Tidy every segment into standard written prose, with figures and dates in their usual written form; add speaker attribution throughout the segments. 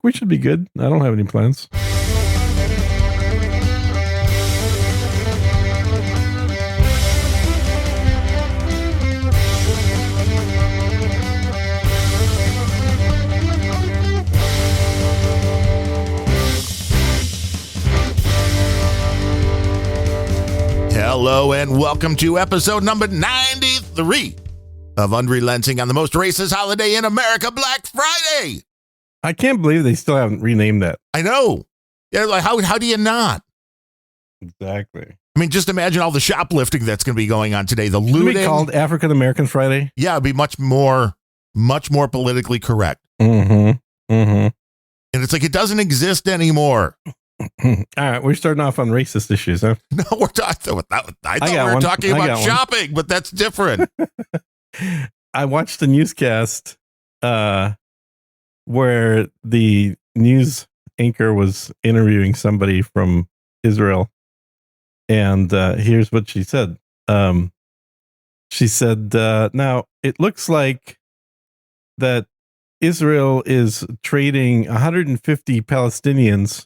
Speaker 1: we should be good. I don't have any plans.
Speaker 2: Hello and welcome to episode number 93 of Unrelenting on the most racist holiday in America, Black Friday.
Speaker 1: I can't believe they still haven't renamed that.
Speaker 2: I know. Yeah, like how do you not?
Speaker 1: Exactly.
Speaker 2: I mean, just imagine all the shoplifting that's going to be going on today. The looting.
Speaker 1: Should it be called African American Friday?
Speaker 2: Yeah, it'd be much more politically correct.
Speaker 1: Mm-hmm. Mm-hmm.
Speaker 2: And it's like it doesn't exist anymore.
Speaker 1: All right, we're starting off on racist issues, huh?
Speaker 2: No, we're talking. I thought we were talking about shopping, but that's different.
Speaker 1: I watched a newscast where the news anchor was interviewing somebody from Israel, and here's what she said. She said, "Now it looks like that Israel is trading 150 Palestinians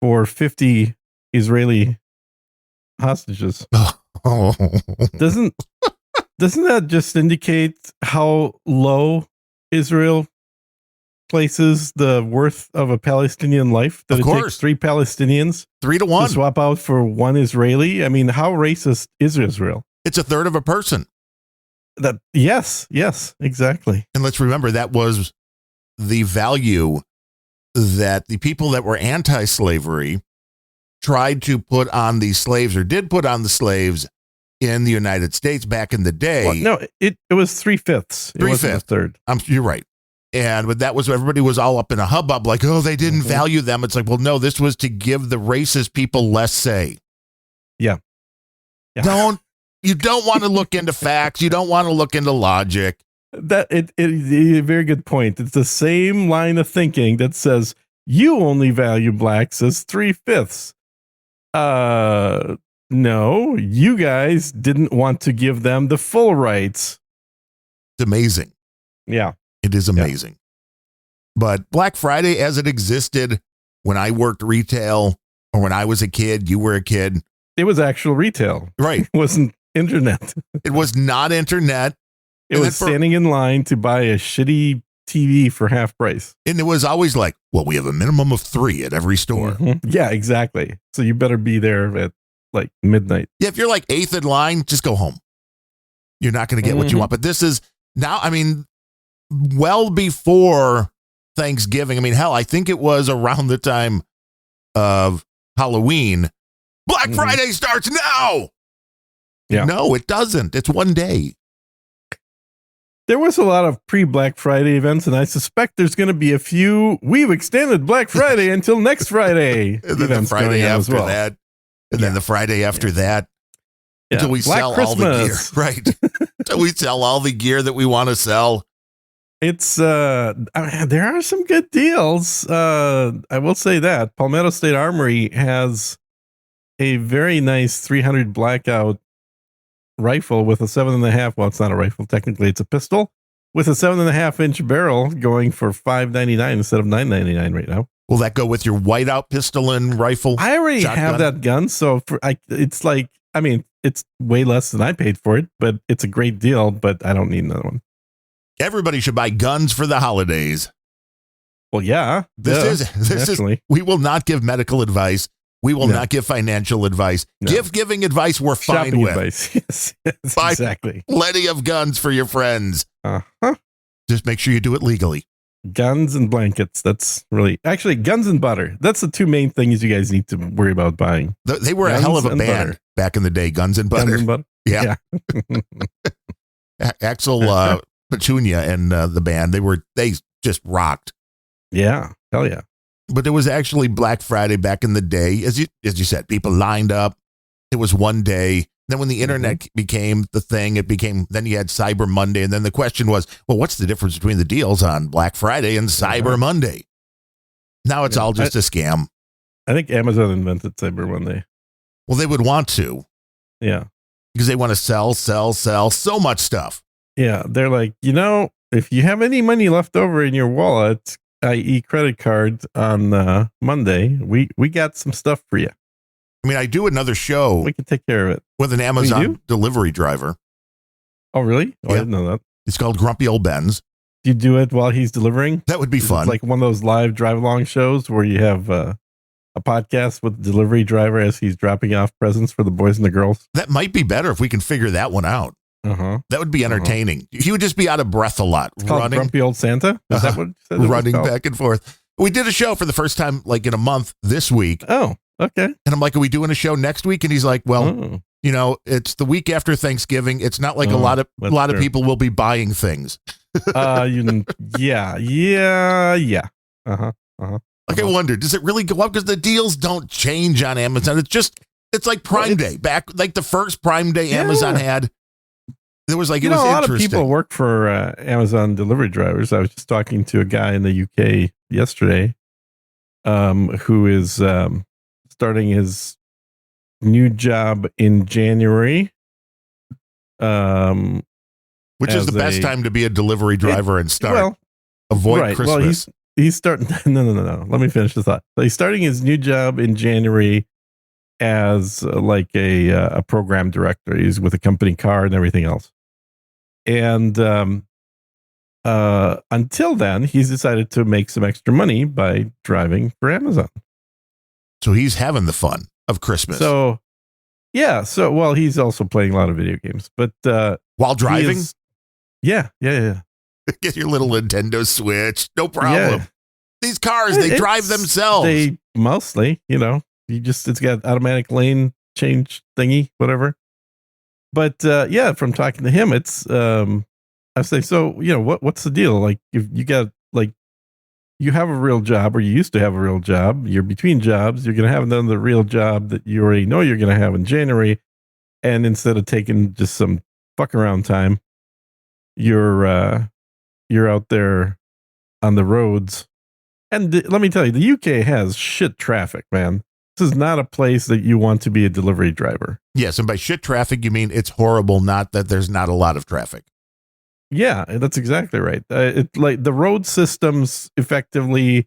Speaker 1: for 50 Israeli hostages."
Speaker 2: Oh.
Speaker 1: Doesn't that just indicate how low Israel places the worth of a Palestinian life? That
Speaker 2: of
Speaker 1: it
Speaker 2: course.
Speaker 1: takes 3 Palestinians
Speaker 2: 3-1
Speaker 1: to swap out for 1 Israeli? I mean, how racist is Israel?
Speaker 2: It's a third of a person.
Speaker 1: Yes, exactly.
Speaker 2: And let's remember that was the value that the people that were anti-slavery tried to put on these slaves, or did put on the slaves in the United States back in the day.
Speaker 1: Well, no, it was 3/5. It wasn't a third.
Speaker 2: You're right. But that was, everybody was all up in a hubbub like, oh, they didn't value them. It's like, well, no, this was to give the racist people less say.
Speaker 1: Yeah.
Speaker 2: You don't want to look into facts. You don't want to look into logic.
Speaker 1: That it a very good point. It's the same line of thinking that says you only value blacks as 3/5. No, you guys didn't want to give them the full rights.
Speaker 2: It's amazing.
Speaker 1: Yeah,
Speaker 2: it is amazing. Yeah. But Black Friday, as it existed when I worked retail, or when I was a kid, you were a kid,
Speaker 1: it was actual retail,
Speaker 2: right?
Speaker 1: It wasn't internet.
Speaker 2: It was not internet.
Speaker 1: It was standing in line to buy a shitty TV for half price.
Speaker 2: And it was always like, well, we have a minimum of 3 at every store.
Speaker 1: Mm-hmm. Yeah, exactly. So you better be there at like midnight.
Speaker 2: Yeah, if you're like 8th in line, just go home. You're not going to get what you want. But this is now, I mean, well before Thanksgiving. I mean, hell, I think it was around the time of Halloween. Black Friday starts now. Yeah. No, it doesn't. It's one day.
Speaker 1: There was a lot of pre-Black Friday events, and I suspect there's going to be a few. We've extended Black Friday until next Friday.
Speaker 2: And then the Friday after that. And then the Friday after that.
Speaker 1: Yeah.
Speaker 2: Until we sell Christmas. All the gear. Right. Until we sell all the gear that we want to sell.
Speaker 1: It's, there are some good deals. I will say that. Palmetto State Armory has a very nice 300 blackout rifle with a 7.5. Well, it's not a rifle. Technically, it's a pistol with a 7.5-inch barrel going for $5.99 instead of $9.99 right now.
Speaker 2: Will that go with your whiteout pistol and rifle?
Speaker 1: I already have that gun. So it's like, I mean, it's way less than I paid for it, but it's a great deal, but I don't need another one.
Speaker 2: Everybody should buy guns for the holidays.
Speaker 1: Well, yeah.
Speaker 2: This is, we will not give medical advice. We will not give financial advice. No. Giving advice we're fine
Speaker 1: Shopping
Speaker 2: with.
Speaker 1: Advice. Yes, exactly.
Speaker 2: Plenty of guns for your friends.
Speaker 1: Uh-huh.
Speaker 2: Just make sure you do it legally.
Speaker 1: Guns and blankets. That's really, actually, guns and butter. That's the 2 main things you guys need to worry about buying.
Speaker 2: They were guns a hell of a band butter. Back in the day. Guns and butter.
Speaker 1: Guns and butter.
Speaker 2: Yeah. Axel Petunia and the band, they just rocked.
Speaker 1: Yeah. Hell yeah.
Speaker 2: But it was actually Black Friday back in the day. As you said, people lined up. It was one day. Then when the internet became the thing, then you had Cyber Monday. And then the question was, well, what's the difference between the deals on Black Friday and Cyber Monday? Now it's all just a scam.
Speaker 1: I think Amazon invented Cyber Monday.
Speaker 2: Well, they would want to.
Speaker 1: Yeah.
Speaker 2: Because they want to sell so much stuff.
Speaker 1: Yeah. They're like, if you have any money left over in your wallet, IE credit card on Monday, we got some stuff for you.
Speaker 2: I mean, I do another show.
Speaker 1: We can take care of it
Speaker 2: with an Amazon delivery driver.
Speaker 1: Oh, really? Oh,
Speaker 2: Yeah.
Speaker 1: I didn't know that.
Speaker 2: It's called Grumpy Old Ben's.
Speaker 1: Do you do it while he's delivering?
Speaker 2: That would be fun.
Speaker 1: It's like one of those live drive-along shows where you have a podcast with the delivery driver as he's dropping off presents for the boys and the girls.
Speaker 2: That might be better if we can figure that one out.
Speaker 1: Uh-huh.
Speaker 2: That would be entertaining. He would just be out of breath a lot.
Speaker 1: It's called Grumpy Old Santa? Is that what you said
Speaker 2: running back and forth. We did a show for the first time like in a month this week.
Speaker 1: Oh, okay.
Speaker 2: And I'm like, are we doing a show next week? And he's like, well, you know, it's the week after Thanksgiving. It's not like a lot of people will be buying things.
Speaker 1: Yeah.
Speaker 2: Like I wonder, does it really go up? Because the deals don't change on Amazon. It's like Prime Day. Back like the first Prime Day Amazon had. There was like, it was
Speaker 1: a lot
Speaker 2: interesting.
Speaker 1: of people work for Amazon delivery drivers. I was just talking to a guy in the UK yesterday who is starting his new job in January.
Speaker 2: Which is the best time to be a delivery driver and start.
Speaker 1: Well,
Speaker 2: avoid Christmas.
Speaker 1: Well, he's starting. No. Let me finish the thought. So he's starting his new job in January as like a program director. He's with a company car and everything else. And until then, he's decided to make some extra money by driving for Amazon.
Speaker 2: So he's having the fun of Christmas.
Speaker 1: So, yeah. So, well, he's also playing a lot of video games, but
Speaker 2: while driving,
Speaker 1: yeah.
Speaker 2: Get your little Nintendo Switch, no problem. Yeah. These cars, they drive themselves.
Speaker 1: They mostly, it's got automatic lane change thingy, whatever. But yeah, from talking to him, it's I say, so what's the deal? Like, if you got you have a real job, or you used to have a real job, you're between jobs, you're gonna have another real job that you already know you're gonna have in January, and instead of taking just some fuck around time, you're out there on the roads. And let me tell you, the UK has shit traffic, man. This is not a place that you want to be a delivery driver.
Speaker 2: Yes, and by shit traffic, you mean it's horrible, not that there's not a lot of traffic.
Speaker 1: Yeah, that's exactly right. Like the road systems effectively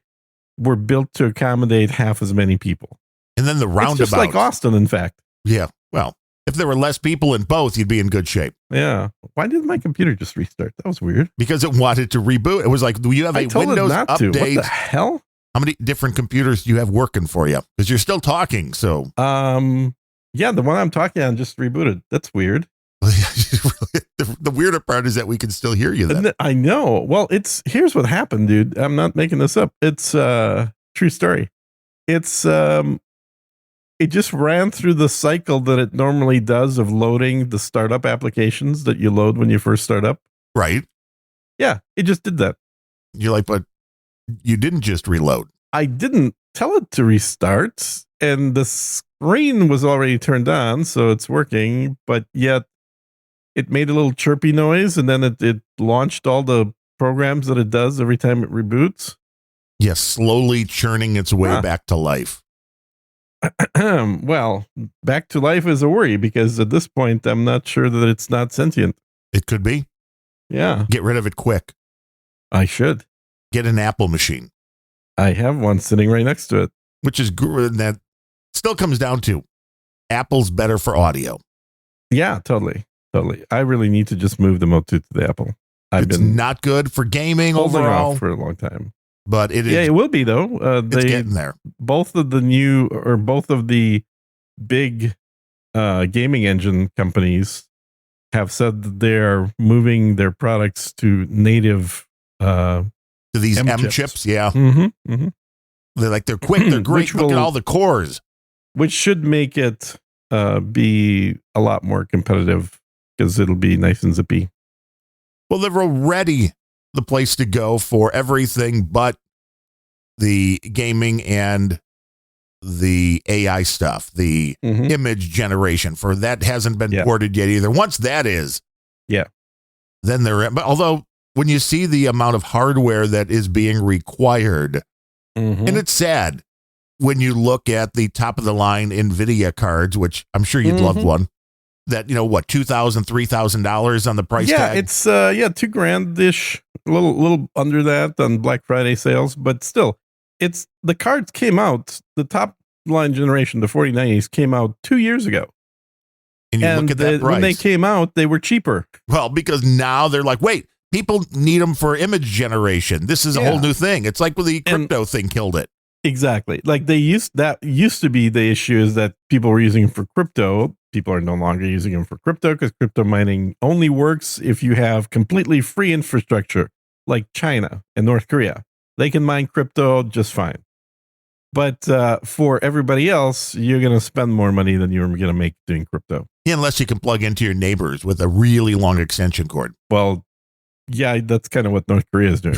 Speaker 1: were built to accommodate half as many people.
Speaker 2: And then the roundabout.
Speaker 1: It's just like Austin, in fact.
Speaker 2: Yeah, well, if there were less people in both, you'd be in good shape.
Speaker 1: Yeah. Why did my computer just restart? That was weird.
Speaker 2: Because it wanted to reboot. It was like, do you have a Windows update?
Speaker 1: What the hell?
Speaker 2: How many different computers do you have working for you? Because you're still talking, so.
Speaker 1: Yeah, the one I'm talking on just rebooted. That's weird.
Speaker 2: The weirder part is that we can still hear you then.
Speaker 1: I know. Well, here's what happened, dude. I'm not making this up. It's true story. It's it just ran through the cycle that it normally does of loading the startup applications that you load when you first start up.
Speaker 2: Right.
Speaker 1: Yeah, it just did that.
Speaker 2: You're like, but you didn't just reload.
Speaker 1: I didn't tell it to restart, and the screen was already turned on, so it's working, but yet it made a little chirpy noise, and then it launched all the programs that it does every time it reboots.
Speaker 2: Yes, slowly churning its way back to life.
Speaker 1: Well, back to life is a worry, because at this point, I'm not sure that it's not sentient.
Speaker 2: It could be.
Speaker 1: Yeah.
Speaker 2: Get rid of it quick.
Speaker 1: I should.
Speaker 2: Get an Apple machine.
Speaker 1: I have one sitting right next to it.
Speaker 2: Which is good. That still comes down to Apple's better for audio.
Speaker 1: Yeah, totally. I really need to just move the Moto to the Apple.
Speaker 2: It's not good for gaming overall
Speaker 1: for a long time.
Speaker 2: But it is.
Speaker 1: Yeah, it will be though.
Speaker 2: It's getting there.
Speaker 1: Both of the big gaming engine companies have said that they're moving their products to native
Speaker 2: to these M chips. Yeah.
Speaker 1: Mm-hmm, mm-hmm.
Speaker 2: They're quick. They're great. Look at all the cores.
Speaker 1: Which should make it be a lot more competitive, because it'll be nice and zippy.
Speaker 2: Well, they're already the place to go for everything but the gaming and the AI stuff, the image generation. For that hasn't been ported yet either. Once that is, then they're. But although when you see the amount of hardware that is being required, and it's sad when you look at the top of the line NVIDIA cards, which I'm sure you'd love one. that, what, $2,000, $3,000 on the price tag?
Speaker 1: It's $2,000-ish, a little under that on Black Friday sales, but still, it's the cards came out, the top line generation, the 4090s came out 2 years ago.
Speaker 2: And you look at that price.
Speaker 1: When they came out, they were cheaper.
Speaker 2: Well, because now they're like, wait, people need them for image generation. This is a whole new thing. It's like when the crypto thing killed it.
Speaker 1: Exactly. Like that used to be the issue, is that people were using them for crypto. People are no longer using them for crypto because crypto mining only works if you have completely free infrastructure, like China and North Korea. They can mine crypto just fine. But for everybody else, you're going to spend more money than you're going to make doing crypto.
Speaker 2: Yeah, unless you can plug into your neighbors with a really long extension cord.
Speaker 1: Well, yeah, that's kind of what North Korea is doing.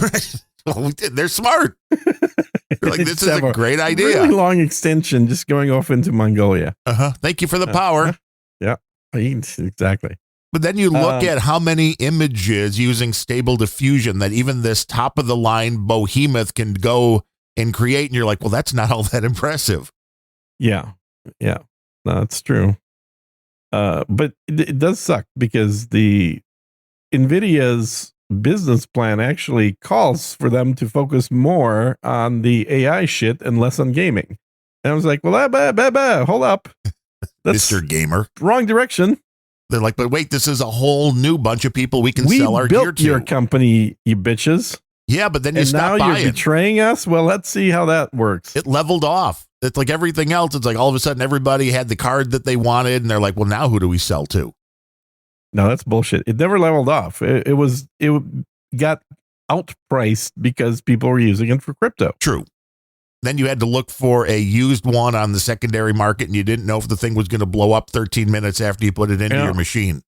Speaker 2: They're smart. They're like, this is a great idea.
Speaker 1: Really long extension just going off into Mongolia.
Speaker 2: Thank you for the power.
Speaker 1: Yeah, exactly.
Speaker 2: But then you look at how many images using Stable Diffusion that even this top of the line behemoth can go and create. And you're like, well, that's not all that impressive.
Speaker 1: Yeah. No, that's true. But it does suck because the NVIDIA's business plan actually calls for them to focus more on the AI shit and less on gaming. And I was like, well, hold up. That's
Speaker 2: Mr. Gamer.
Speaker 1: Wrong direction.
Speaker 2: They're like, but wait, this is a whole new bunch of people we can sell our gear to.
Speaker 1: We built your company, you bitches.
Speaker 2: Yeah, but then you stop
Speaker 1: now
Speaker 2: buying.
Speaker 1: You're betraying us? Well, let's see how that works.
Speaker 2: It leveled off. It's like everything else. It's like all of a sudden everybody had the card that they wanted, and they're like, well, now who do we sell to?
Speaker 1: No, that's bullshit. It never leveled off. It got outpriced because people were using it for crypto.
Speaker 2: True. Then you had to look for a used one on the secondary market, and you didn't know if the thing was going to blow up 13 minutes after you put it into your machine.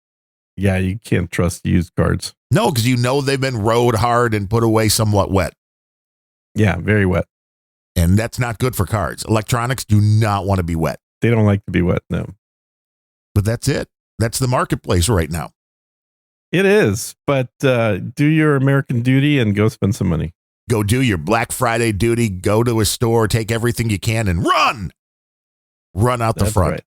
Speaker 1: Yeah, you can't trust used cards.
Speaker 2: No, because they've been rode hard and put away somewhat wet.
Speaker 1: Yeah, very wet.
Speaker 2: And that's not good for cards. Electronics do not want to be wet.
Speaker 1: They don't like to be wet, no.
Speaker 2: But that's it. That's the marketplace right now.
Speaker 1: It is, but do your American duty and go spend some money.
Speaker 2: Go do your Black Friday duty. Go to a store, take everything you can, and run. Run out the front.
Speaker 1: Right.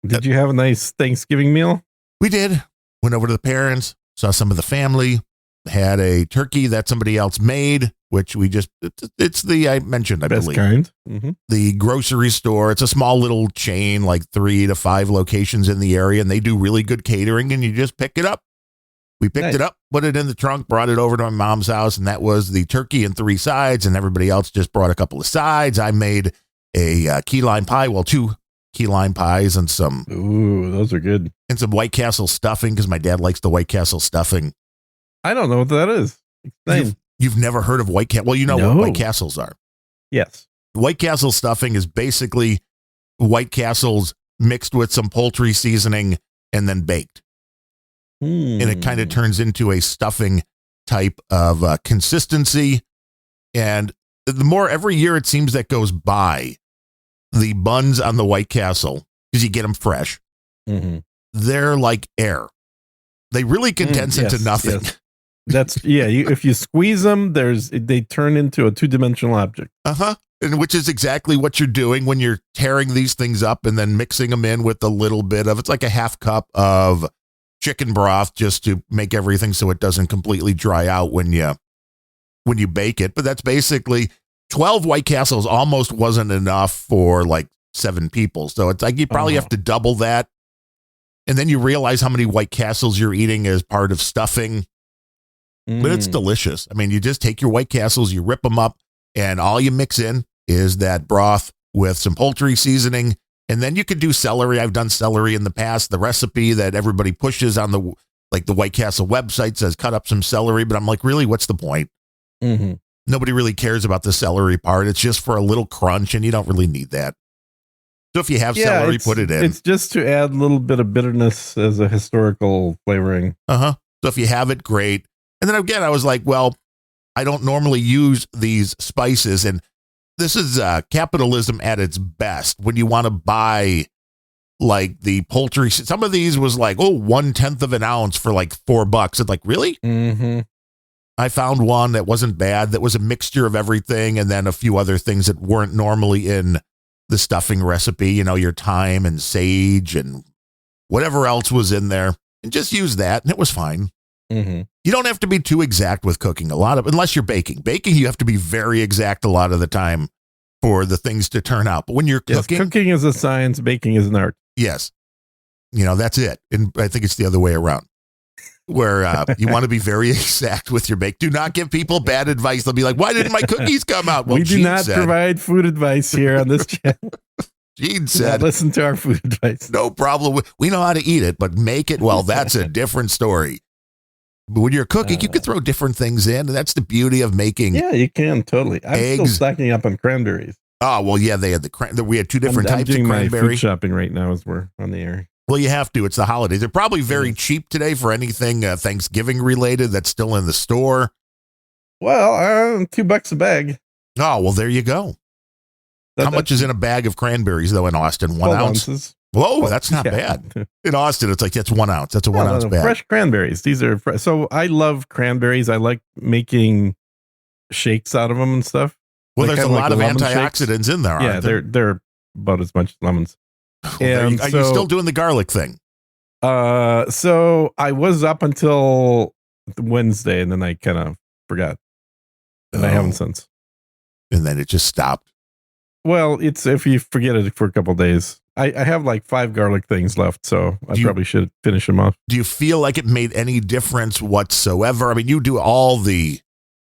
Speaker 1: Did you have a nice Thanksgiving meal?
Speaker 2: We did. Went over to the parents, saw some of the family, had a turkey that somebody else made, which I mentioned, I
Speaker 1: Best
Speaker 2: believe.
Speaker 1: kind. Mm-hmm.
Speaker 2: The grocery store. It's a small little chain, like 3 to 5 locations in the area, and they do really good catering, and you just pick it up. We picked it up, put it in the trunk, brought it over to my mom's house, and that was the turkey and 3 sides, and everybody else just brought a couple of sides. I made a key lime pie, 2 key lime pies and some.
Speaker 1: Ooh, those are good.
Speaker 2: And some White Castle stuffing, because my dad likes the White Castle stuffing.
Speaker 1: I don't know what that is. Explain.
Speaker 2: You've never heard of White Castle? Well, you know what White Castles are. Yes. White Castle stuffing is basically White Castles mixed with some poultry seasoning and then baked. And it kind of turns into a stuffing type of consistency. And the more every year it seems that goes by, the buns on the White Castle, because you get them fresh, they're like air. They really condense into nothing. Yes.
Speaker 1: That's if you squeeze them, they turn into a 2-dimensional object.
Speaker 2: And which is exactly what you're doing when you're tearing these things up and then mixing them in with a little bit of, it's like a half cup of chicken broth just to make everything so it doesn't completely dry out when you bake it. But that's basically 12 White Castles almost wasn't enough for like 7 people. So it's like you probably have to double that. And then you realize how many White Castles you're eating as part of stuffing. But it's delicious. I mean, you just take your White Castles, you rip them up, and all you mix in is that broth with some poultry seasoning. And then you could do celery. I've done celery in the past. The recipe that everybody pushes on the White Castle website says cut up some celery. But I'm like, really, what's the point? Nobody really cares about the celery part. It's just for a little crunch, and you don't really need that. So if you have celery, put it in.
Speaker 1: It's just to add a little bit of bitterness as a historical flavoring.
Speaker 2: So if you have it, great. And then again, I was like, well, I don't normally use these spices. And this is capitalism at its best. When you want to buy like the poultry, some of these was like, 1/10 of an ounce for like $4. It's like, really? I found one that wasn't bad. That was a mixture of everything. And then a few other things that weren't normally in the stuffing recipe, your thyme and sage and whatever else was in there, and just use that, and it was fine.
Speaker 1: Mm-hmm.
Speaker 2: You don't have to be too exact with cooking. Unless you're baking. Baking, you have to be very exact a lot of the time for the things to turn out. But when you're cooking,
Speaker 1: cooking is a science, baking is an art.
Speaker 2: yes, that's it. And I think it's the other way around, where you want to be very exact with your bake. Do not give people bad advice. They'll be like, "Why didn't my cookies come out?" Well,
Speaker 1: we do not provide food advice here on this channel.
Speaker 2: Gene said,
Speaker 1: listen to our food advice.
Speaker 2: No problem. We know how to eat it, but make it well. That's a different story. But when you're cooking, you can throw different things in, and that's the beauty of making.
Speaker 1: Yeah, you can totally. I'm still stacking up on cranberries.
Speaker 2: Oh well, yeah, they had we had two different types of cranberry.
Speaker 1: I'm doing my food shopping right now as we're on the air.
Speaker 2: Well, you have to. It's the holidays. They're probably very cheap today for anything Thanksgiving related that's still in the store.
Speaker 1: Well, $2 a bag.
Speaker 2: Oh well, there you go. How much is in a bag of cranberries though in Austin? 1 ounce.
Speaker 1: Ounces.
Speaker 2: Whoa, that's not bad. In Austin, it's like that's 1 ounce. That's a 1 ounce bag.
Speaker 1: Fresh cranberries. These are fresh. So I love cranberries. I like making shakes out of them and stuff.
Speaker 2: Well, there's a lot of antioxidants in there.
Speaker 1: Yeah, they're about as much as lemons.
Speaker 2: Are you still doing the garlic thing?
Speaker 1: So I was up until Wednesday, and then I kind of forgot, and I haven't since.
Speaker 2: And then it just stopped.
Speaker 1: Well, it's if you forget it for a couple of days. I have like 5 garlic things left, so I probably should finish them off.
Speaker 2: Do you feel like it made any difference whatsoever? I mean, you do all the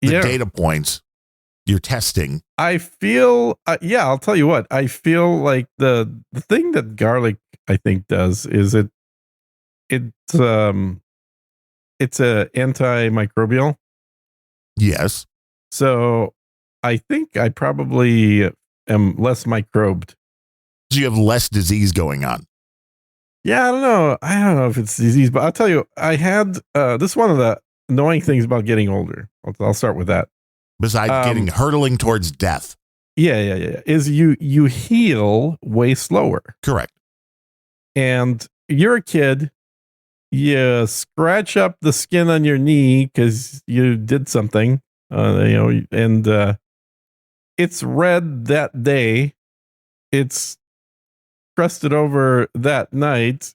Speaker 2: data points. You're testing.
Speaker 1: I feel, I'll tell you what. I feel like the thing that garlic I think does is it's a antimicrobial.
Speaker 2: Yes.
Speaker 1: So I think I probably am less microbed.
Speaker 2: So you have less disease going on.
Speaker 1: Yeah, I don't know if it's disease, but I'll tell you, I had this is one of the annoying things about getting older. I'll start with that.
Speaker 2: Besides hurtling towards death.
Speaker 1: Yeah. Is you heal way slower.
Speaker 2: Correct.
Speaker 1: And you're a kid, you scratch up the skin on your knee because you did something, and it's red that day. It's crusted over that night,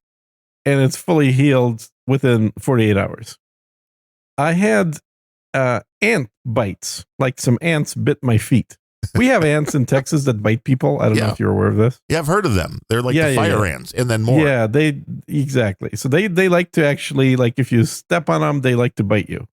Speaker 1: and it's fully healed within 48 hours. I had ant bites, like some ants bit my feet. We have ants in Texas that bite people. I don't know if you're aware of this.
Speaker 2: Yeah, I've heard of them. They're like the fire ants, and then more.
Speaker 1: Yeah, exactly. So they like to actually, like, if you step on them, they like to bite you.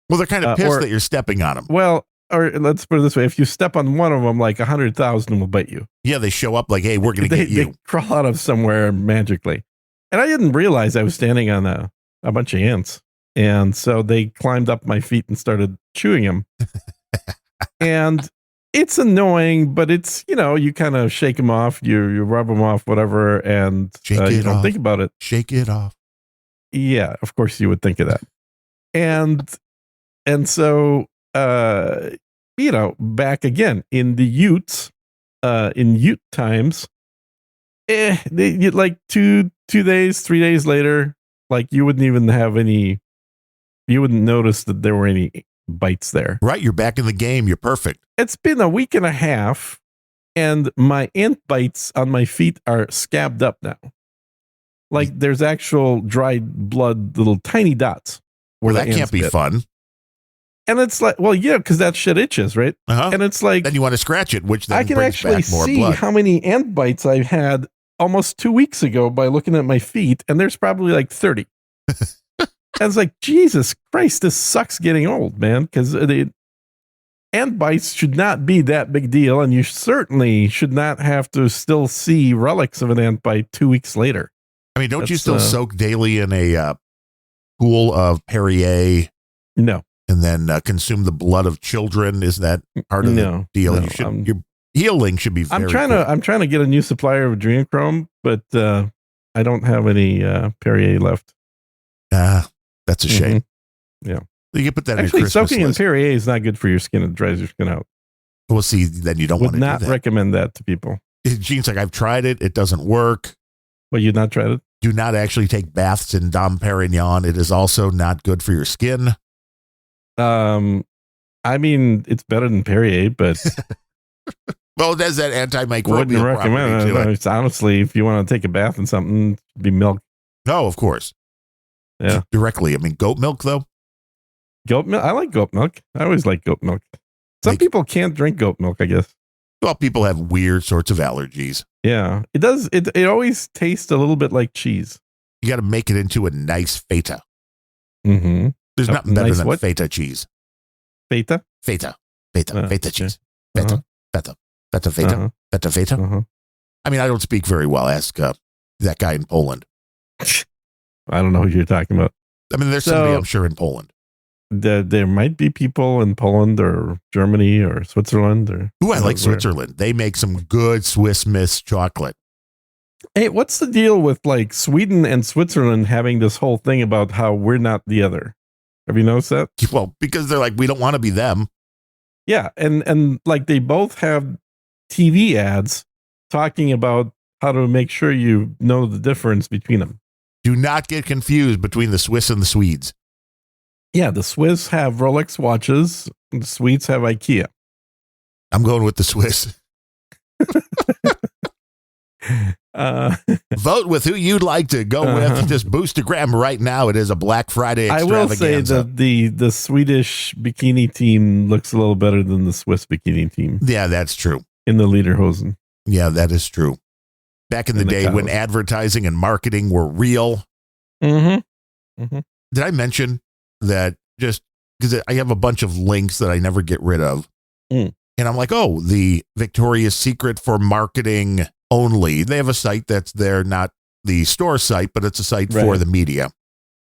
Speaker 2: Well, they're kind of pissed that you're stepping on them.
Speaker 1: Well, or let's put it this way: if you step on one of them, like 100,000 will bite you.
Speaker 2: Yeah, they show up like, "Hey, we're going to get you."
Speaker 1: They crawl out of somewhere magically, and I didn't realize I was standing on a bunch of ants, and so they climbed up my feet and started chewing them. And it's annoying, but it's, you kind of shake them off, you rub them off, whatever, and you don't think about it.
Speaker 2: Shake it off.
Speaker 1: Yeah, of course you would think of that. And so back again in the Utes, in Ute times, like 2 days, 3 days later, like you wouldn't notice that there were any bites there.
Speaker 2: Right, you're back in the game. You're perfect.
Speaker 1: It's been a week and a half, and my ant bites on my feet are scabbed up now. Like there's actual dried blood, little tiny dots.
Speaker 2: Well, that can't be fun.
Speaker 1: And it's like, well, yeah, because that shit itches, right?
Speaker 2: Uh-huh.
Speaker 1: And it's like,
Speaker 2: then you want to scratch it, which then
Speaker 1: I can
Speaker 2: brings
Speaker 1: actually
Speaker 2: back more
Speaker 1: see
Speaker 2: blood.
Speaker 1: how many ant bites I've had almost 2 weeks ago by looking at my feet, and there's probably like 30. And it's like, Jesus Christ, this sucks getting old, man, because the ant bites should not be that big deal, and you certainly should not have to still see relics of an ant bite 2 weeks later.
Speaker 2: I mean, don't you still soak daily in a pool of Perrier?
Speaker 1: No.
Speaker 2: And then consume the blood of children? Is that part of the deal?
Speaker 1: No,
Speaker 2: your healing should be very
Speaker 1: I'm trying to get a new supplier of adrenochrome, but I don't have any Perrier left.
Speaker 2: That's a shame.
Speaker 1: Yeah.
Speaker 2: You can put that
Speaker 1: actually,
Speaker 2: in your Christmas
Speaker 1: soaking
Speaker 2: list.
Speaker 1: in Perrier is not good for your skin. It dries your skin out.
Speaker 2: Well, see, then you don't want to do that.
Speaker 1: Would not recommend that to people.
Speaker 2: Gene's like, I've tried it. It doesn't work.
Speaker 1: Well, you've not tried it?
Speaker 2: Do not actually take baths in Dom Perignon. It is also not good for your skin.
Speaker 1: I mean, it's better than Perrier, but
Speaker 2: well, there's that antimicrobial
Speaker 1: wouldn't recommend it. It's honestly, if you want to take a bath in something, it'd be milk.
Speaker 2: No, of course.
Speaker 1: Yeah.
Speaker 2: Directly. I mean, goat milk, though.
Speaker 1: Goat milk. I like goat milk. I always like goat milk. Some people can't drink goat milk, I guess.
Speaker 2: Well, people have weird sorts of allergies.
Speaker 1: Yeah, it does. It always tastes a little bit like cheese.
Speaker 2: You got to make it into a nice feta.
Speaker 1: Mm-hmm.
Speaker 2: There's nothing better than feta cheese.
Speaker 1: Feta?
Speaker 2: Feta cheese.
Speaker 1: Okay.
Speaker 2: Feta.
Speaker 1: Uh-huh.
Speaker 2: I mean, I don't speak very well. Ask that guy in Poland.
Speaker 1: I don't know who you're talking about.
Speaker 2: I mean, there's somebody, I'm sure, in Poland.
Speaker 1: There might be people in Poland or Germany or Switzerland.
Speaker 2: I like Switzerland. They make some good Swiss Miss chocolate.
Speaker 1: Hey, what's the deal with like Sweden and Switzerland having this whole thing about how we're not the other? Have you noticed that?
Speaker 2: Well, because they're like, we don't want to be them.
Speaker 1: Yeah, and like they both have TV ads talking about how to make sure you know the difference between them.
Speaker 2: Do not get confused between the Swiss and the Swedes.
Speaker 1: Yeah, the Swiss have Rolex watches, and the Swedes have IKEA.
Speaker 2: I'm going with the Swiss. Vote with who you'd like to go with. Just Boostagram right now. It is a Black Friday extravaganza.
Speaker 1: I will say that the Swedish bikini team looks a little better than the Swiss bikini team.
Speaker 2: Yeah, that's true.
Speaker 1: In the Lederhosen.
Speaker 2: Yeah, that is true. Back in the day when advertising and marketing were real.
Speaker 1: Mm-hmm. Mm-hmm.
Speaker 2: Did I mention that just because I have a bunch of links that I never get rid of? And I'm like, oh, the Victoria's Secret for marketing only. They have a site that's there, not the store site, but it's a site for the media.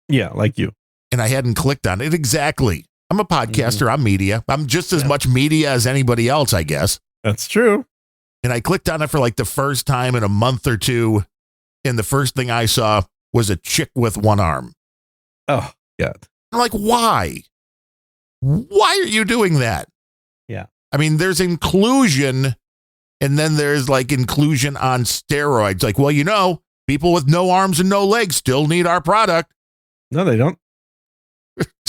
Speaker 1: Yeah, like you.
Speaker 2: And I hadn't clicked on it. Exactly. I'm a podcaster. I'm media. I'm just as much media as anybody else, I guess.
Speaker 1: That's true.
Speaker 2: And I clicked on it for like the first time in a month or two. And the first thing I saw was a chick with one arm.
Speaker 1: Oh, God.
Speaker 2: I'm like, why? Why are you doing that?
Speaker 1: Yeah.
Speaker 2: I mean, there's inclusion, and then there's like inclusion on steroids. Like, well, you know, people with no arms and no legs still need our product.
Speaker 1: No, they don't.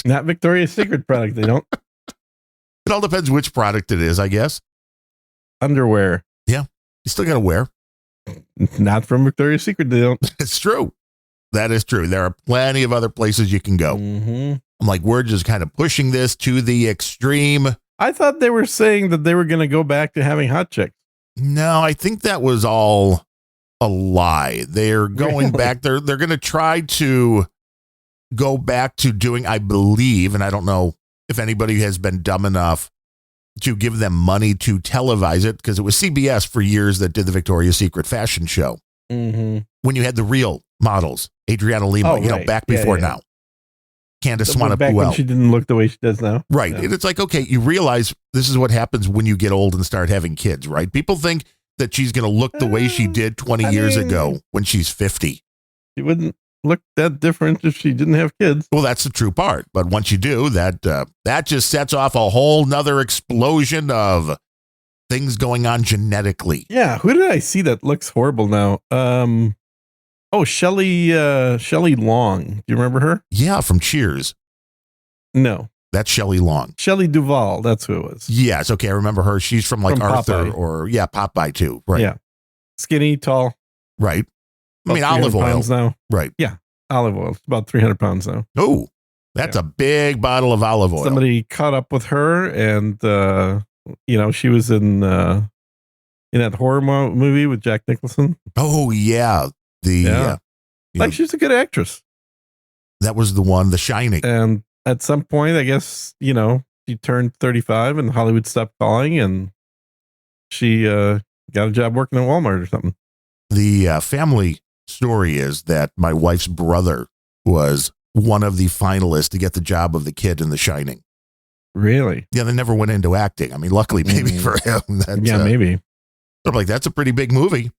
Speaker 1: Not Victoria's Secret product. They don't.
Speaker 2: It all depends which product it is, I guess.
Speaker 1: Underwear.
Speaker 2: Yeah. You still got to wear.
Speaker 1: Not from Victoria's Secret. They don't.
Speaker 2: It's true. That is true. There are plenty of other places you can go.
Speaker 1: Mm-hmm.
Speaker 2: I'm like, we're just kind of pushing this to the extreme.
Speaker 1: I thought they were saying that they were going to go back to having hot chicks.
Speaker 2: No, I think that was all a lie. They're going back. They're going to try to go back to doing, I believe, and I don't know if anybody has been dumb enough to give them money to televise it, because it was CBS for years that did the Victoria's Secret fashion show.
Speaker 1: Mm-hmm.
Speaker 2: When you had the real models, Adriana Lima, back before now. Candace Swann
Speaker 1: back when she didn't look the way she does now.
Speaker 2: Right.
Speaker 1: Yeah.
Speaker 2: And it's like, okay, you realize this is what happens when you get old and start having kids, right? People think that she's going to look the way she did 20 years ago when she's 50.
Speaker 1: She wouldn't look that different if she didn't have kids.
Speaker 2: Well, that's the true part. But once you do, that just sets off a whole nother explosion of things going on genetically.
Speaker 1: Yeah. Who did I see that looks horrible now? Shelley Long. Do you remember her?
Speaker 2: Yeah, from Cheers.
Speaker 1: No.
Speaker 2: That's Shelley Long.
Speaker 1: Shelley Duvall. That's who it was.
Speaker 2: Yes. Okay. I remember her. She's from like Arthur
Speaker 1: Popeye.
Speaker 2: or Popeye too. Right.
Speaker 1: Yeah. Skinny, tall.
Speaker 2: Right. I mean, olive oil.
Speaker 1: Now.
Speaker 2: Right.
Speaker 1: Yeah. Olive oil. It's about 300 pounds now.
Speaker 2: Oh, that's a big bottle of olive oil.
Speaker 1: Somebody caught up with her and, she was in that horror movie with Jack Nicholson.
Speaker 2: Oh, yeah. She's
Speaker 1: a good actress.
Speaker 2: That was the one, The Shining.
Speaker 1: And at some point, I guess, she turned 35 and Hollywood stopped calling and she got a job working at Walmart or something.
Speaker 2: The family story is that my wife's brother was one of the finalists to get the job of the kid in The Shining.
Speaker 1: Really?
Speaker 2: Yeah, they never went into acting. I mean, luckily maybe for him.
Speaker 1: Maybe.
Speaker 2: I'm like, that's a pretty big movie.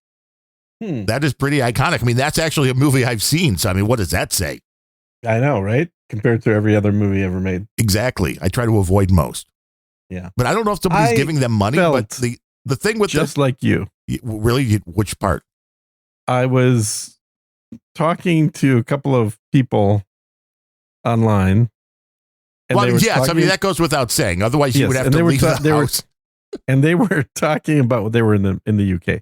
Speaker 2: That is pretty iconic. I mean, that's actually a movie I've seen. So, I mean, what does that say?
Speaker 1: I know, right? Compared to every other movie ever made.
Speaker 2: Exactly. I try to avoid most.
Speaker 1: Yeah.
Speaker 2: But I don't know if somebody's giving them money. But the thing with
Speaker 1: just like you.
Speaker 2: Really? Which part?
Speaker 1: I was talking to a couple of people online.
Speaker 2: And I mean, that goes without saying. Otherwise, you would have to leave the house.
Speaker 1: And they were talking about, they were in the UK.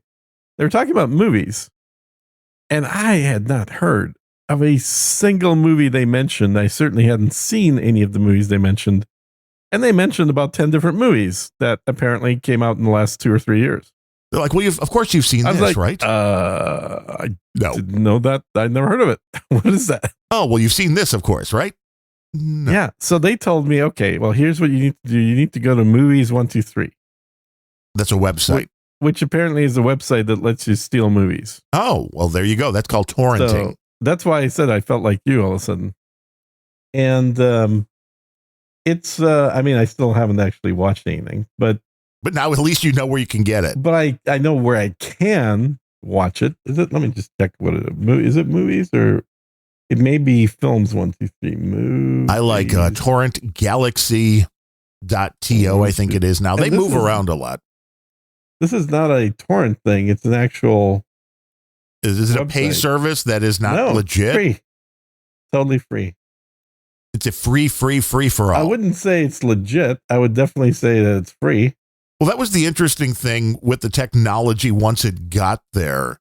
Speaker 1: They were talking about movies. And I had not heard of a single movie they mentioned. I certainly hadn't seen any of the movies they mentioned. And they mentioned about 10 different movies that apparently came out in the last 2 or 3 years.
Speaker 2: They're like, well, of course you've seen
Speaker 1: I was
Speaker 2: this,
Speaker 1: like,
Speaker 2: right?
Speaker 1: I
Speaker 2: No.
Speaker 1: didn't know that. I'd never heard of it. What is that?
Speaker 2: Oh, well, you've seen this, of course, right? No.
Speaker 1: Yeah. So they told me, okay, well, here's what you need to do. You need to go to Movies 123.
Speaker 2: That's a website.
Speaker 1: Which apparently is a website that lets you steal movies.
Speaker 2: Oh, well, there you go. That's called torrenting.
Speaker 1: So that's why I said I felt like you all of a sudden. And it's, I mean, I still haven't actually watched anything, but
Speaker 2: now at least you know where you can get it.
Speaker 1: But I know where I can watch it. Is it? Let me just check what it is. Is it movies or it may be films 123 movies.
Speaker 2: I like torrentgalaxy.to, I think it is now. They move around a lot.
Speaker 1: This is not a torrent thing. It's an actual.
Speaker 2: Is it a pay service that is not legit?
Speaker 1: Free. Totally free.
Speaker 2: It's a free for all.
Speaker 1: I wouldn't say it's legit. I would definitely say that it's free.
Speaker 2: Well, that was the interesting thing with the technology once it got there.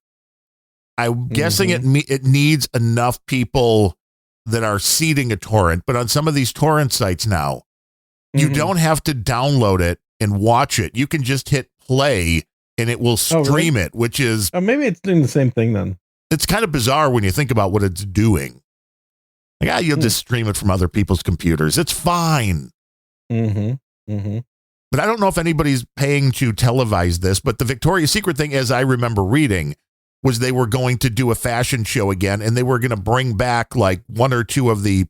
Speaker 2: I'm guessing it needs enough people that are seeding a torrent. But on some of these torrent sites now, you don't have to download it and watch it. You can just hit play and it will stream it, which is...
Speaker 1: maybe it's doing the same thing then.
Speaker 2: It's kind of bizarre when you think about what it's doing. Like, you'll just stream it from other people's computers. It's fine. But I don't know if anybody's paying to televise this, but the Victoria's Secret thing, as I remember reading, was they were going to do a fashion show again, and they were going to bring back like one or two of the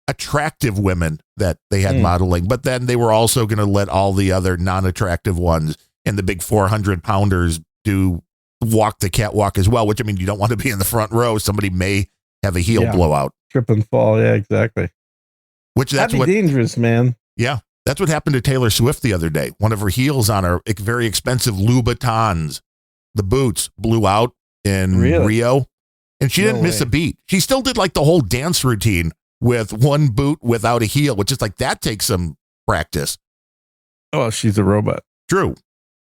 Speaker 2: attractive women that they had modeling, but then they were also going to let all the other non-attractive ones and the big 400-pounders walk the catwalk as well, which, I mean, you don't want to be in the front row. Somebody may have a heel blowout.
Speaker 1: Trip and fall, yeah, exactly.
Speaker 2: That'd
Speaker 1: be dangerous, man.
Speaker 2: Yeah. That's what happened to Taylor Swift the other day. One of her heels on her very expensive Louboutins, the boots, blew out in Rio, and she didn't miss a beat. She still did like the whole dance routine with one boot without a heel, which is like, that takes some practice.
Speaker 1: Oh, she's a robot.
Speaker 2: True.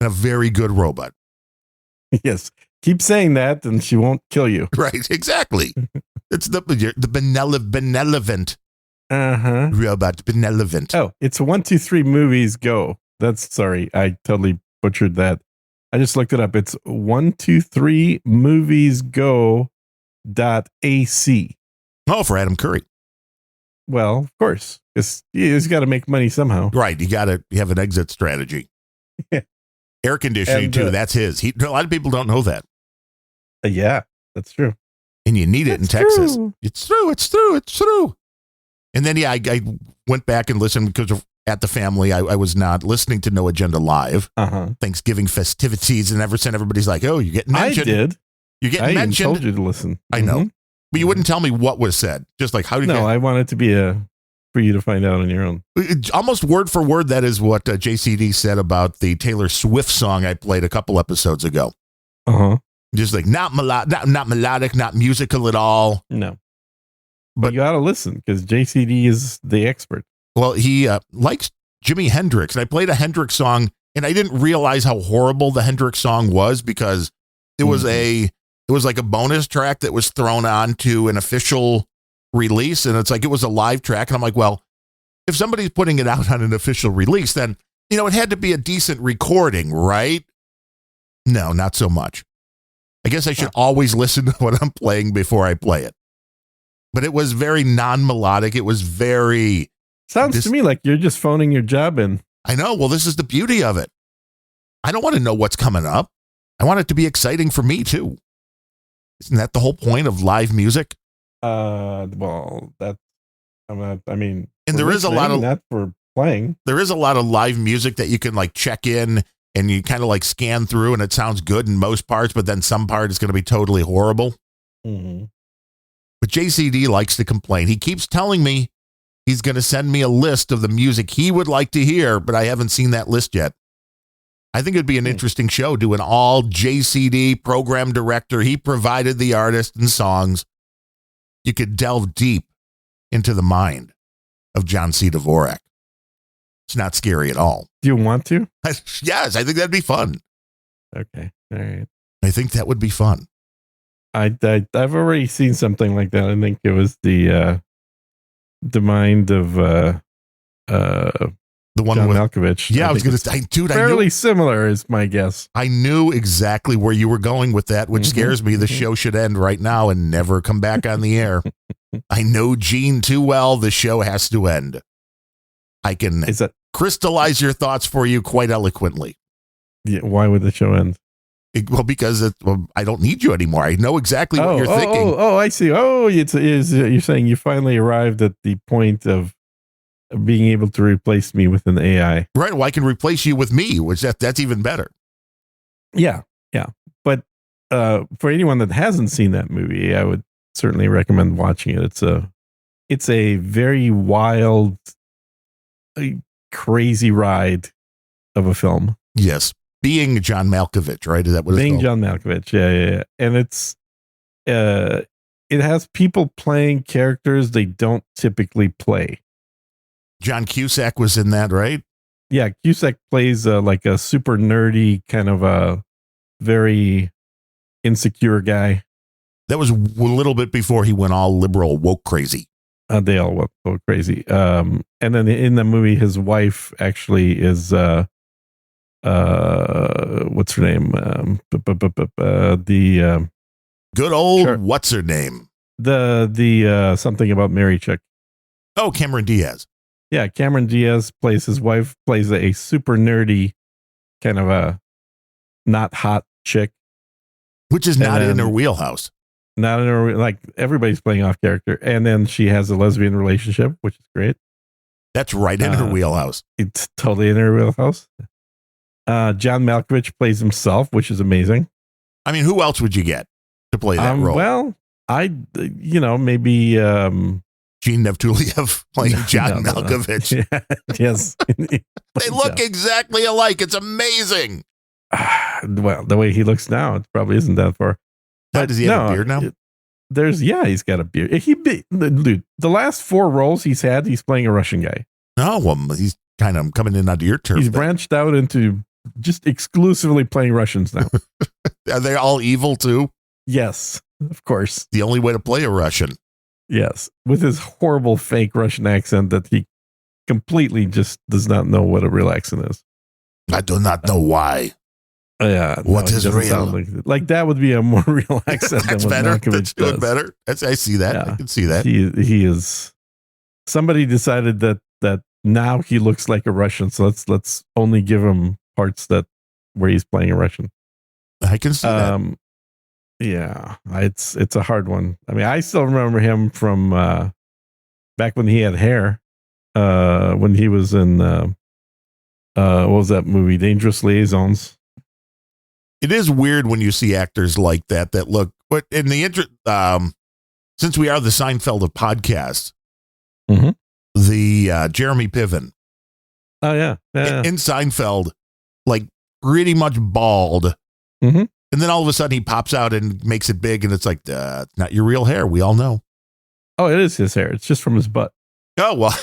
Speaker 2: And a very good robot.
Speaker 1: Yes. Keep saying that and she won't kill you.
Speaker 2: Right. Exactly. It's the benevolent. Robot benevolent.
Speaker 1: Oh, it's 123 movies go. Sorry, I totally butchered that. I just looked it up. It's 123 movies go.ac.
Speaker 2: Oh, for Adam Curry.
Speaker 1: Well, of course, because he's got to make money somehow.
Speaker 2: Right. You have an exit strategy. Air conditioning too. That's his. A lot of people don't know that.
Speaker 1: Yeah, that's true.
Speaker 2: And you need it in Texas. It's true. And then, I went back and listened because at the family, I was not listening to No Agenda Live. Thanksgiving festivities, and everybody's like, "Oh, you're getting mentioned."
Speaker 1: I did.
Speaker 2: You're getting mentioned.
Speaker 1: I told you to listen.
Speaker 2: I know, but you wouldn't tell me what was said. Just like how did?
Speaker 1: No, I want it to be for you to find out on your own.
Speaker 2: Almost word for word, that is what JCD said about the Taylor Swift song I played a couple episodes ago. Just like not melodic, not musical at all.
Speaker 1: No. But you got to listen because JCD is the expert.
Speaker 2: Well, he likes Jimi Hendrix, and I played a Hendrix song, and I didn't realize how horrible the Hendrix song was because it was it was like a bonus track that was thrown on to an official release, and it's like it was a live track, and I'm like, well, if somebody's putting it out on an official release, then it had to be a decent recording, right? No, not so much. I guess I should always listen to what I'm playing before I play it. But it was very non-melodic. It was very...
Speaker 1: Sounds to me like you're just phoning your job in.
Speaker 2: I know. Well, this is the beauty of it. I don't want to know what's coming up. I want it to be exciting for me, too. Isn't that the whole point of live music?
Speaker 1: Well, that's... I mean...
Speaker 2: And there is a lot of...
Speaker 1: Not for playing.
Speaker 2: There is a lot of live music that you can, like, check in and you kind of, like, scan through, and it sounds good in most parts, but then some part is going to be totally horrible. But JCD likes to complain. He keeps telling me he's going to send me a list of the music he would like to hear, but I haven't seen that list yet. I think it'd be an interesting show doing all JCD program director. He provided the artist and songs. You could delve deep into the mind of John C. Dvorak. It's not scary at all.
Speaker 1: Do you want to?
Speaker 2: Yes, I think that'd be fun.
Speaker 1: Okay. All right.
Speaker 2: I think that would be fun.
Speaker 1: I've already seen something like that. I think it was the mind of
Speaker 2: the one
Speaker 1: John
Speaker 2: with
Speaker 1: Malkovich.
Speaker 2: Yeah, I was going to say, dude,
Speaker 1: fairly similar is my guess.
Speaker 2: I knew exactly where you were going with that, which scares me. The show should end right now and never come back on the air. I know Gene too well. The show has to end. I can crystallize your thoughts for you quite eloquently.
Speaker 1: Yeah, why would the show end?
Speaker 2: Because I don't need you anymore. I know exactly what you're thinking.
Speaker 1: I see. You're saying you finally arrived at the point of being able to replace me with an AI.
Speaker 2: Right. Well, I can replace you with me, which that's even better.
Speaker 1: Yeah. But for anyone that hasn't seen that movie, I would certainly recommend watching it. It's a very wild, crazy ride of a film.
Speaker 2: Yes. Being John Malkovich, right? Is that what it's
Speaker 1: Being
Speaker 2: called?
Speaker 1: John Malkovich, yeah. And it has people playing characters they don't typically play.
Speaker 2: John Cusack was in that, right?
Speaker 1: Yeah, Cusack plays like a super nerdy kind of a very insecure guy.
Speaker 2: That was a little bit before he went all liberal, woke crazy.
Speaker 1: They all went so crazy. And then in the movie, his wife actually is what's her name? The
Speaker 2: good old what's her name?
Speaker 1: The something about Mary chick.
Speaker 2: Oh, Cameron Diaz.
Speaker 1: Yeah, Cameron Diaz plays his wife, plays a super nerdy kind of a not hot chick,
Speaker 2: which is not in her wheelhouse.
Speaker 1: Not in her, like everybody's playing off character, and then she has a lesbian relationship, which is great.
Speaker 2: That's right in her wheelhouse.
Speaker 1: It's totally in her wheelhouse. John Malkovich plays himself, which is amazing.
Speaker 2: I mean, who else would you get to play that role?
Speaker 1: Well, maybe
Speaker 2: Gene Nevtuliev playing John Malkovich.
Speaker 1: Yeah, yes.
Speaker 2: They look exactly alike. It's amazing.
Speaker 1: Well, the way he looks now, it probably isn't that far.
Speaker 2: But does he have a beard now?
Speaker 1: He's got a beard. Dude, the last 4 roles he's had, he's playing a Russian guy.
Speaker 2: No, well, he's kind of coming in onto your turf.
Speaker 1: He's branched out into just exclusively playing Russians now.
Speaker 2: Are they all evil too?
Speaker 1: Yes, of course.
Speaker 2: The only way to play a Russian.
Speaker 1: Yes, with his horrible fake Russian accent that he completely just does not know what a real accent is.
Speaker 2: I do not know why.
Speaker 1: Yeah.
Speaker 2: What is real?
Speaker 1: Like that would be a more real accent.
Speaker 2: That's
Speaker 1: than what
Speaker 2: better. That's doing better. I see that. Yeah. I can see that.
Speaker 1: He is. Somebody decided that now he looks like a Russian, so let's only give him parts where he's playing a Russian.
Speaker 2: I can see that.
Speaker 1: Yeah, it's a hard one. I mean, I still remember him from back when he had hair. When he was in what was that movie? Dangerous Liaisons.
Speaker 2: It is weird when you see actors like that look. But in the since we are the Seinfeld of podcasts, the Jeremy Piven.
Speaker 1: Oh yeah.
Speaker 2: In Seinfeld, like pretty much bald.
Speaker 1: Mm-hmm.
Speaker 2: And then all of a sudden he pops out and makes it big, and it's like, not your real hair. We all know.
Speaker 1: Oh, it is his hair. It's just from his butt.
Speaker 2: Oh, well.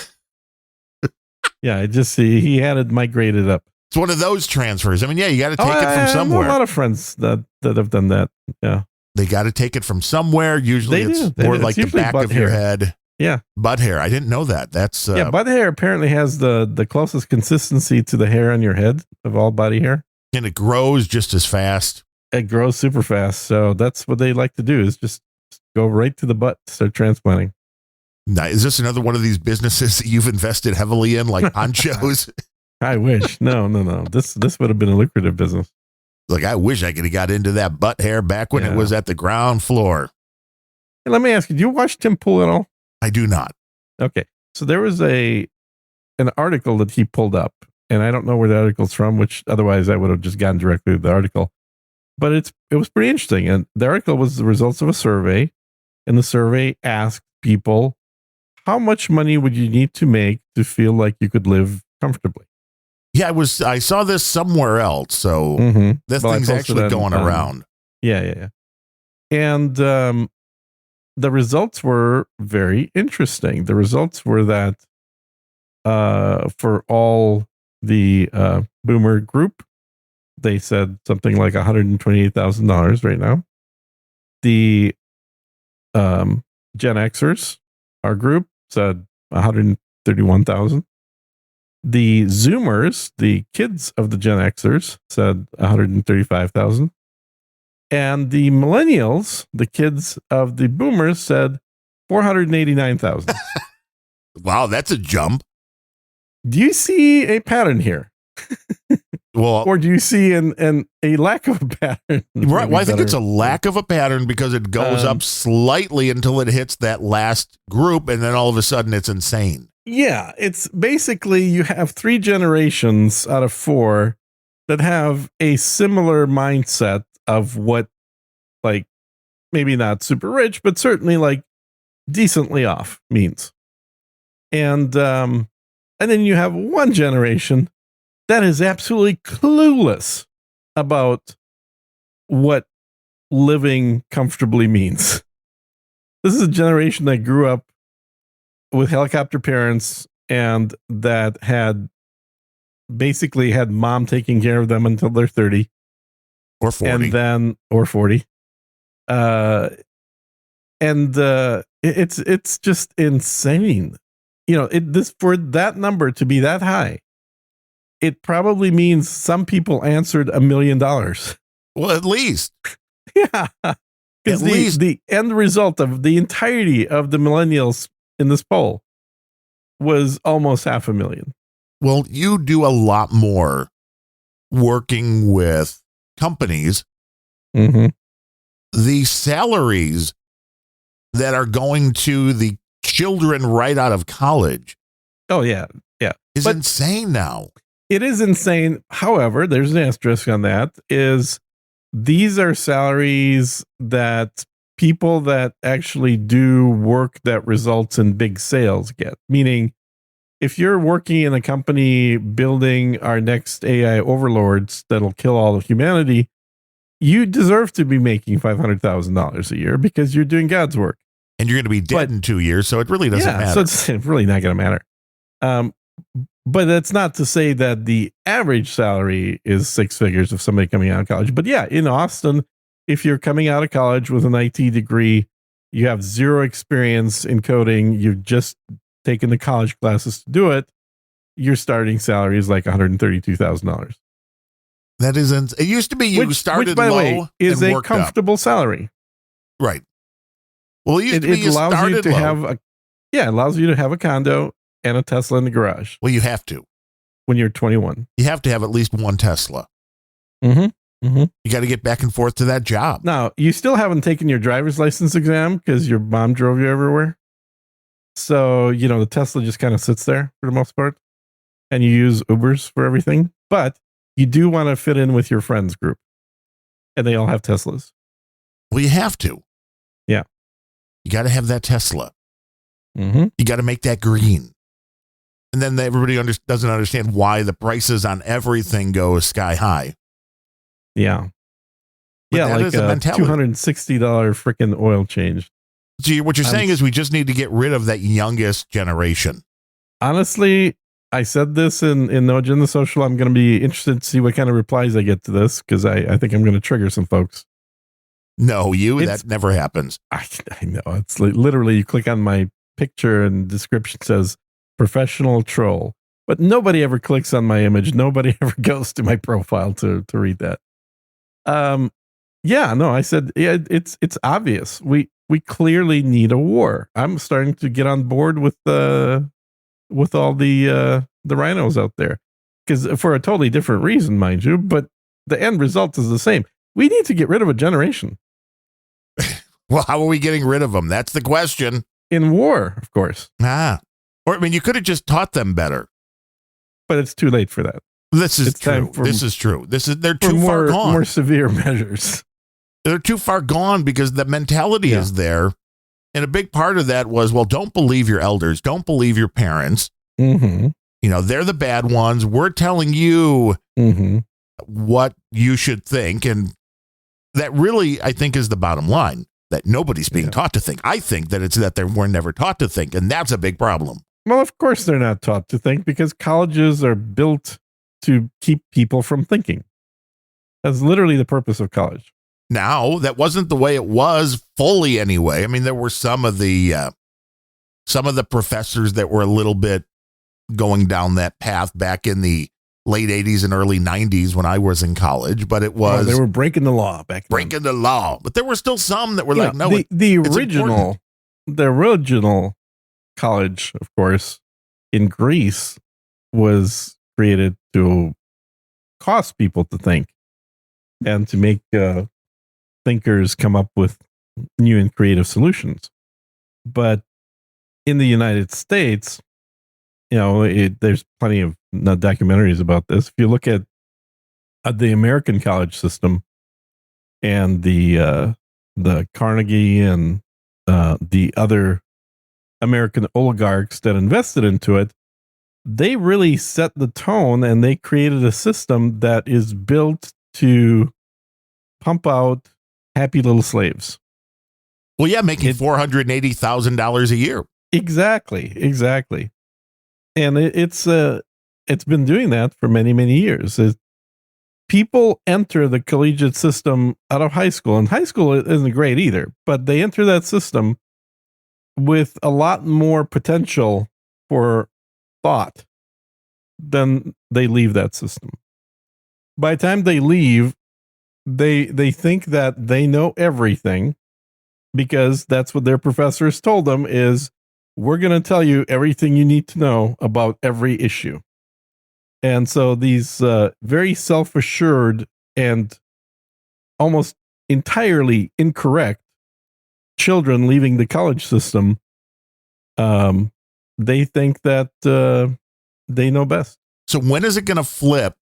Speaker 1: Yeah, he had it migrated up.
Speaker 2: It's one of those transfers. I mean, yeah, you got to take it from somewhere.
Speaker 1: I know a lot of friends that have done that. Yeah.
Speaker 2: They got to take it from somewhere. Usually it's more like the back of your head.
Speaker 1: Yeah.
Speaker 2: Butt hair. I didn't know that. That's
Speaker 1: butt hair apparently has the closest consistency to the hair on your head of all body hair.
Speaker 2: And it grows just as fast.
Speaker 1: It grows super fast. So that's what they like to do is just go right to the butt, start transplanting.
Speaker 2: Now, is this another one of these businesses that you've invested heavily in, like ponchos?
Speaker 1: I wish. No. This would have been a lucrative business.
Speaker 2: Like, I wish I could have got into that butt hair back when it was at the ground floor.
Speaker 1: Hey, let me ask you, do you watch Tim Pool at all?
Speaker 2: I do not.
Speaker 1: Okay. So there was an article that he pulled up, and I don't know where the article's from, which otherwise I would have just gone directly to the article. But it was pretty interesting. And the article was the results of a survey. And the survey asked people, how much money would you need to make to feel like you could live comfortably?
Speaker 2: Yeah, I saw this somewhere else. So this thing's actually going around.
Speaker 1: Yeah. And the results were very interesting. The results were that for all the boomer group, they said something like $128,000 right now. the Gen Xers, our group, said 131,000. The Zoomers, the kids of the Gen Xers, said 135,000. And the Millennials, the kids of the Boomers, said 489,000.
Speaker 2: Wow, that's a jump.
Speaker 1: Do you see a pattern here?
Speaker 2: Well,
Speaker 1: or do you see a lack of a pattern?
Speaker 2: Right. Well, I think it's a lack of a pattern because it goes up slightly until it hits that last group, and then all of a sudden it's insane.
Speaker 1: Yeah, it's basically you have 3 generations out of 4 that have a similar mindset of what, like, maybe not super rich, but certainly like decently off means. And then you have one generation that is absolutely clueless about what living comfortably means. This is a generation that grew up with helicopter parents and that had basically had mom taking care of them until they're 30
Speaker 2: or 40
Speaker 1: and then or 40. It's just insane. You know, this for that number to be that high, it probably means some people answered $1 million.
Speaker 2: Well, at least.
Speaker 1: Yeah. Because the end result of the entirety of the millennials in this poll was almost 500,000.
Speaker 2: Well, you do a lot more working with companies.
Speaker 1: Mm-hmm.
Speaker 2: The salaries that are going to the children right out of college.
Speaker 1: Oh, yeah. Yeah.
Speaker 2: Is insane now.
Speaker 1: It is insane. However, there's an asterisk on that, is these are salaries that people that actually do work that results in big sales get. Meaning, if you're working in a company building our next AI overlords that'll kill all of humanity, you deserve to be making $500,000 a year because you're doing God's work.
Speaker 2: And you're going to be dead in 2 years, so it really doesn't matter.
Speaker 1: So it's really not going to matter. But that's not to say that the average salary is 6 figures of somebody coming out of college. But yeah, in Austin, if you're coming out of college with an IT degree, you have 0 experience in coding, you've just taken the college classes to do it, your starting salary is like $132,000.
Speaker 2: That isn't. It used to be you started
Speaker 1: which, by
Speaker 2: low
Speaker 1: the way, is
Speaker 2: and
Speaker 1: a
Speaker 2: worked
Speaker 1: comfortable
Speaker 2: up.
Speaker 1: Salary.
Speaker 2: Right. Well, it used to be you
Speaker 1: allows
Speaker 2: started
Speaker 1: you to
Speaker 2: low.
Speaker 1: have it allows you to have a condo and a Tesla in the garage.
Speaker 2: Well, you have to.
Speaker 1: When you're 21.
Speaker 2: You have to have at least one Tesla.
Speaker 1: Mm-hmm. Mm-hmm.
Speaker 2: You got to get back and forth to that job.
Speaker 1: Now, you still haven't taken your driver's license exam because your mom drove you everywhere. So, you know, the Tesla just kind of sits there for the most part. And you use Ubers for everything. But you do want to fit in with your friends group. And they all have Teslas.
Speaker 2: Well, you have to.
Speaker 1: Yeah.
Speaker 2: You got to have that Tesla.
Speaker 1: Mm-hmm.
Speaker 2: You got to make that green. And then everybody doesn't understand why the prices on everything go sky high.
Speaker 1: Yeah.
Speaker 2: But
Speaker 1: yeah, like a $260 freaking oil change.
Speaker 2: So what you're saying is we just need to get rid of that youngest generation.
Speaker 1: Honestly, I said this in No Agenda Social. I'm going to be interested to see what kind of replies I get to this because I think I'm going to trigger some folks.
Speaker 2: No, that never happens.
Speaker 1: I know. It's literally you click on my picture and description says professional troll, but nobody ever clicks on my image. Nobody ever goes to my profile to read that. Yeah, no, I said, yeah, it's obvious. We clearly need a war. I'm starting to get on board with all the rhinos out there, because for a totally different reason, mind you, but the end result is the same. We need to get rid of a generation.
Speaker 2: Well, how are we getting rid of them? That's the question.
Speaker 1: In war, of course.
Speaker 2: Or, I mean, you could have just taught them better.
Speaker 1: But it's too late for that.
Speaker 2: This is true. This is true. They're too far gone.
Speaker 1: More severe measures.
Speaker 2: They're too far gone because the mentality is there. And a big part of that was, well, don't believe your elders. Don't believe your parents.
Speaker 1: Mm-hmm.
Speaker 2: You know, they're the bad ones. We're telling you what you should think. And that really, I think, is the bottom line, that nobody's being taught to think. I think that it's that they were never taught to think. And that's a big problem.
Speaker 1: Well, of course they're not taught to think because colleges are built to keep people from thinking. That's literally the purpose of college.
Speaker 2: Now, that wasn't the way it was fully anyway. I mean, there were some of the professors that were a little bit going down that path back in the late 80s and early 90s when I was in college, but it was
Speaker 1: they were breaking the law back then.
Speaker 2: breaking the law. But there were still some that were like, no,
Speaker 1: the original college, of course, in Greece was created to cause people to think and to make thinkers come up with new and creative solutions. But in the United States, there's plenty of documentaries about this. If you look at the American college system and the Carnegie and the other American oligarchs that invested into it, they really set the tone, and they created a system that is built to pump out happy little slaves.
Speaker 2: Well, yeah, making $480,000 a year.
Speaker 1: Exactly. And it's been doing that for many, many years. People enter the collegiate system out of high school, and high school isn't great either, but they enter that system with a lot more potential for thought than they leave that system. By the time they leave, they think that they know everything, because that's what their professors told them is, we're going to tell you everything you need to know about every issue. And so these very self-assured and almost entirely incorrect children leaving the college system, they think that they know best.
Speaker 2: So when is it going to flip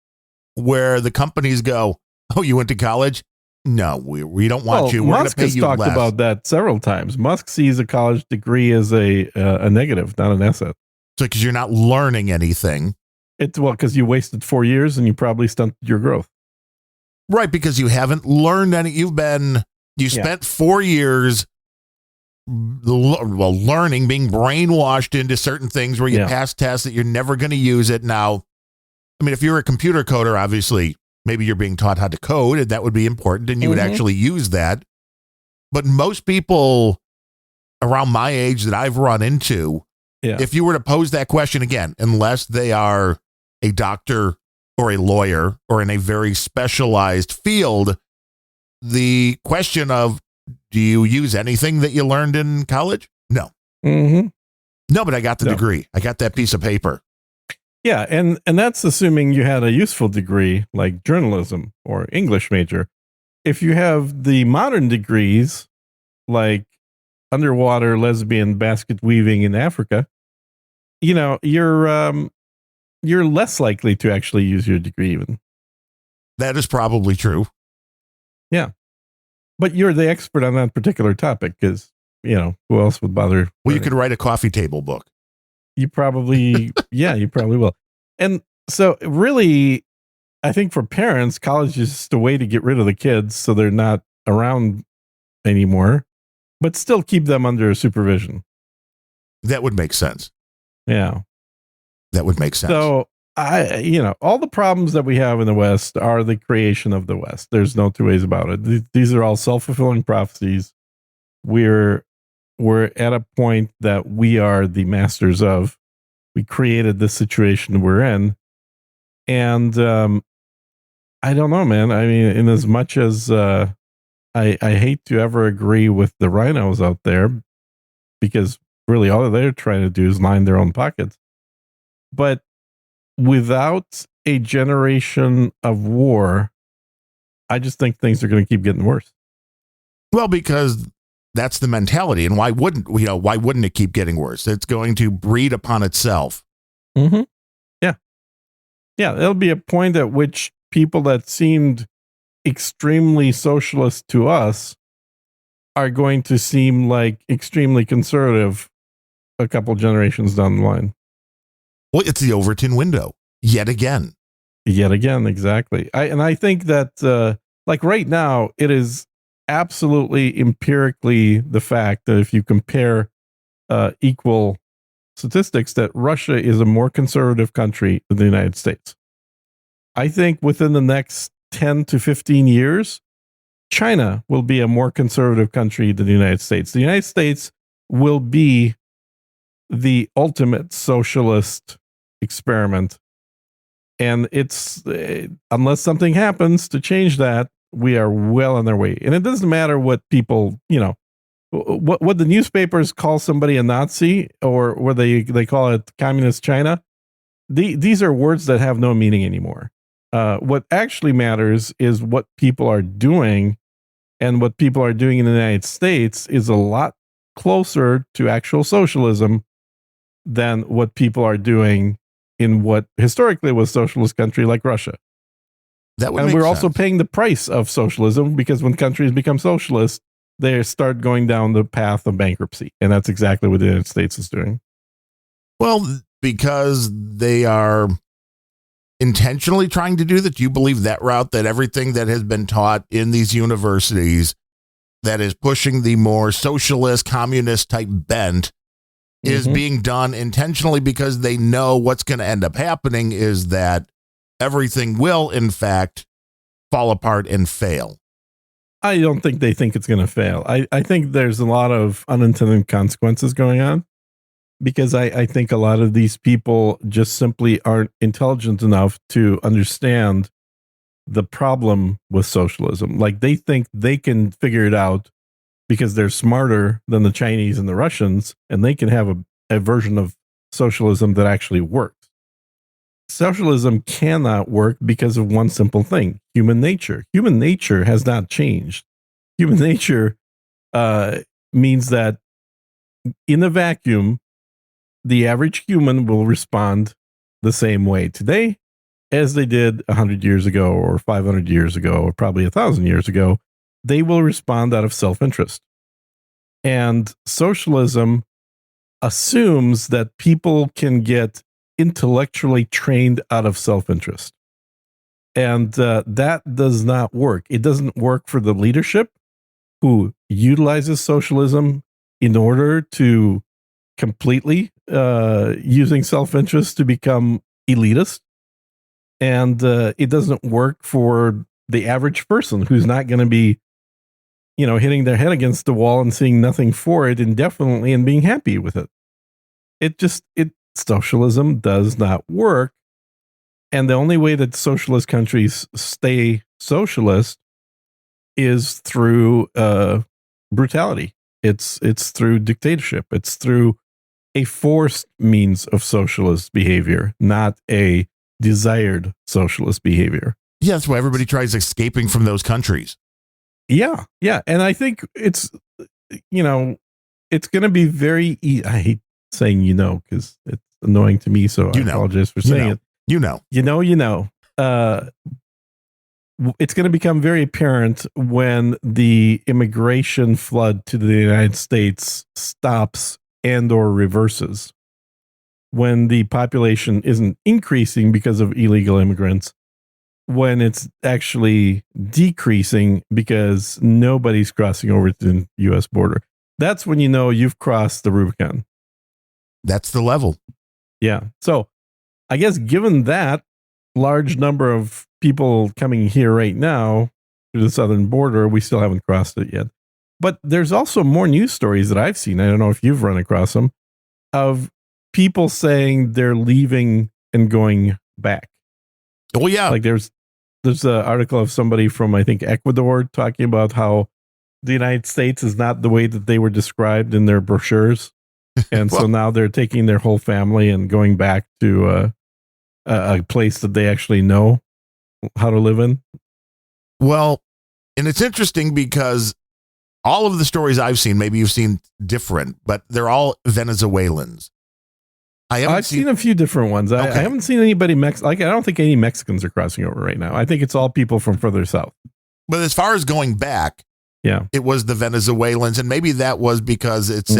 Speaker 2: where the companies go, oh, you went to college? No, we don't want you. We're going to pay you less.
Speaker 1: Musk has talked about that several times. Musk sees a college degree as a negative, not an asset.
Speaker 2: So because you're not learning anything.
Speaker 1: Because you wasted 4 years and you probably stunted your growth.
Speaker 2: Right, because you haven't learned any. You spent 4 years learning, being brainwashed into certain things where you pass tests that you're never going to use it. Now, I mean, if you're a computer coder, obviously, maybe you're being taught how to code, and that would be important, and you would actually use that. But most people around my age that I've run into, if you were to pose that question again, unless they are a doctor or a lawyer or in a very specialized field, the question of, do you use anything that you learned in college? No.
Speaker 1: Mm-hmm.
Speaker 2: No, but I got the degree. I got that piece of paper.
Speaker 1: Yeah, and that's assuming you had a useful degree like journalism or English major. If you have the modern degrees like underwater lesbian basket weaving in Africa, you're less likely to actually use your degree even.
Speaker 2: That is probably true.
Speaker 1: Yeah. But you're the expert on that particular topic because, who else would bother?
Speaker 2: Well, you could write a coffee table book.
Speaker 1: You probably, you probably will. And so really, I think for parents, college is just a way to get rid of the kids so they're not around anymore, but still keep them under supervision.
Speaker 2: That would make sense.
Speaker 1: Yeah.
Speaker 2: That would make sense.
Speaker 1: So all the problems that we have in the West are the creation of the West. There's no two ways about it. These are all self-fulfilling prophecies. We're at a point that we are the masters of. We created this situation we're in. And I don't know, man. I mean, in as much as I hate to ever agree with the rhinos out there, because really all they're trying to do is line their own pockets. But without a generation of war, I just think things are going to keep getting worse.
Speaker 2: Well, because that's the mentality. And why wouldn't it keep getting worse? It's going to breed upon itself.
Speaker 1: Mm-hmm. Yeah. Yeah. There'll be a point at which people that seemed extremely socialist to us are going to seem like extremely conservative a couple generations down the line.
Speaker 2: Well, it's the Overton window yet again.
Speaker 1: Exactly. I think that like right now, it is absolutely empirically the fact that if you compare equal statistics, that Russia is a more conservative country than the United States. I think within the next 10 to 15 years, China will be a more conservative country than the United States. The United States will be the ultimate socialist experiment. And it's unless something happens to change that, we are well on their way. And it doesn't matter what people, what the newspapers call somebody a Nazi, or what they call it communist China. These are words that have no meaning anymore. What actually matters is what people are doing, and what people are doing in the United States is a lot closer to actual socialism than what people are doing in what historically was socialist country like Russia.
Speaker 2: That would
Speaker 1: and
Speaker 2: make
Speaker 1: we're
Speaker 2: sense.
Speaker 1: also paying the price of socialism, because when countries become socialist, they start going down the path of bankruptcy. And that's exactly what the United States is doing.
Speaker 2: Well, because they are intentionally trying to do that. Do you believe that route, that everything that has been taught in these universities that is pushing the more socialist, communist type bent is being done intentionally because they know what's going to end up happening is that everything will, in fact, fall apart and fail?
Speaker 1: I don't think they think it's going to fail. I think there's a lot of unintended consequences going on, because I think a lot of these people just simply aren't intelligent enough to understand the problem with socialism. Like, they think they can figure it out because they're smarter than the Chinese and the Russians, and they can have a version of socialism that actually works. Socialism cannot work because of one simple thing: human nature. Human nature has not changed. Human nature means that in a vacuum, the average human will respond the same way today as they did 100 years ago, or 500 years ago, or probably 1,000 years ago. They will respond out of self-interest. And socialism assumes that people can get intellectually trained out of self-interest. And that does not work. It doesn't work for the leadership who utilizes socialism in order to completely using self-interest to become elitist. And it doesn't work for the average person who's not going to be, hitting their head against the wall and seeing nothing for it indefinitely and being happy with it. Socialism does not work. And the only way that socialist countries stay socialist is through brutality. It's through dictatorship. It's through a forced means of socialist behavior, not a desired socialist behavior.
Speaker 2: Yeah, that's why everybody tries escaping from those countries.
Speaker 1: Yeah. And I think it's going to be very I hate saying because it's annoying to me, so I apologize for saying it. It's going to become very apparent when the immigration flood to the United States stops and or reverses. When the population isn't increasing because of illegal immigrants, when it's actually decreasing because nobody's crossing over to the U.S. border. That's when you've crossed the Rubicon.
Speaker 2: That's the level.
Speaker 1: Yeah. So I guess given that large number of people coming here right now through the southern border, we still haven't crossed it yet. But there's also more news stories that I've seen, I don't know if you've run across them, of people saying they're leaving and going back.
Speaker 2: Oh, yeah.
Speaker 1: Like there's an article of somebody from, I think, Ecuador talking about how the United States is not the way that they were described in their brochures. And so now they're taking their whole family and going back to a place that they actually know how to live in.
Speaker 2: Well, and it's interesting because all of the stories I've seen, maybe you've seen different, but they're all Venezuelans.
Speaker 1: I've seen a few different ones. I haven't seen anybody I don't think any Mexicans are crossing over right now. I think it's all people from further south.
Speaker 2: But as far as going back, it was the Venezuelans, and maybe that was because it's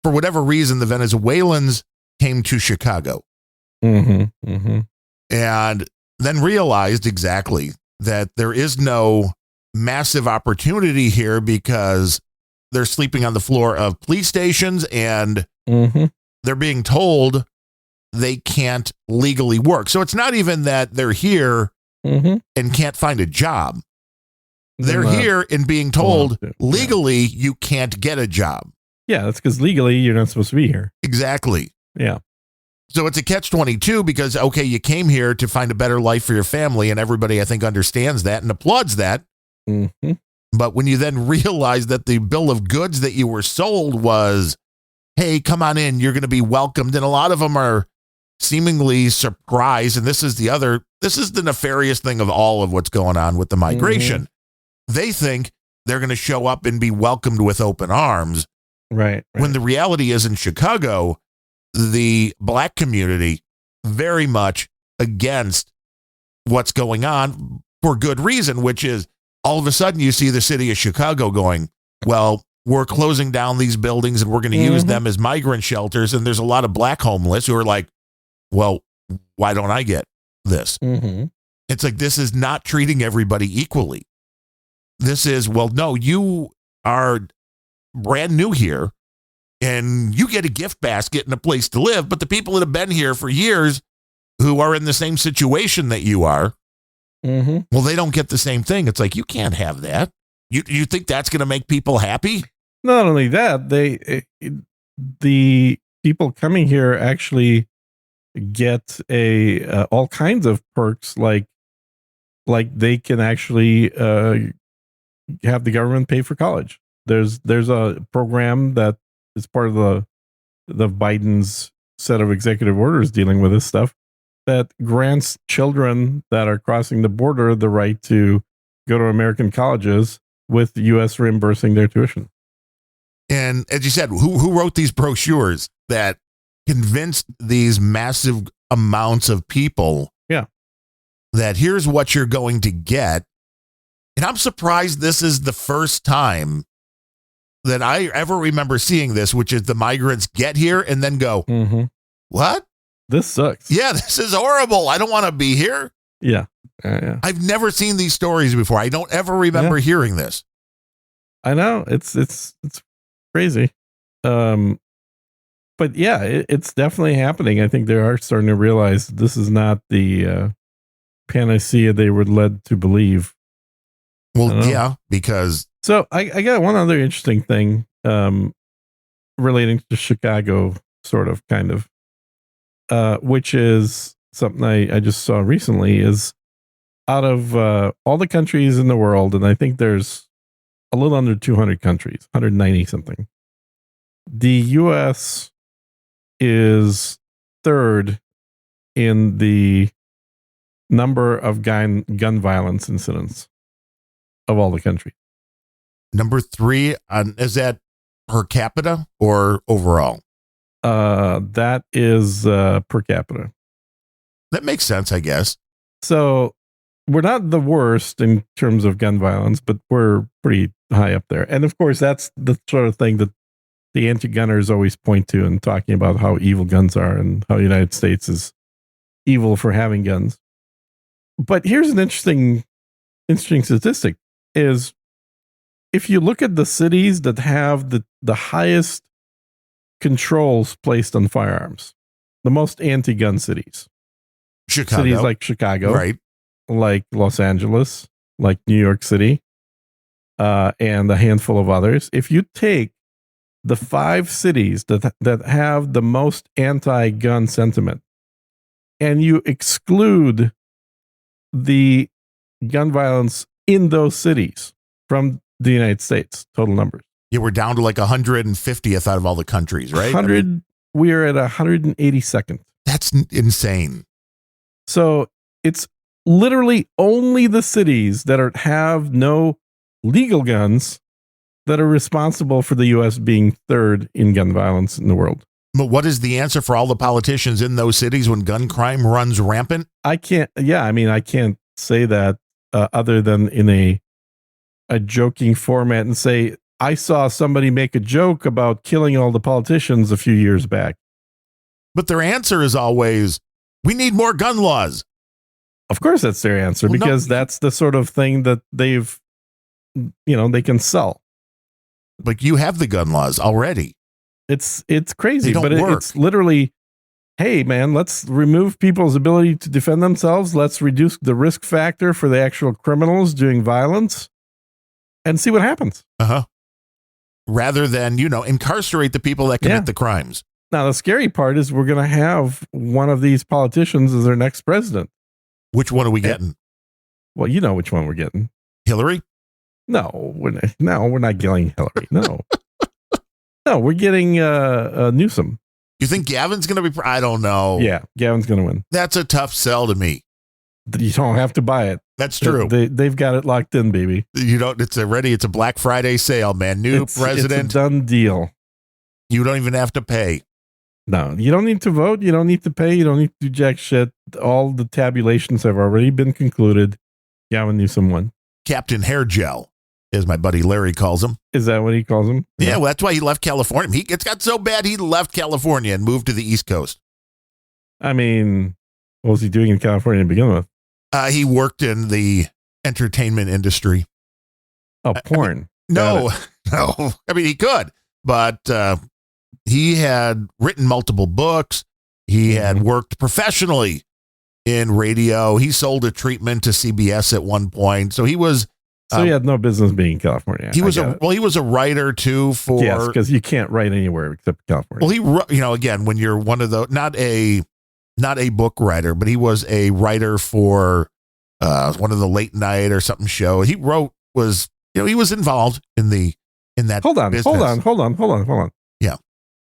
Speaker 2: for whatever reason, the Venezuelans came to Chicago and then realized exactly that there is no massive opportunity here because they're sleeping on the floor of police stations and they're being told they can't legally work. So it's not even that they're here and can't find a job. They're here and being told legally you can't get a job.
Speaker 1: Yeah, that's because legally you're not supposed to be here.
Speaker 2: Exactly.
Speaker 1: Yeah.
Speaker 2: So it's a catch-22 because, okay, you came here to find a better life for your family, and everybody, I think, understands that and applauds that.
Speaker 1: Mm-hmm.
Speaker 2: But when you then realize that the bill of goods that you were sold was, hey, come on in, you're going to be welcomed, and a lot of them are seemingly surprised, and this is the nefarious thing of all of what's going on with the migration. Mm-hmm. They think they're going to show up and be welcomed with open arms.
Speaker 1: Right.
Speaker 2: When the reality is in Chicago, the black community very much against what's going on for good reason, which is all of a sudden you see the city of Chicago going, well, we're closing down these buildings and we're going to use them as migrant shelters. And there's a lot of black homeless who are like, well, why don't I get this?
Speaker 1: Mm-hmm.
Speaker 2: It's like, this is not treating everybody equally. This is, well, no, you are brand new here and you get a gift basket and a place to live. But the people that have been here for years who are in the same situation that you are, well, they don't get the same thing. It's like, you can't have that. You think that's going to make people happy?
Speaker 1: Not only that, the people coming here actually get all kinds of perks, like they can actually have the government pay for college. There's a program that is part of the Biden's set of executive orders dealing with this stuff that grants children that are crossing the border the right to go to American colleges with the U.S. reimbursing their tuition.
Speaker 2: And as you said, who wrote these brochures that convinced these massive amounts of people that here's what you're going to get? And I'm surprised this is the first time that I ever remember seeing this, which is the migrants get here and then go, what?
Speaker 1: This sucks.
Speaker 2: Yeah, this is horrible. I don't want to be here.
Speaker 1: Yeah.
Speaker 2: I've never seen these stories before. I don't ever remember hearing this.
Speaker 1: I know. It's crazy. But yeah, it's definitely happening. I think they are starting to realize this is not the panacea they were led to believe.
Speaker 2: Well, yeah, because...
Speaker 1: So I got one other interesting thing relating to Chicago, kind of, which is something I just saw recently, is out of all the countries in the world, and I think there's a little under 200 countries, 190 something. The U.S. is third in the number of gun violence incidents of all the countries.
Speaker 2: Number 3, is that per capita or overall?
Speaker 1: That is per capita.
Speaker 2: That makes sense, I guess.
Speaker 1: So we're not the worst in terms of gun violence, but we're pretty high up there. And of course, that's the sort of thing that the anti-gunners always point to in talking about how evil guns are and how the United States is evil for having guns. But here's an interesting statistic is if you look at the cities that have the highest controls placed on firearms, the most anti-gun cities.
Speaker 2: Chicago.
Speaker 1: Cities like Chicago.
Speaker 2: Right.
Speaker 1: Like Los Angeles, like New York City, and a handful of others. If you take the 5 cities that have the most anti-gun sentiment, and you exclude the gun violence in those cities from the United States, total numbers.
Speaker 2: Yeah, we're down to like 150th out of all the countries, right?
Speaker 1: We are at 182nd.
Speaker 2: That's insane.
Speaker 1: So it's literally only the cities that have no legal guns that are responsible for the U.S. being third in gun violence in the world.
Speaker 2: But what is the answer for all the politicians in those cities when gun crime runs rampant?
Speaker 1: I can't say that other than in a joking format and say, I saw somebody make a joke about killing all the politicians a few years back.
Speaker 2: But their answer is always, we need more gun laws.
Speaker 1: Of course, that's their answer, because that's the sort of thing that they can sell.
Speaker 2: But you have the gun laws already.
Speaker 1: It's crazy,
Speaker 2: but
Speaker 1: it's literally, hey, man, let's remove people's ability to defend themselves. Let's reduce the risk factor for the actual criminals doing violence. and see what happens.
Speaker 2: Rather than, incarcerate the people that commit the crimes.
Speaker 1: Now, the scary part is we're going to have one of these politicians as our next president.
Speaker 2: Which one are we getting?
Speaker 1: Well, you know which one we're getting.
Speaker 2: Hillary?
Speaker 1: No, we're not getting Hillary. No. No, we're getting Newsom.
Speaker 2: You think Gavin's going to be? I don't know.
Speaker 1: Yeah, Gavin's going to win.
Speaker 2: That's a tough sell to me.
Speaker 1: You don't have to buy it.
Speaker 2: That's true.
Speaker 1: They've got it locked in, baby.
Speaker 2: You don't. It's a Black Friday sale, man. New president.
Speaker 1: It's a done deal.
Speaker 2: You don't even have to pay.
Speaker 1: No, you don't need to vote. You don't need to pay. You don't need to do jack shit. All the tabulations have already been concluded. Gavin Newsom won.
Speaker 2: Captain Hair Gel, as my buddy Larry calls him.
Speaker 1: Is that what he calls him?
Speaker 2: Yeah, well, that's why he left California. It's got so bad he left California and moved to the East Coast.
Speaker 1: I mean, what was he doing in California to begin with?
Speaker 2: He worked in the entertainment industry.
Speaker 1: Oh, porn.
Speaker 2: No. I mean, he could, but he had written multiple books. He had worked professionally in radio. He sold a treatment to CBS at one point. So he was.
Speaker 1: So he had no business being in California.
Speaker 2: He was a writer too for.
Speaker 1: Yes, because you can't write anywhere except California.
Speaker 2: Well, again, when you're one of the not a book writer, but he was a writer for one of the late night or something show. He was involved in that.
Speaker 1: Hold on.
Speaker 2: Yeah.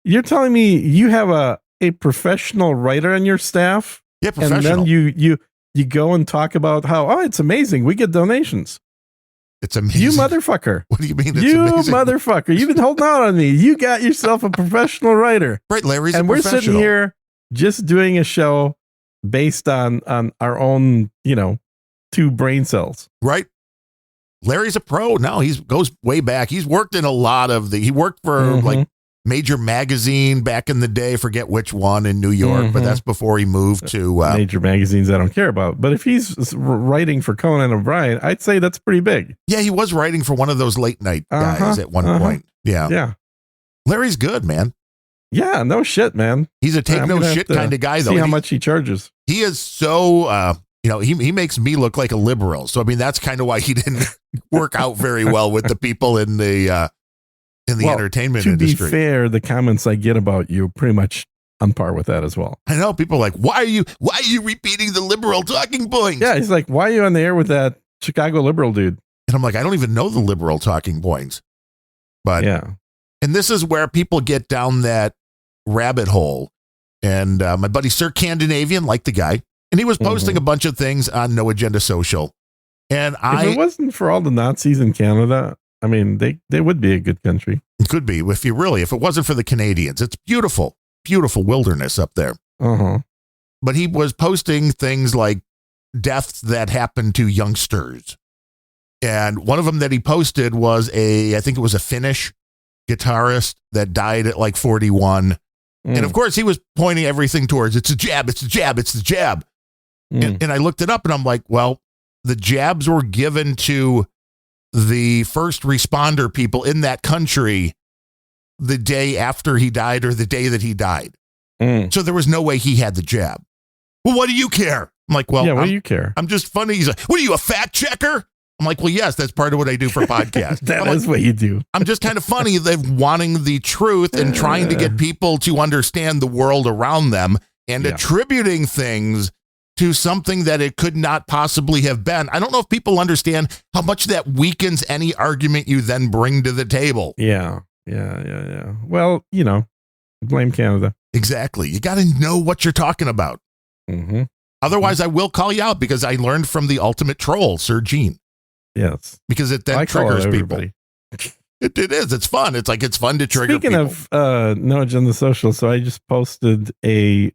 Speaker 1: You're telling me you have a professional writer on your staff?
Speaker 2: Yeah, professional.
Speaker 1: And then you go and talk about how, it's amazing. We get donations.
Speaker 2: It's amazing.
Speaker 1: You motherfucker.
Speaker 2: What do you mean?
Speaker 1: You motherfucker. You've been holding out on me. You got yourself a professional writer.
Speaker 2: Right, Larry's
Speaker 1: and
Speaker 2: a
Speaker 1: we're
Speaker 2: professional.
Speaker 1: sitting here just doing a show based on our own, 2 brain cells.
Speaker 2: Right. Larry's a pro. No, he goes way back. He's worked in a lot of he worked for like major magazine back in the day. Forget which one in New York, but that's before he moved to
Speaker 1: major magazines I don't care about. But if he's writing for Conan O'Brien, I'd say that's pretty big.
Speaker 2: Yeah, he was writing for one of those late night guys at one point. Yeah.
Speaker 1: Yeah.
Speaker 2: Larry's good, man.
Speaker 1: Yeah, no shit, man.
Speaker 2: He's a take no shit kind of guy, though.
Speaker 1: See how much he charges.
Speaker 2: He is so, he makes me look like a liberal. So, I mean, that's kind of why he didn't work out very well with the people in the entertainment industry.
Speaker 1: To be fair, the comments I get about you pretty much on par with that as well.
Speaker 2: I know people are like, why are you repeating the liberal talking points?
Speaker 1: Yeah, he's like, why are you on the air with that Chicago liberal dude?
Speaker 2: And I'm like, I don't even know the liberal talking points. But
Speaker 1: yeah.
Speaker 2: And this is where people get down that rabbit hole. And my buddy Sir Scandinavian, like the guy, and he was posting a bunch of things on No Agenda Social. And
Speaker 1: if it wasn't for all the Nazis in Canada, I mean, they would be a good country.
Speaker 2: It could be if it wasn't for the Canadians. It's beautiful, beautiful wilderness up there. But he was posting things like deaths that happened to youngsters. And one of them that he posted was I think it was a Finnish guitarist that died at like 41. And of course he was pointing everything towards, it's a jab, it's a jab, it's the jab. And I looked it up and I'm like, well, the jabs were given to the first responder people in that country the day after he died or the day that he died. So there was no way he had the jab. Well, what do you care? I'm like, well,
Speaker 1: yeah, what do you care?
Speaker 2: I'm just funny. He's like, what are you, a fact checker? I'm like, well, yes, that's part of what I do for podcasts.
Speaker 1: That is what you do.
Speaker 2: I'm just kind of funny that wanting the truth and trying to get people to understand the world around them and attributing things to something that it could not possibly have been. I don't know if people understand how much that weakens any argument you then bring to the table.
Speaker 1: Yeah. Well, blame Canada.
Speaker 2: Exactly. You got to know what you're talking about. Otherwise, I will call you out because I learned from the ultimate troll, Sir Gene.
Speaker 1: Yes.
Speaker 2: Because it then triggers people. It is. It's fun. It's fun to trigger people.
Speaker 1: Speaking of No Agenda Social, so I just posted a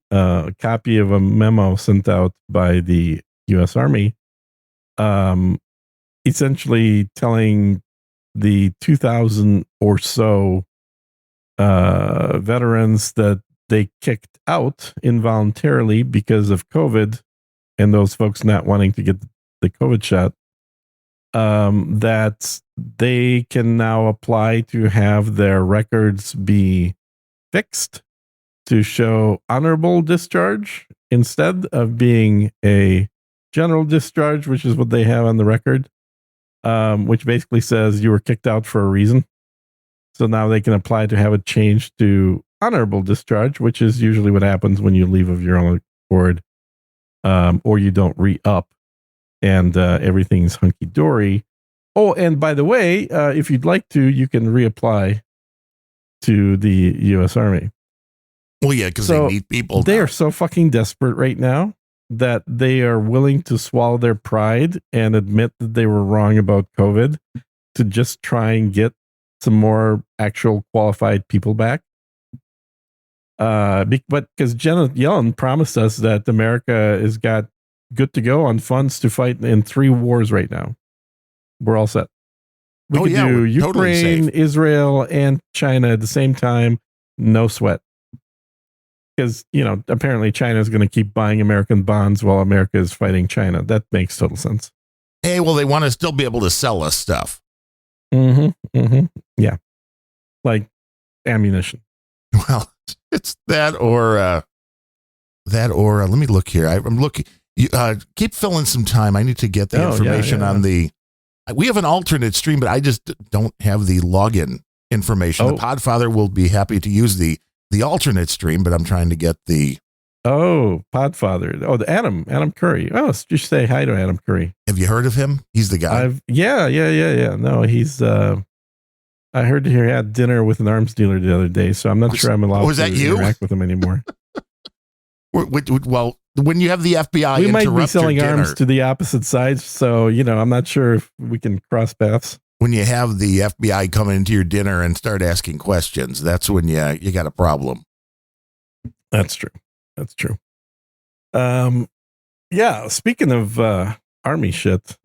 Speaker 1: copy of a memo sent out by the U.S. Army, essentially telling the 2,000 or so veterans that they kicked out involuntarily because of COVID and those folks not wanting to get the COVID shot, that they can now apply to have their records be fixed to show honorable discharge instead of being a general discharge, which is what they have on the record. which basically says you were kicked out for a reason. So now they can apply to have it changed to honorable discharge, which is usually what happens when you leave of your own accord, or you don't re-up and everything's hunky-dory. Oh, and by the way, if you'd like to, you can reapply to the U.S. Army.
Speaker 2: Well, yeah, because they need people.
Speaker 1: They are so fucking desperate right now that they are willing to swallow their pride and admit that they were wrong about COVID to just try and get some more actual qualified people back. But because Janet Yellen promised us that America has got good to go on funds to fight in 3 wars right now. We're all set. We could do Ukraine, totally Israel, and China at the same time. No sweat. Because, apparently China is going to keep buying American bonds while America is fighting China. That makes total sense.
Speaker 2: Hey, well, they want to still be able to sell us stuff.
Speaker 1: Yeah. Like ammunition.
Speaker 2: Well, it's that or let me look here. I'm looking. Keep filling some time. I need to get the information on the. We have an alternate stream, but I just don't have the login information. The Podfather will be happy to use the alternate stream, but I'm trying to get the.
Speaker 1: Oh, Podfather. Oh, the Adam Curry. Oh, just say hi to Adam Curry.
Speaker 2: Have you heard of him? He's the guy.
Speaker 1: Yeah. No, he's. I heard he had dinner with an arms dealer the other day, so I'm not sure I'm allowed to interact with him anymore.
Speaker 2: Well, when you have the FBI,
Speaker 1: we might be selling arms to the opposite sides, so I'm not sure if we can cross paths.
Speaker 2: When you have the FBI come into your dinner and start asking questions, that's when you got a problem.
Speaker 1: That's true. Yeah. Speaking of army shit,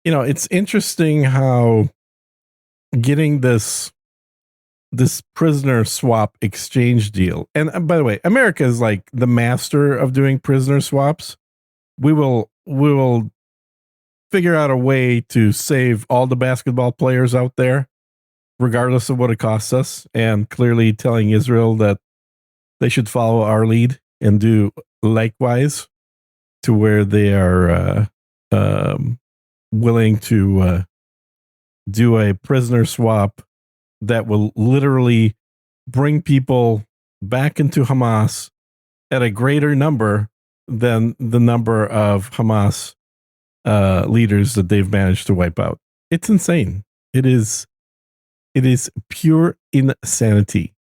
Speaker 1: it's interesting how getting this prisoner swap exchange deal. And by the way, America is like the master of doing prisoner swaps. We will figure out a way to save all the basketball players out there, regardless of what it costs us. And clearly telling Israel that they should follow our lead and do likewise, to where they are willing to do a prisoner swap that will literally bring people back into Hamas at a greater number than the number of Hamas leaders that they've managed to wipe out. It's insane. It is pure insanity.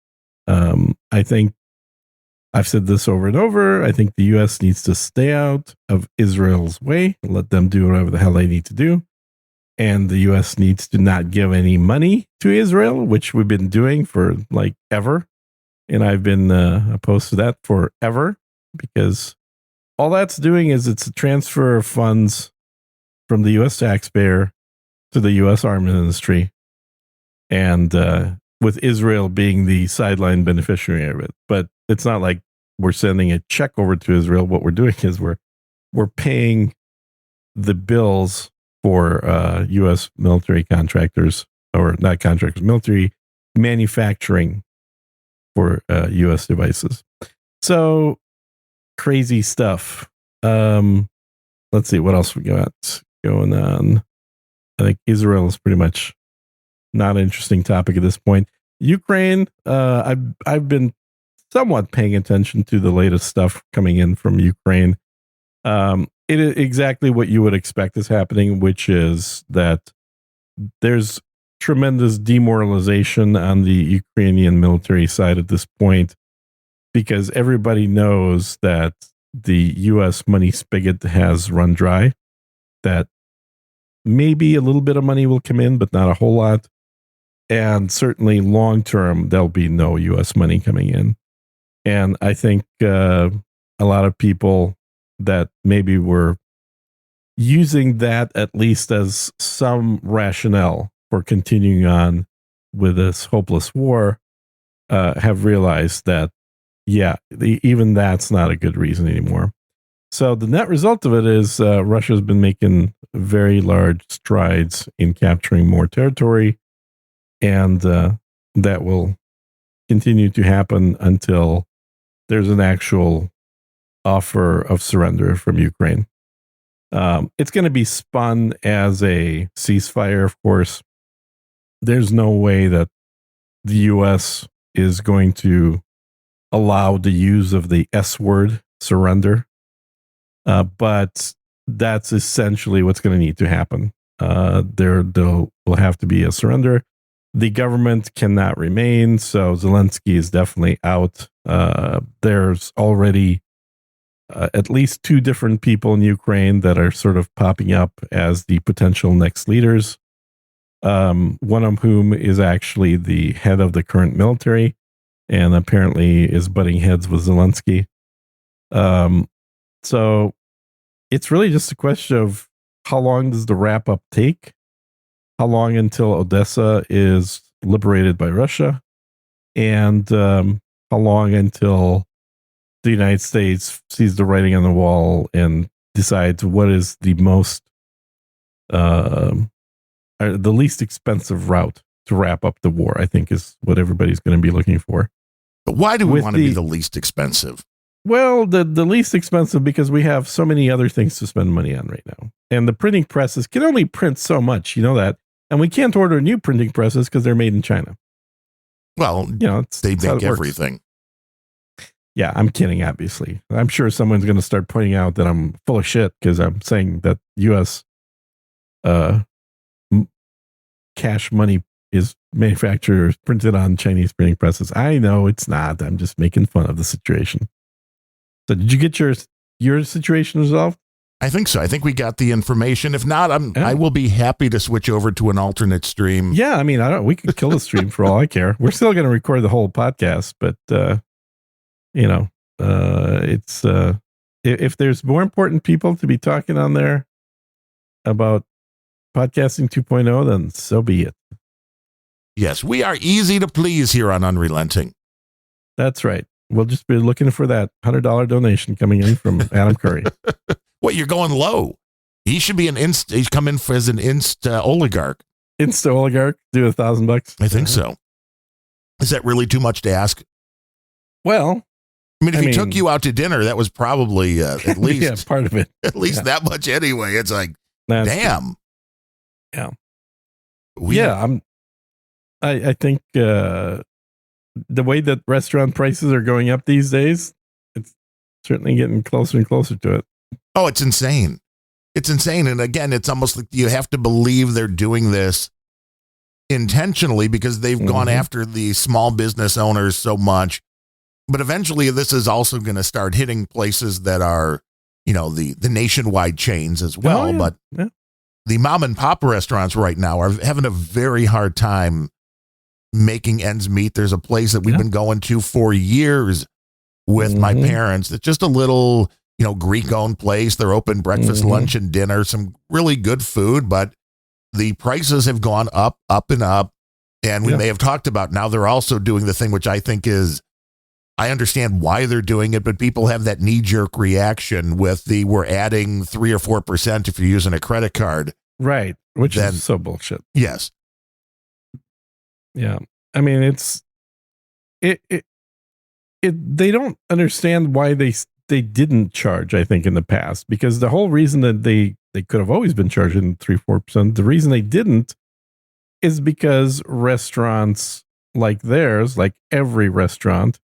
Speaker 1: I think I've said this over and over. I think the U.S. needs to stay out of Israel's way and let them do whatever the hell they need to do. And the U.S. needs to not give any money to Israel, which we've been doing for like ever. And I've been opposed to that forever, because all that's doing is it's a transfer of funds from the U.S. taxpayer to the U.S. arms industry. And with Israel being the sideline beneficiary of it. But it's not like we're sending a check over to Israel. What we're doing is we're paying the bills for U.S. military contractors, or not contractors, military manufacturing for U.S. devices. So crazy stuff. Let's see what else we got going on. I think Israel is pretty much not an interesting topic at this point. Ukraine, I've been somewhat paying attention to the latest stuff coming in from Ukraine. It is exactly what you would expect is happening, which is that there's tremendous demoralization on the Ukrainian military side at this point, because everybody knows that the U.S. money spigot has run dry, that maybe a little bit of money will come in, but not a whole lot. And certainly long term, there'll be no U.S. money coming in. And I think a lot of people that maybe were using that at least as some rationale for continuing on with this hopeless war have realized that, even that's not a good reason anymore. So the net result of it is Russia's been making very large strides in capturing more territory, and that will continue to happen until there's an actual offer of surrender from Ukraine. It's going to be spun as a ceasefire, of course. There's no way that the U.S. is going to allow the use of the S word, surrender. But that's essentially what's going to need to happen. There will have to be a surrender. The government cannot remain, so Zelensky is definitely out. There's already at least 2 different people in Ukraine that are sort of popping up as the potential next leaders. One of whom is actually the head of the current military and apparently is butting heads with Zelensky. So it's really just a question of how long does the wrap up take? How long until Odessa is liberated by Russia? And how long until the United States sees the writing on the wall and decides what is the least expensive route to wrap up the war, I think is what everybody's going to be looking for.
Speaker 2: But why do we want to be the least expensive?
Speaker 1: Well, the least expensive because we have so many other things to spend money on right now. And the printing presses can only print so much, you know that. And we can't order new printing presses because they're made in China.
Speaker 2: Well, they make everything.
Speaker 1: Yeah, I'm kidding, obviously. I'm sure someone's going to start pointing out that I'm full of shit because I'm saying that U.S. Cash money is manufactured, printed on Chinese printing presses. I know it's not. I'm just making fun of the situation. So did you get your situation resolved?
Speaker 2: I think so. I think we got the information. If not, I will be happy to switch over to an alternate stream.
Speaker 1: Yeah, I mean, we could kill the stream for all I care. We're still going to record the whole podcast, but it's if there's more important people to be talking on there about podcasting 2.0, then so be it.
Speaker 2: Yes, we are easy to please here on Unrelenting.
Speaker 1: That's right. We'll just be looking for that $100 donation coming in from Adam Curry.
Speaker 2: What, you're going low? He should be he's come in as an oligarch.
Speaker 1: Insta oligarch, do $1,000.
Speaker 2: I think so. Is that really too much to ask?
Speaker 1: Well,
Speaker 2: if he took you out to dinner, that was probably at least
Speaker 1: part of it.
Speaker 2: At least that much anyway. It's like, damn.
Speaker 1: Yeah. I think the way that restaurant prices are going up these days, it's certainly getting closer and closer to it.
Speaker 2: Oh, it's insane. It's insane. And again, it's almost like you have to believe they're doing this intentionally because they've gone after the small business owners so much. But eventually this is also going to start hitting places that are, the nationwide chains as well.
Speaker 1: Oh, yeah.
Speaker 2: But the mom and pop restaurants right now are having a very hard time making ends meet. There's a place that we've been going to for years with my parents. It's just a little, Greek-owned place. They're open breakfast, lunch, and dinner. Some really good food, but the prices have gone up and up. And we may have talked about now they're also doing the thing, which I think is, I understand why they're doing it, but people have that knee-jerk reaction with we're adding 3 or 4% if you're using a credit card.
Speaker 1: Right. Which is so bullshit.
Speaker 2: Yes.
Speaker 1: Yeah. I mean, they don't understand why they didn't charge, I think, in the past, because the whole reason that they could have always been charging 3-4%, the reason they didn't is because restaurants like theirs, like every restaurant,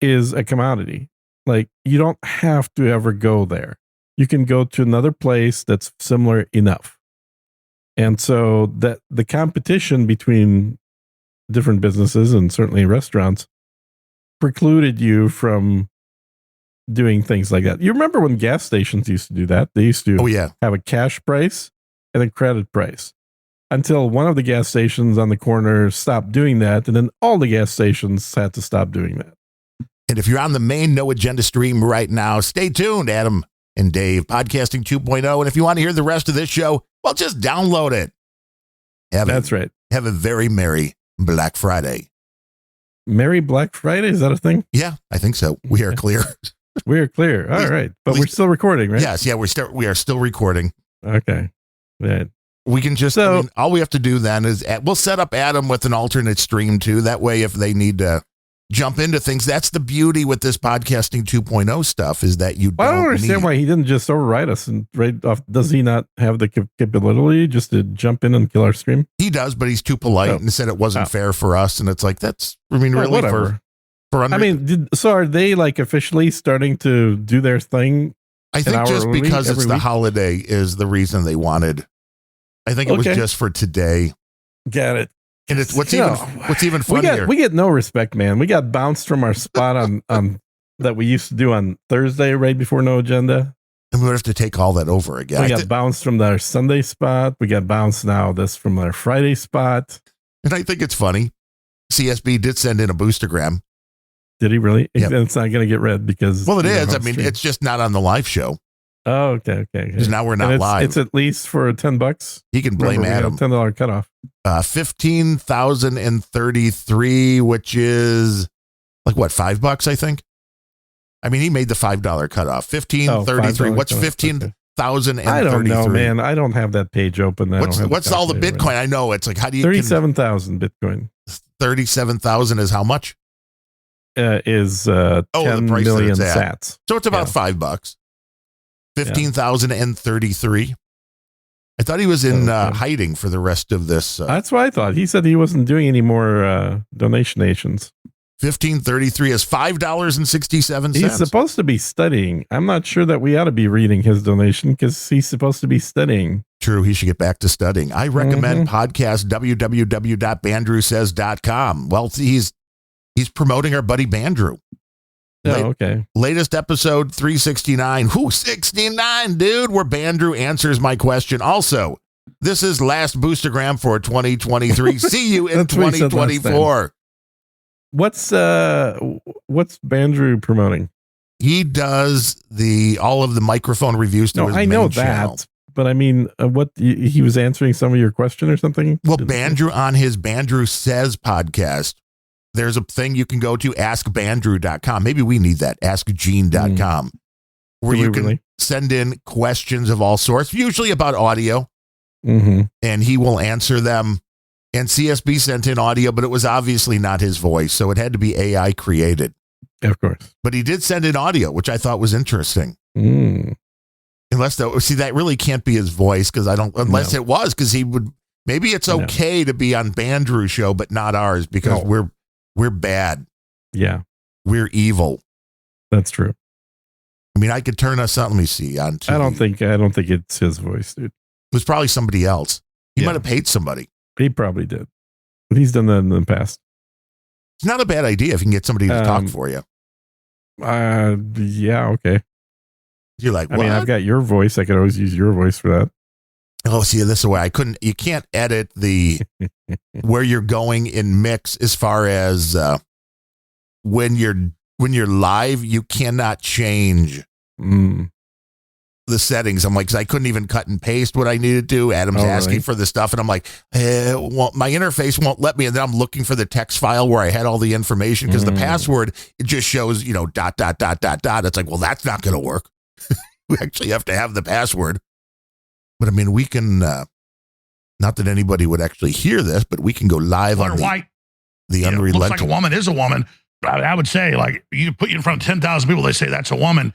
Speaker 1: is a commodity. Like, you don't have to ever go there. You can go to another place that's similar enough. And so that the competition between different businesses and certainly restaurants precluded you from doing things like that. You remember when gas stations used to do that? They used to have a cash price and a credit price until one of the gas stations on the corner stopped doing that. And then all the gas stations had to stop doing that.
Speaker 2: And if you're on the main No Agenda stream right now, stay tuned, Adam and Dave, Podcasting 2.0. And if you want to hear the rest of this show, well, just download it.
Speaker 1: That's right.
Speaker 2: Have a very merry Black Friday.
Speaker 1: Merry Black Friday? Is that a thing?
Speaker 2: Yeah, I think so. We are clear.
Speaker 1: We are clear. All right. But we're still recording, right?
Speaker 2: Yes. Yeah, we are still recording.
Speaker 1: Okay. Right.
Speaker 2: We can just, all we have to do then is we'll set up Adam with an alternate stream too. That way, if they need to jump into things. That's the beauty with this podcasting 2.0 stuff is that you
Speaker 1: I don't understand
Speaker 2: need,
Speaker 1: why he didn't just override us and right off. Does he not have the capability just to jump in and kill our stream?
Speaker 2: He does, but he's too polite and said it wasn't fair for us. And it's like, that's, I mean, really
Speaker 1: whatever.
Speaker 2: for under,
Speaker 1: I mean, so are they like officially starting to do their thing?
Speaker 2: I think just because it's the holiday is the reason they wanted. I think it was just for today.
Speaker 1: Got it.
Speaker 2: And it's what's even funnier.
Speaker 1: We get no respect, man. We got bounced from our spot on that we used to do on Thursday right before No Agenda.
Speaker 2: And we would have to take all that over again.
Speaker 1: We got bounced from our Sunday spot. We got bounced now from our Friday spot.
Speaker 2: And I think it's funny. CSB did send in a boostergram.
Speaker 1: Did he really?
Speaker 2: Yep.
Speaker 1: It's not going to get read because...
Speaker 2: Well, it is. I mean, it's just not on the live show.
Speaker 1: Oh, okay.
Speaker 2: Because now we're not live.
Speaker 1: It's at least for $10.
Speaker 2: He can blame Adam.
Speaker 1: $10 cutoff.
Speaker 2: 15,033, which is like what, $5, I think? I mean, he made the $5 cutoff. 1533. What's 15,033?
Speaker 1: I don't know, man. I don't have that page open.
Speaker 2: What's all the Bitcoin? Right. I know it's like, how do you
Speaker 1: 37,000 Bitcoin.
Speaker 2: 37,000 is how much?
Speaker 1: Is 10 million sats.
Speaker 2: So it's about $5. 15,033. I thought he was in hiding for the rest of this.
Speaker 1: That's what I thought. He said he wasn't doing any more donations.
Speaker 2: 1533 is $5.67.
Speaker 1: He's supposed to be studying. I'm not sure that we ought to be reading his donation because he's supposed to be studying.
Speaker 2: True. He should get back to studying. I recommend podcast www.bandrewsays.com. Well, he's promoting our buddy Bandrew.
Speaker 1: Okay.
Speaker 2: Latest episode 369. 69, dude, where Bandrew answers my question. Also, this is last boostergram for 2023. See you in 2024.
Speaker 1: What's Bandrew promoting?
Speaker 2: He does all of the microphone reviews to his main channel.
Speaker 1: But I mean, what he was answering some of your question or something?
Speaker 2: Well, Bandrew on his Bandrew Says podcast. There's a thing you can go to, askbandrew.com. Maybe we need that, askgene.com, where you can send in questions of all sorts, usually about audio, and he will answer them. And CSB sent in audio, but it was obviously not his voice, so it had to be AI created.
Speaker 1: Of course.
Speaker 2: But he did send in audio, which I thought was interesting. Unless, that really can't be his voice, because unless it was, because he would, maybe it's okay to be on Bandrew's show, but not ours, because we're bad.
Speaker 1: Yeah.
Speaker 2: We're evil.
Speaker 1: That's true.
Speaker 2: I mean, I could turn us on. Let me see. On TV.
Speaker 1: I don't think it's his voice, dude.
Speaker 2: It was probably somebody else. He might have paid somebody.
Speaker 1: He probably did. But he's done that in the past.
Speaker 2: It's not a bad idea if you can get somebody to talk for you.
Speaker 1: Yeah, okay.
Speaker 2: You're like, what?
Speaker 1: I mean, I've got your voice. I could always use your voice for that.
Speaker 2: Oh, see, this is where you can't edit the where you're going in mix as far as when you're live, you cannot change the settings. I'm like, 'cause I couldn't even cut and paste what I needed to. Adam's asking for the stuff, and I'm like, well, my interface won't let me. And then I'm looking for the text file where I had all the information because the password, it just shows, .., It's like, well, that's not going to work. We actually have to have the password. But I mean, we can, not that anybody would actually hear this, but we can go live on the unrelenting.
Speaker 3: Looks like a woman is a woman. I would say, like, you put you in front of 10,000 people, they say that's a woman.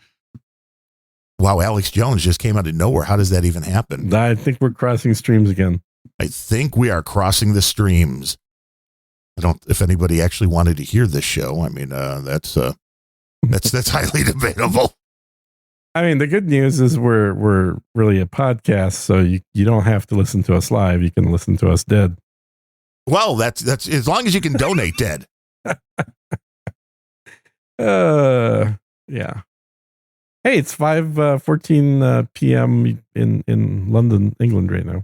Speaker 2: Wow, Alex Jones just came out of nowhere. How does that even happen?
Speaker 1: I think we're crossing streams again.
Speaker 2: I think we are crossing the streams. If anybody actually wanted to hear this show, I mean, that's highly debatable.
Speaker 1: I mean, the good news is we're really a podcast, so you don't have to listen to us live. You can listen to us dead.
Speaker 2: Well, that's as long as you can donate dead.
Speaker 1: Yeah. Hey, it's 5:14 p.m. in London, England right now.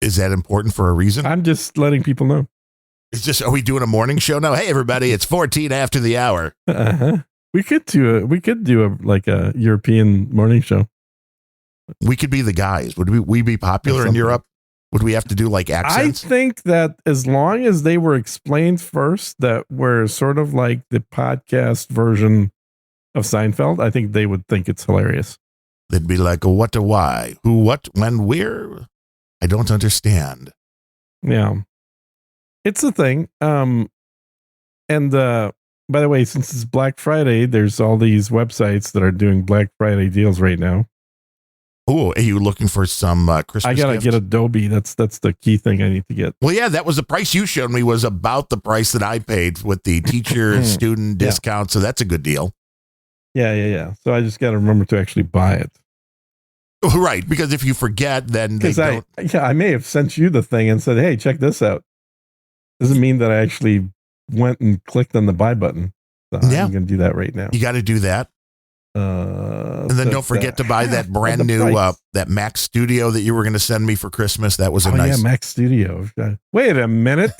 Speaker 2: Is that important for a reason?
Speaker 1: I'm just letting people know.
Speaker 2: It's just, are we doing a morning show now? Hey, everybody, it's 14 after the hour.
Speaker 1: We could do a European morning show.
Speaker 2: We could be the guys. Would we be popular in Europe? Would we have to do like accents?
Speaker 1: I think that as long as they were explained first, that we're sort of like the podcast version of Seinfeld, I think they would think it's hilarious.
Speaker 2: They'd be like, what to why? Who, what, when, where? I don't understand.
Speaker 1: Yeah. It's a thing. And by the way, since it's Black Friday, there's all these websites that are doing Black Friday deals right now.
Speaker 2: Oh, are you looking for some Christmas
Speaker 1: I gotta
Speaker 2: gifts?
Speaker 1: get Adobe. That's the key thing I need to get.
Speaker 2: Well, yeah, that was the price you showed me was about the price that I paid with the teacher student discount. So that's a good deal.
Speaker 1: Yeah. So I just got to remember to actually buy it.
Speaker 2: Right, because if you forget, then they don't.
Speaker 1: I may have sent you the thing and said, "Hey, check this out." Doesn't mean that I actually went and clicked on the buy button. So I'm going to do that right now.
Speaker 2: You got to do that. And then don't forget to buy that brand new that Mac Studio that you were going to send me for Christmas. That was a nice
Speaker 1: Mac Studio. Wait a minute.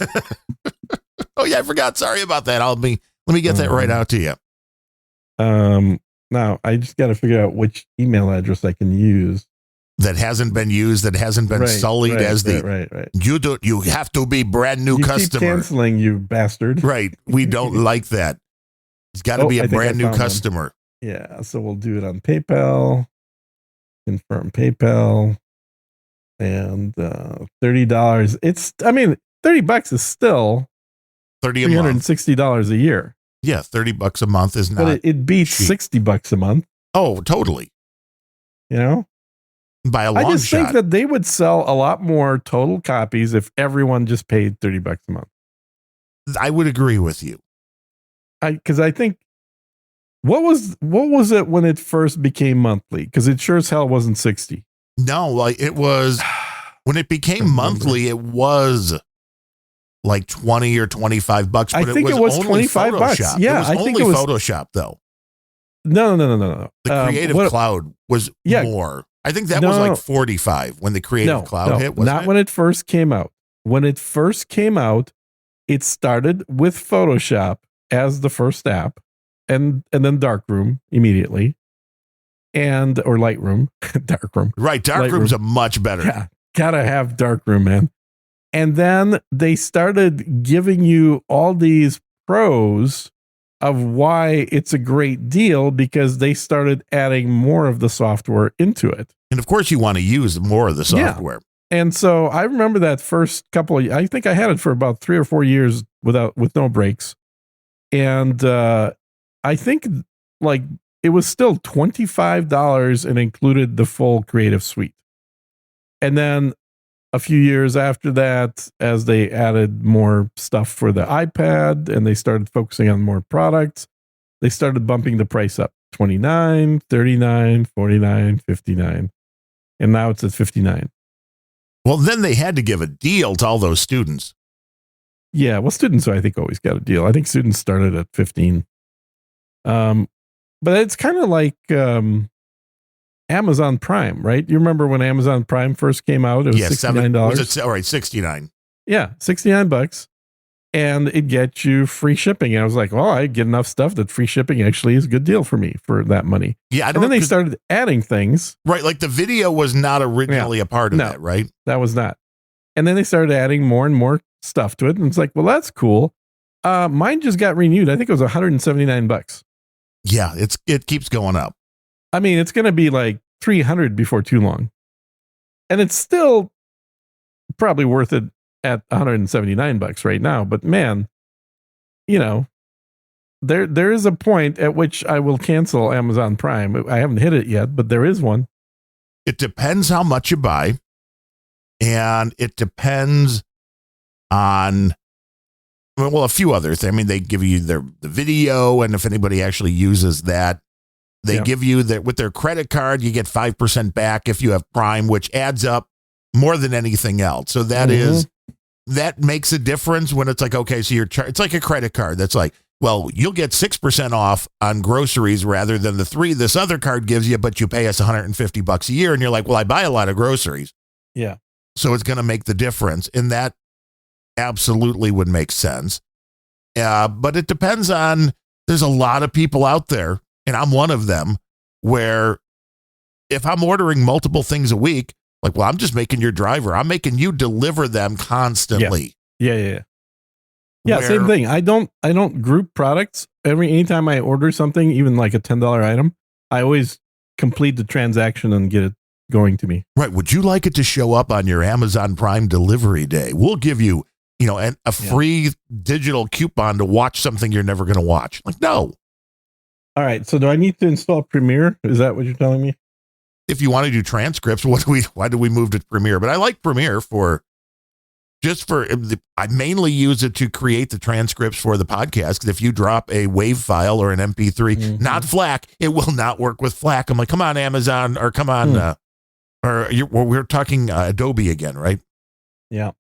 Speaker 2: Oh yeah, I forgot. Sorry about that. Let me get that right out to you.
Speaker 1: Now I just got to figure out which email address I can use
Speaker 2: that hasn't been used, that hasn't been sullied as
Speaker 1: right.
Speaker 2: You have to be brand new customer.
Speaker 1: Keep canceling, you bastard.
Speaker 2: Right. We don't like that. It's got to be a brand new customer.
Speaker 1: One. Yeah, so we'll do it on PayPal. Confirm PayPal. And $30. $30 is still $360 a year.
Speaker 2: Yeah, $30 a month is not.
Speaker 1: But it beats
Speaker 2: cheap.
Speaker 1: $60 a month.
Speaker 2: Oh, totally.
Speaker 1: You know?
Speaker 2: By a long shot.
Speaker 1: I just think that they would sell a lot more total copies if everyone just paid $30 a month.
Speaker 2: I would agree with you.
Speaker 1: Because I think what was it when it first became monthly? Because it sure as hell wasn't 60.
Speaker 2: No, like it was when it became monthly. It was like 20 or $25. But
Speaker 1: I think it was $25. Yeah,
Speaker 2: I think it was Photoshop though.
Speaker 1: No.
Speaker 2: The Creative Cloud was more. I think that was like 45 when the Creative Cloud hit.
Speaker 1: Not when it first came out. When it first came out, it started with Photoshop as the first app, and then Darkroom immediately, or Lightroom, Darkroom.
Speaker 2: Right, Darkroom's a much better.
Speaker 1: Yeah, gotta have Darkroom, man. And then they started giving you all these pros of why it's a great deal because they started adding more of the software into it.
Speaker 2: And of course, you want to use more of the software.
Speaker 1: Yeah. And so I remember that first I think I had it for about 3 or 4 years with no breaks. And I think like it was still $25 and included the full Creative Suite. And then a few years after that, as they added more stuff for the iPad and they started focusing on more products, they started bumping the price up. $29, $39, $49, $59. And now it's at $59.
Speaker 2: Well, then they had to give a deal to all those students.
Speaker 1: Yeah, well, students, I think, always got a deal. I think students started at $15. But it's kind of like Amazon Prime, right? You remember when Amazon Prime first came out? It was $69.
Speaker 2: All right, $69.
Speaker 1: Yeah, $69. And it gets you free shipping. And I was like, well, I get enough stuff that free shipping actually is a good deal for me for that money.
Speaker 2: Yeah,
Speaker 1: and then they started adding things.
Speaker 2: Right, like the video was not originally a part of that, right?
Speaker 1: That was not. And then they started adding more and more stuff to it. And it's like, well, that's cool. Mine just got renewed. I think it was $179.
Speaker 2: Yeah, it keeps going up.
Speaker 1: I mean, it's going to be like $300 before too long. And it's still probably worth it at $179 right now. But man, you know, there is a point at which I will cancel Amazon Prime. I haven't hit it yet, but there is one.
Speaker 2: It depends how much you buy. And it depends on, well, a few other things. I mean, they give you the video, and if anybody actually uses that, they give you that with their credit card, you get 5% back if you have Prime, which adds up more than anything else. So that makes a difference when it's like, okay, so it's like a credit card. That's like, well, you'll get 6% off on groceries rather than the 3 this other card gives you, but you pay us $150 a year. And you're like, well, I buy a lot of groceries.
Speaker 1: Yeah.
Speaker 2: So it's going to make the difference. And that absolutely would make sense. But it depends on, there's a lot of people out there, and I'm one of them, where if I'm ordering multiple things a week, like, well, I'm just making your driver. I'm making you deliver them constantly.
Speaker 1: Yeah, same thing. I don't group products. Anytime I order something, even like a $10 item, I always complete the transaction and get it going to me.
Speaker 2: Right. Would you like it to show up on your Amazon Prime delivery day? We'll give you and a free digital coupon to watch something you're never going to watch. Like, no.
Speaker 1: All right. So do I need to install Premiere? Is that what you're telling me?
Speaker 2: If you want to do transcripts, why do we move to Premiere? But I like Premiere I mainly use it to create the transcripts for the podcast. Because if you drop a WAV file or an MP3, not FLAC, it will not work with FLAC. I'm like, come on, Amazon, or come on, we're talking Adobe again, right?
Speaker 1: Yeah.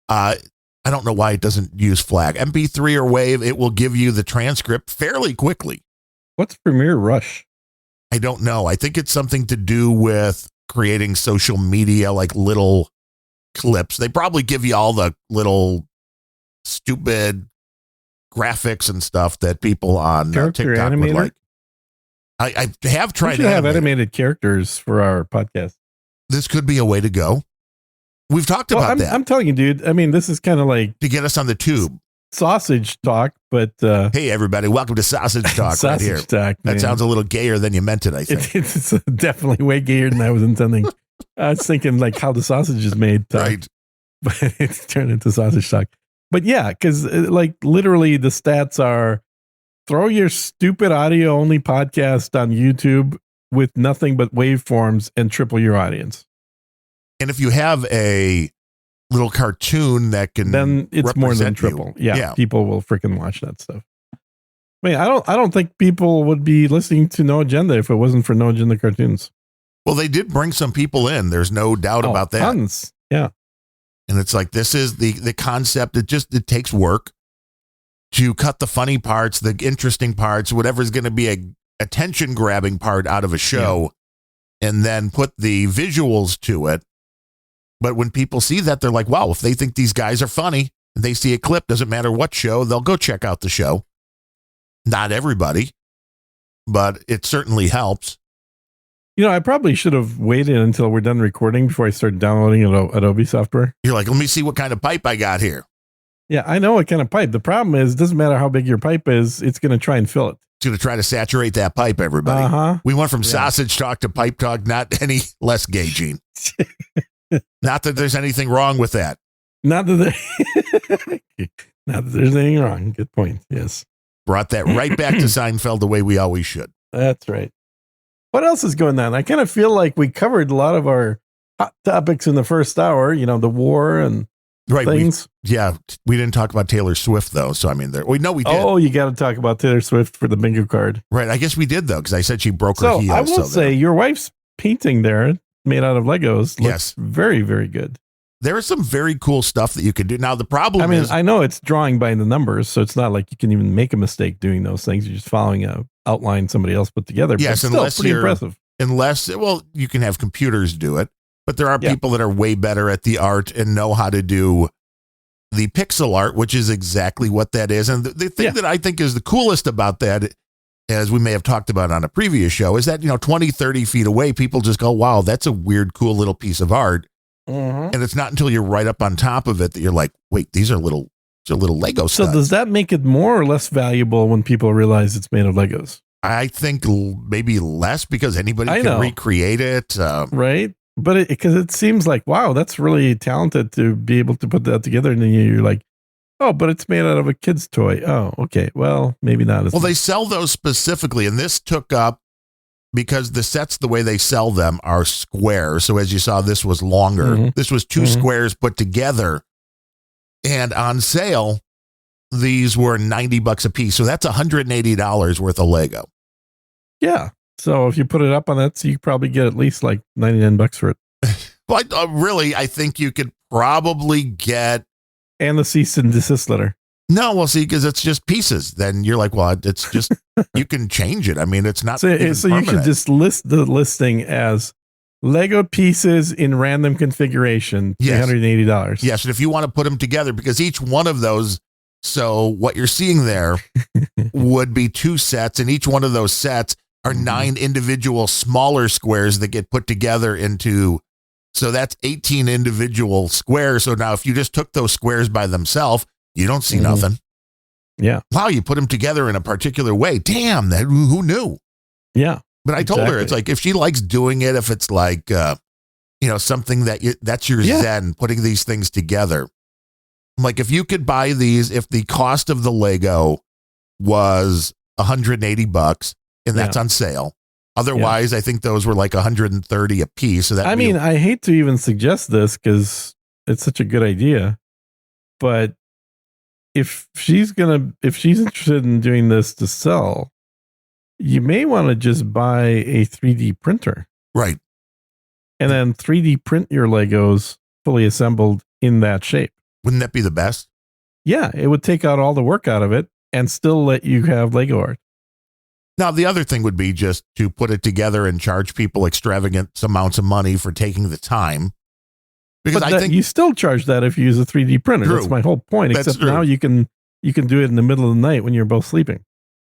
Speaker 2: I don't know why it doesn't use FLAC. MP3 or WAV, it will give you the transcript fairly quickly.
Speaker 1: What's Premiere Rush?
Speaker 2: I don't know. I think it's something to do with creating social media, like little clips. They probably give you all the little stupid graphics and stuff that people on
Speaker 1: Character
Speaker 2: TikTok
Speaker 1: animator?
Speaker 2: would like. I have tried
Speaker 1: to have animated characters for our podcast.
Speaker 2: This could be a way to go. We've talked about that.
Speaker 1: I'm telling you, dude. I mean, this is kind of like
Speaker 2: to get us on the tube.
Speaker 1: Sausage talk, but
Speaker 2: hey, everybody, welcome to Sausage Talk
Speaker 1: Sausage
Speaker 2: right here.
Speaker 1: Talk,
Speaker 2: that sounds a little gayer than you meant it, I think.
Speaker 1: It's definitely way gayer than I was intending. I was thinking like how the sausage is made,
Speaker 2: right?
Speaker 1: But it's turned into Sausage Talk. But yeah, because like literally the stats are throw your stupid audio only podcast on YouTube with nothing but waveforms and triple your audience.
Speaker 2: And if you have a little cartoon that can,
Speaker 1: then it's more than triple. Yeah, people will freaking watch that stuff. I mean, I don't think people would be listening to No Agenda if it wasn't for No Agenda cartoons.
Speaker 2: Well, they did bring some people in. There's no doubt about that.
Speaker 1: Tons. Yeah.
Speaker 2: And it's like, this is the concept. It takes work to cut the funny parts, the interesting parts, whatever's going to be a attention grabbing part out of a show, and then put the visuals to it. But when people see that, they're like, wow, if they think these guys are funny and they see a clip, doesn't matter what show, they'll go check out the show. Not everybody, but it certainly helps.
Speaker 1: I probably should have waited until we're done recording before I start downloading Adobe software.
Speaker 2: You're like, let me see what kind of pipe I got here.
Speaker 1: Yeah, I know what kind of pipe. The problem is, it doesn't matter how big your pipe is, it's going to try and fill it.
Speaker 2: It's going to try to saturate that pipe, everybody.
Speaker 1: Uh-huh.
Speaker 2: We went from sausage talk to pipe talk, not any less gay, Gene. Not that there's anything wrong with that.
Speaker 1: Not that there's anything wrong. Good point. Yes.
Speaker 2: Brought that right back to Seinfeld the way we always should.
Speaker 1: That's right. What else is going on? I kind of feel like we covered a lot of our hot topics in the first hour, the war and things.
Speaker 2: We didn't talk about Taylor Swift, though. So, I mean, we know we did.
Speaker 1: Oh, you got to talk about Taylor Swift for the bingo card.
Speaker 2: Right. I guess we did, though, because I said she broke her heel.
Speaker 1: I will say your wife's painting there, made out of Legos, looks
Speaker 2: yes,
Speaker 1: very, very good.
Speaker 2: There is some very cool stuff that you can do. Now, the problem is,
Speaker 1: I know it's drawing by the numbers, so it's not like you can even make a mistake doing those things. You're just following a outline somebody else put together.
Speaker 2: Yes,
Speaker 1: but
Speaker 2: unless
Speaker 1: still pretty impressive.
Speaker 2: You can have computers do it, but there are people that are way better at the art and know how to do the pixel art, which is exactly what that is. And the thing that I think is the coolest about that, as we may have talked about on a previous show, is that, 20, 30 feet away, people just go, wow, that's a weird, cool little piece of art.
Speaker 1: Mm-hmm.
Speaker 2: And it's not until you're right up on top of it that you're like, wait, these are little Lego stuff.
Speaker 1: So does that make it more or less valuable when people realize it's made of Legos?
Speaker 2: I think maybe less, because anybody can recreate it.
Speaker 1: Right. But because it seems like, wow, that's really talented to be able to put that together. And then you're like, oh, but it's made out of a kid's toy. Oh, okay. Well, maybe not.
Speaker 2: Well, they sell those specifically. And this took up, because the sets, the way they sell them, are square. So as you saw, this was longer.
Speaker 1: Mm-hmm.
Speaker 2: This was two squares put together. And on sale, these were $90 a piece. So that's $180 worth of Lego.
Speaker 1: Yeah. So if you put it up on that, so you probably get at least like $99 for it.
Speaker 2: But really, I think you could probably get.
Speaker 1: And the cease and desist letter.
Speaker 2: No, well, see, because it's just pieces. Then you're like, well, it's just, you can change it. I mean, it's not.
Speaker 1: So you can just list the listing as Lego pieces in random configuration, $380.
Speaker 2: Yes. And if you want to put them together, because each one of those, so what you're seeing there would be two sets, and each one of those sets are 9 individual smaller squares that get put together into. So that's 18 individual squares. So now if you just took those squares by themselves, you don't see nothing.
Speaker 1: Yeah.
Speaker 2: Wow, you put them together in a particular way. Damn, who knew?
Speaker 1: Yeah.
Speaker 2: But I told her, it's like, if she likes doing it, if it's like, something that's your zen, putting these things together. I'm I'm like, if you could buy these, if the cost of the Lego was $180 and that's on sale. Otherwise, I think those were like 130 a piece. So that
Speaker 1: I mean, I hate to even suggest this because it's such a good idea, but if she's interested in doing this to sell, you may want to just buy a 3D printer.
Speaker 2: Right.
Speaker 1: And then 3D print your Legos fully assembled in that shape.
Speaker 2: Wouldn't that be the best?
Speaker 1: Yeah, it would take out all the work out of it and still let you have Lego art.
Speaker 2: Now, the other thing would be just to put it together and charge people extravagant amounts of money for taking the time. Because
Speaker 1: but
Speaker 2: I think
Speaker 1: you still charge that if you use a 3D printer.
Speaker 2: True.
Speaker 1: That's my whole point.
Speaker 2: That's
Speaker 1: Except
Speaker 2: true.
Speaker 1: now you can do it in the middle of the night when you're both sleeping.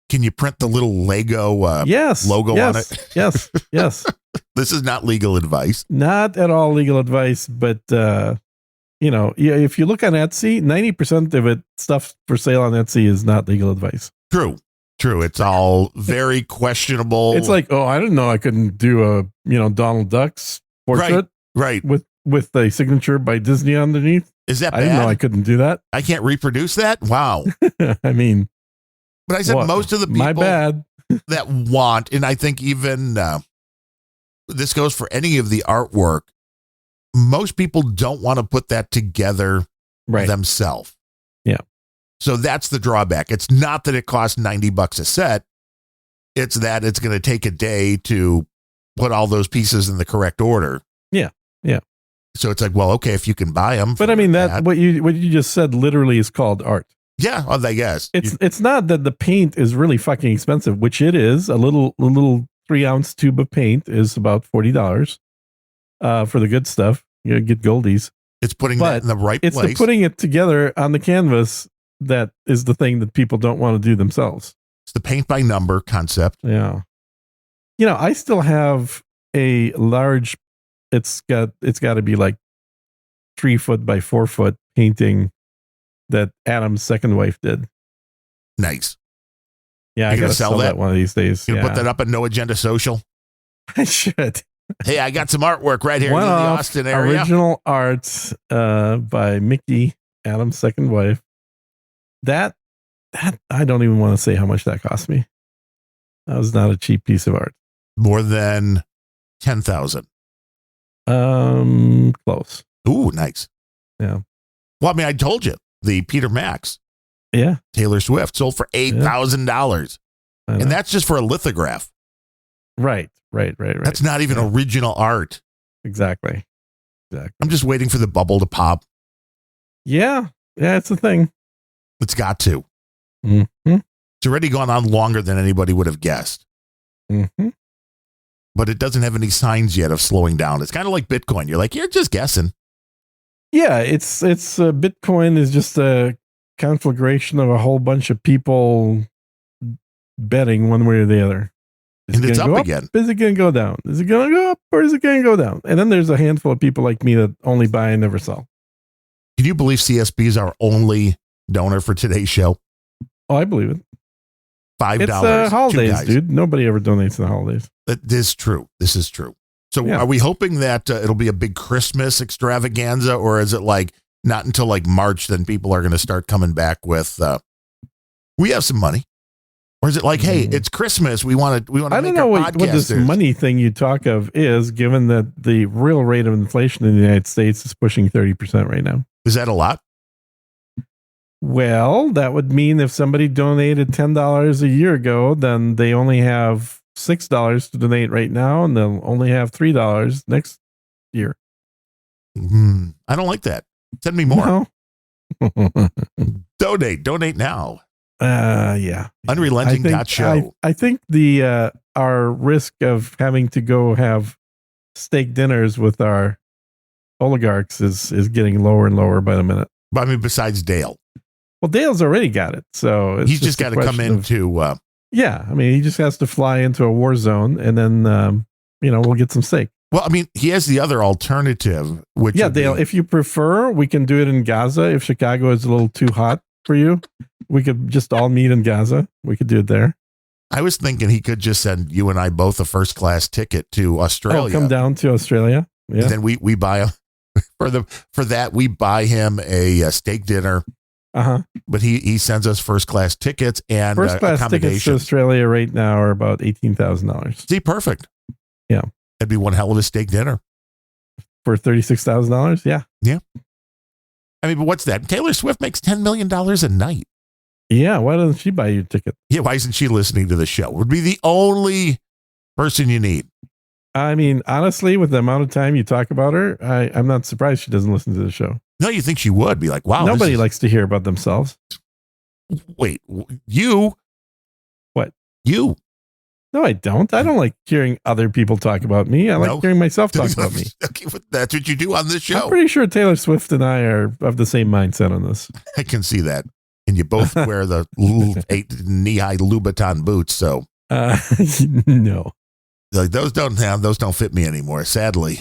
Speaker 2: Can you print the little Lego logo on it?
Speaker 1: Yes.
Speaker 2: This is not legal advice.
Speaker 1: Not at all legal advice, but if you look on Etsy, 90% of it stuff for sale on Etsy is not legal advice.
Speaker 2: True. It's all very questionable.
Speaker 1: It's like, oh, I didn't know I couldn't do a Donald Duck's portrait
Speaker 2: right
Speaker 1: with a signature by Disney underneath.
Speaker 2: Is that bad?
Speaker 1: I didn't know I couldn't do that.
Speaker 2: I can't reproduce that? Wow.
Speaker 1: I mean,
Speaker 2: but I said most of the people
Speaker 1: my bad.
Speaker 2: that want, and I think even this goes for any of the artwork, most people don't want to put that together themselves.
Speaker 1: Yeah.
Speaker 2: So that's the drawback. It's not that it costs $90 a set. It's that it's going to take a day to put all those pieces in the correct order.
Speaker 1: Yeah.
Speaker 2: So it's like, well, okay, if you can buy them.
Speaker 1: But I mean, that what you just said literally is called art.
Speaker 2: Yeah, well, I guess.
Speaker 1: It's not that the paint is really fucking expensive, which it is. A little 3-ounce tube of paint is about $40 for the good stuff. You get Goldies.
Speaker 2: It's putting that in the right place.
Speaker 1: It's putting it together on the canvas that is the thing that people don't want to do themselves.
Speaker 2: It's the paint by number concept.
Speaker 1: Yeah. I still have a large, it's got to be like 3 foot by 4 foot painting that Adam's second wife did.
Speaker 2: Nice.
Speaker 1: Yeah, I got to sell that one of these days.
Speaker 2: You put that up at No Agenda Social?
Speaker 1: I should.
Speaker 2: Hey, I got some artwork right here in the Austin area.
Speaker 1: Original art by Mickey, Adam's second wife. That I don't even want to say how much that cost me. That was not a cheap piece of art.
Speaker 2: More than 10,000.
Speaker 1: Close.
Speaker 2: Ooh, nice.
Speaker 1: Yeah.
Speaker 2: Well, I mean, I told you the Peter Max.
Speaker 1: Yeah.
Speaker 2: Taylor Swift sold for $8,000. And that's just for a lithograph.
Speaker 1: Right.
Speaker 2: That's not even original art.
Speaker 1: Exactly.
Speaker 2: I'm just waiting for the bubble to pop.
Speaker 1: Yeah, it's a thing.
Speaker 2: It's got to.
Speaker 1: Mm-hmm.
Speaker 2: It's already gone on longer than anybody would have guessed.
Speaker 1: Mm-hmm.
Speaker 2: But it doesn't have any signs yet of slowing down. It's kind of like Bitcoin. You're like, you're just guessing.
Speaker 1: Yeah, it's Bitcoin is just a conflagration of a whole bunch of people betting one way or the other.
Speaker 2: And it's up again.
Speaker 1: Is it going to go down? Is it going to go up or is it going to go down? And then there's a handful of people like me that only buy and never sell.
Speaker 2: Can you believe CSB is our only donor for today's show?
Speaker 1: Oh, I believe it.
Speaker 2: $5.
Speaker 1: It's holidays, dude. Nobody ever donates in the holidays.
Speaker 2: That is true. This is true. So are we hoping that it'll be a big Christmas extravaganza, or is it like not until like March then people are going to start coming back with, we have some money? Or is it like, hey, it's Christmas. We want to
Speaker 1: I don't know what this money thing you talk of is, given that the real rate of inflation in the United States is pushing 30% right now.
Speaker 2: Is that a lot?
Speaker 1: Well, that would mean if somebody donated $10 a year ago, then they only have $6 to donate right now, and they'll only have $3 next year.
Speaker 2: I don't like that. Send me more.
Speaker 1: No.
Speaker 2: Donate now.
Speaker 1: Yeah.
Speaker 2: Unrelenting.show.
Speaker 1: I think our risk of having to go have steak dinners with our oligarchs is getting lower and lower by the minute.
Speaker 2: But I mean, besides Dale.
Speaker 1: Well, Dale's already got it, so it's
Speaker 2: he's just got to come into.
Speaker 1: Yeah, I mean, he just has to fly into a war zone, and then we'll get some steak.
Speaker 2: Well, I mean, he has the other alternative, which
Speaker 1: Dale, if you prefer, we can do it in Gaza. If Chicago is a little too hot for you, we could just all meet in Gaza. We could do it there.
Speaker 2: I was thinking he could just send you and I both a first class ticket to Australia.
Speaker 1: Oh, come down to Australia. Yeah.
Speaker 2: And then we buy For that, we buy him a steak dinner. But he sends us first class tickets and
Speaker 1: first class tickets to Australia right now are about $18,000.
Speaker 2: See, perfect.
Speaker 1: Yeah,
Speaker 2: that'd be one hell of a steak dinner
Speaker 1: for $36,000.
Speaker 2: Yeah. I mean, but what's that? Taylor Swift makes $10 million a night.
Speaker 1: Yeah, why doesn't she buy you a ticket?
Speaker 2: Yeah, why isn't she listening to the show? Would be the only person you need.
Speaker 1: I mean, honestly, with the amount of time you talk about her, I'm not surprised she doesn't listen to the show.
Speaker 2: No, you think she would be like, wow.
Speaker 1: Nobody likes to hear about themselves.
Speaker 2: Wait, you?
Speaker 1: What?
Speaker 2: You?
Speaker 1: No, I don't. I don't like hearing other people talk about me. I like hearing myself talk about me.
Speaker 2: Okay, that's what you do on this show.
Speaker 1: I'm pretty sure Taylor Swift and I are of the same mindset on this.
Speaker 2: I can see that. And you both wear the knee-high Louboutin boots, so.
Speaker 1: No.
Speaker 2: Like those don't fit me anymore, sadly.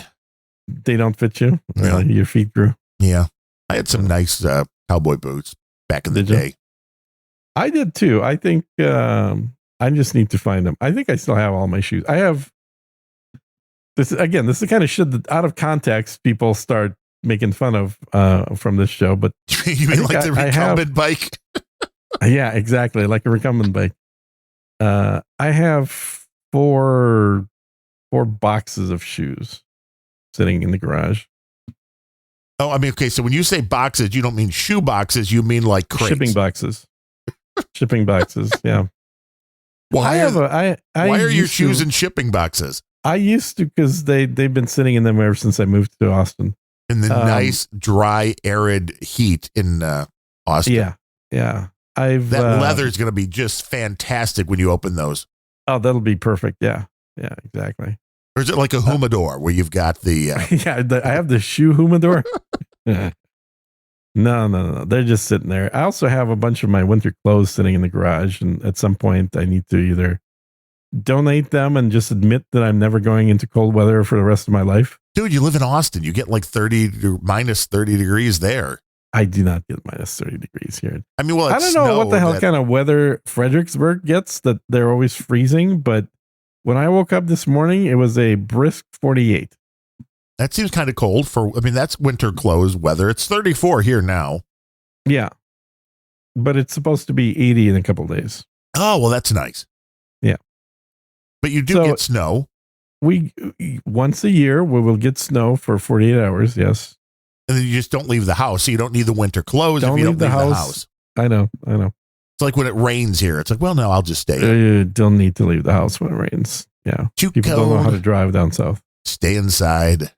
Speaker 1: They don't fit you?
Speaker 2: No.
Speaker 1: Your feet grew?
Speaker 2: Yeah. I had some nice cowboy boots back in the day.
Speaker 1: I did too. I think I just need to find them. I think I still have all my shoes. I have this is the kind of shit that out of context people start making fun of from this show. But
Speaker 2: you mean like the recumbent bike?
Speaker 1: Yeah, exactly. Like a recumbent bike. I have four boxes of shoes sitting in the garage.
Speaker 2: Oh, I mean, okay. So when you say boxes, you don't mean shoe boxes. You mean like crates.
Speaker 1: Shipping boxes. Shipping boxes. Yeah.
Speaker 2: Why are your shoes in shipping boxes?
Speaker 1: I used to because they've been sitting in them ever since I moved to Austin.
Speaker 2: In the nice, dry, arid heat in Austin.
Speaker 1: Yeah. Yeah.
Speaker 2: That leather is going to be just fantastic when you open those.
Speaker 1: Oh, that'll be perfect. Yeah. Yeah, exactly.
Speaker 2: Or is it like a humidor where you've got the...
Speaker 1: Yeah, I have the shoe humidor. No. They're just sitting there. I also have a bunch of my winter clothes sitting in the garage. And at some point, I need to either donate them and just admit that I'm never going into cold weather for the rest of my life.
Speaker 2: Dude, you live in Austin. You get like minus 30 degrees there.
Speaker 1: I do not get minus 30 degrees here.
Speaker 2: I mean, well,
Speaker 1: I don't know what the hell kind of weather Fredericksburg gets that they're always freezing, but when I woke up this morning, it was a brisk 48.
Speaker 2: That seems kind of cold that's winter clothes weather. It's 34 here now.
Speaker 1: Yeah. But it's supposed to be 80 in a couple of days.
Speaker 2: Oh, well, that's nice.
Speaker 1: Yeah.
Speaker 2: But you do get snow.
Speaker 1: Once a year, we will get snow for 48 hours. Yes.
Speaker 2: And then you just don't leave the house. So you don't need the winter clothes if you don't leave the house.
Speaker 1: I know.
Speaker 2: It's like when it rains here. It's like, well, no, I'll just stay.
Speaker 1: You don't need to leave the house when it rains. Yeah. People don't know how to drive down south.
Speaker 2: Stay inside.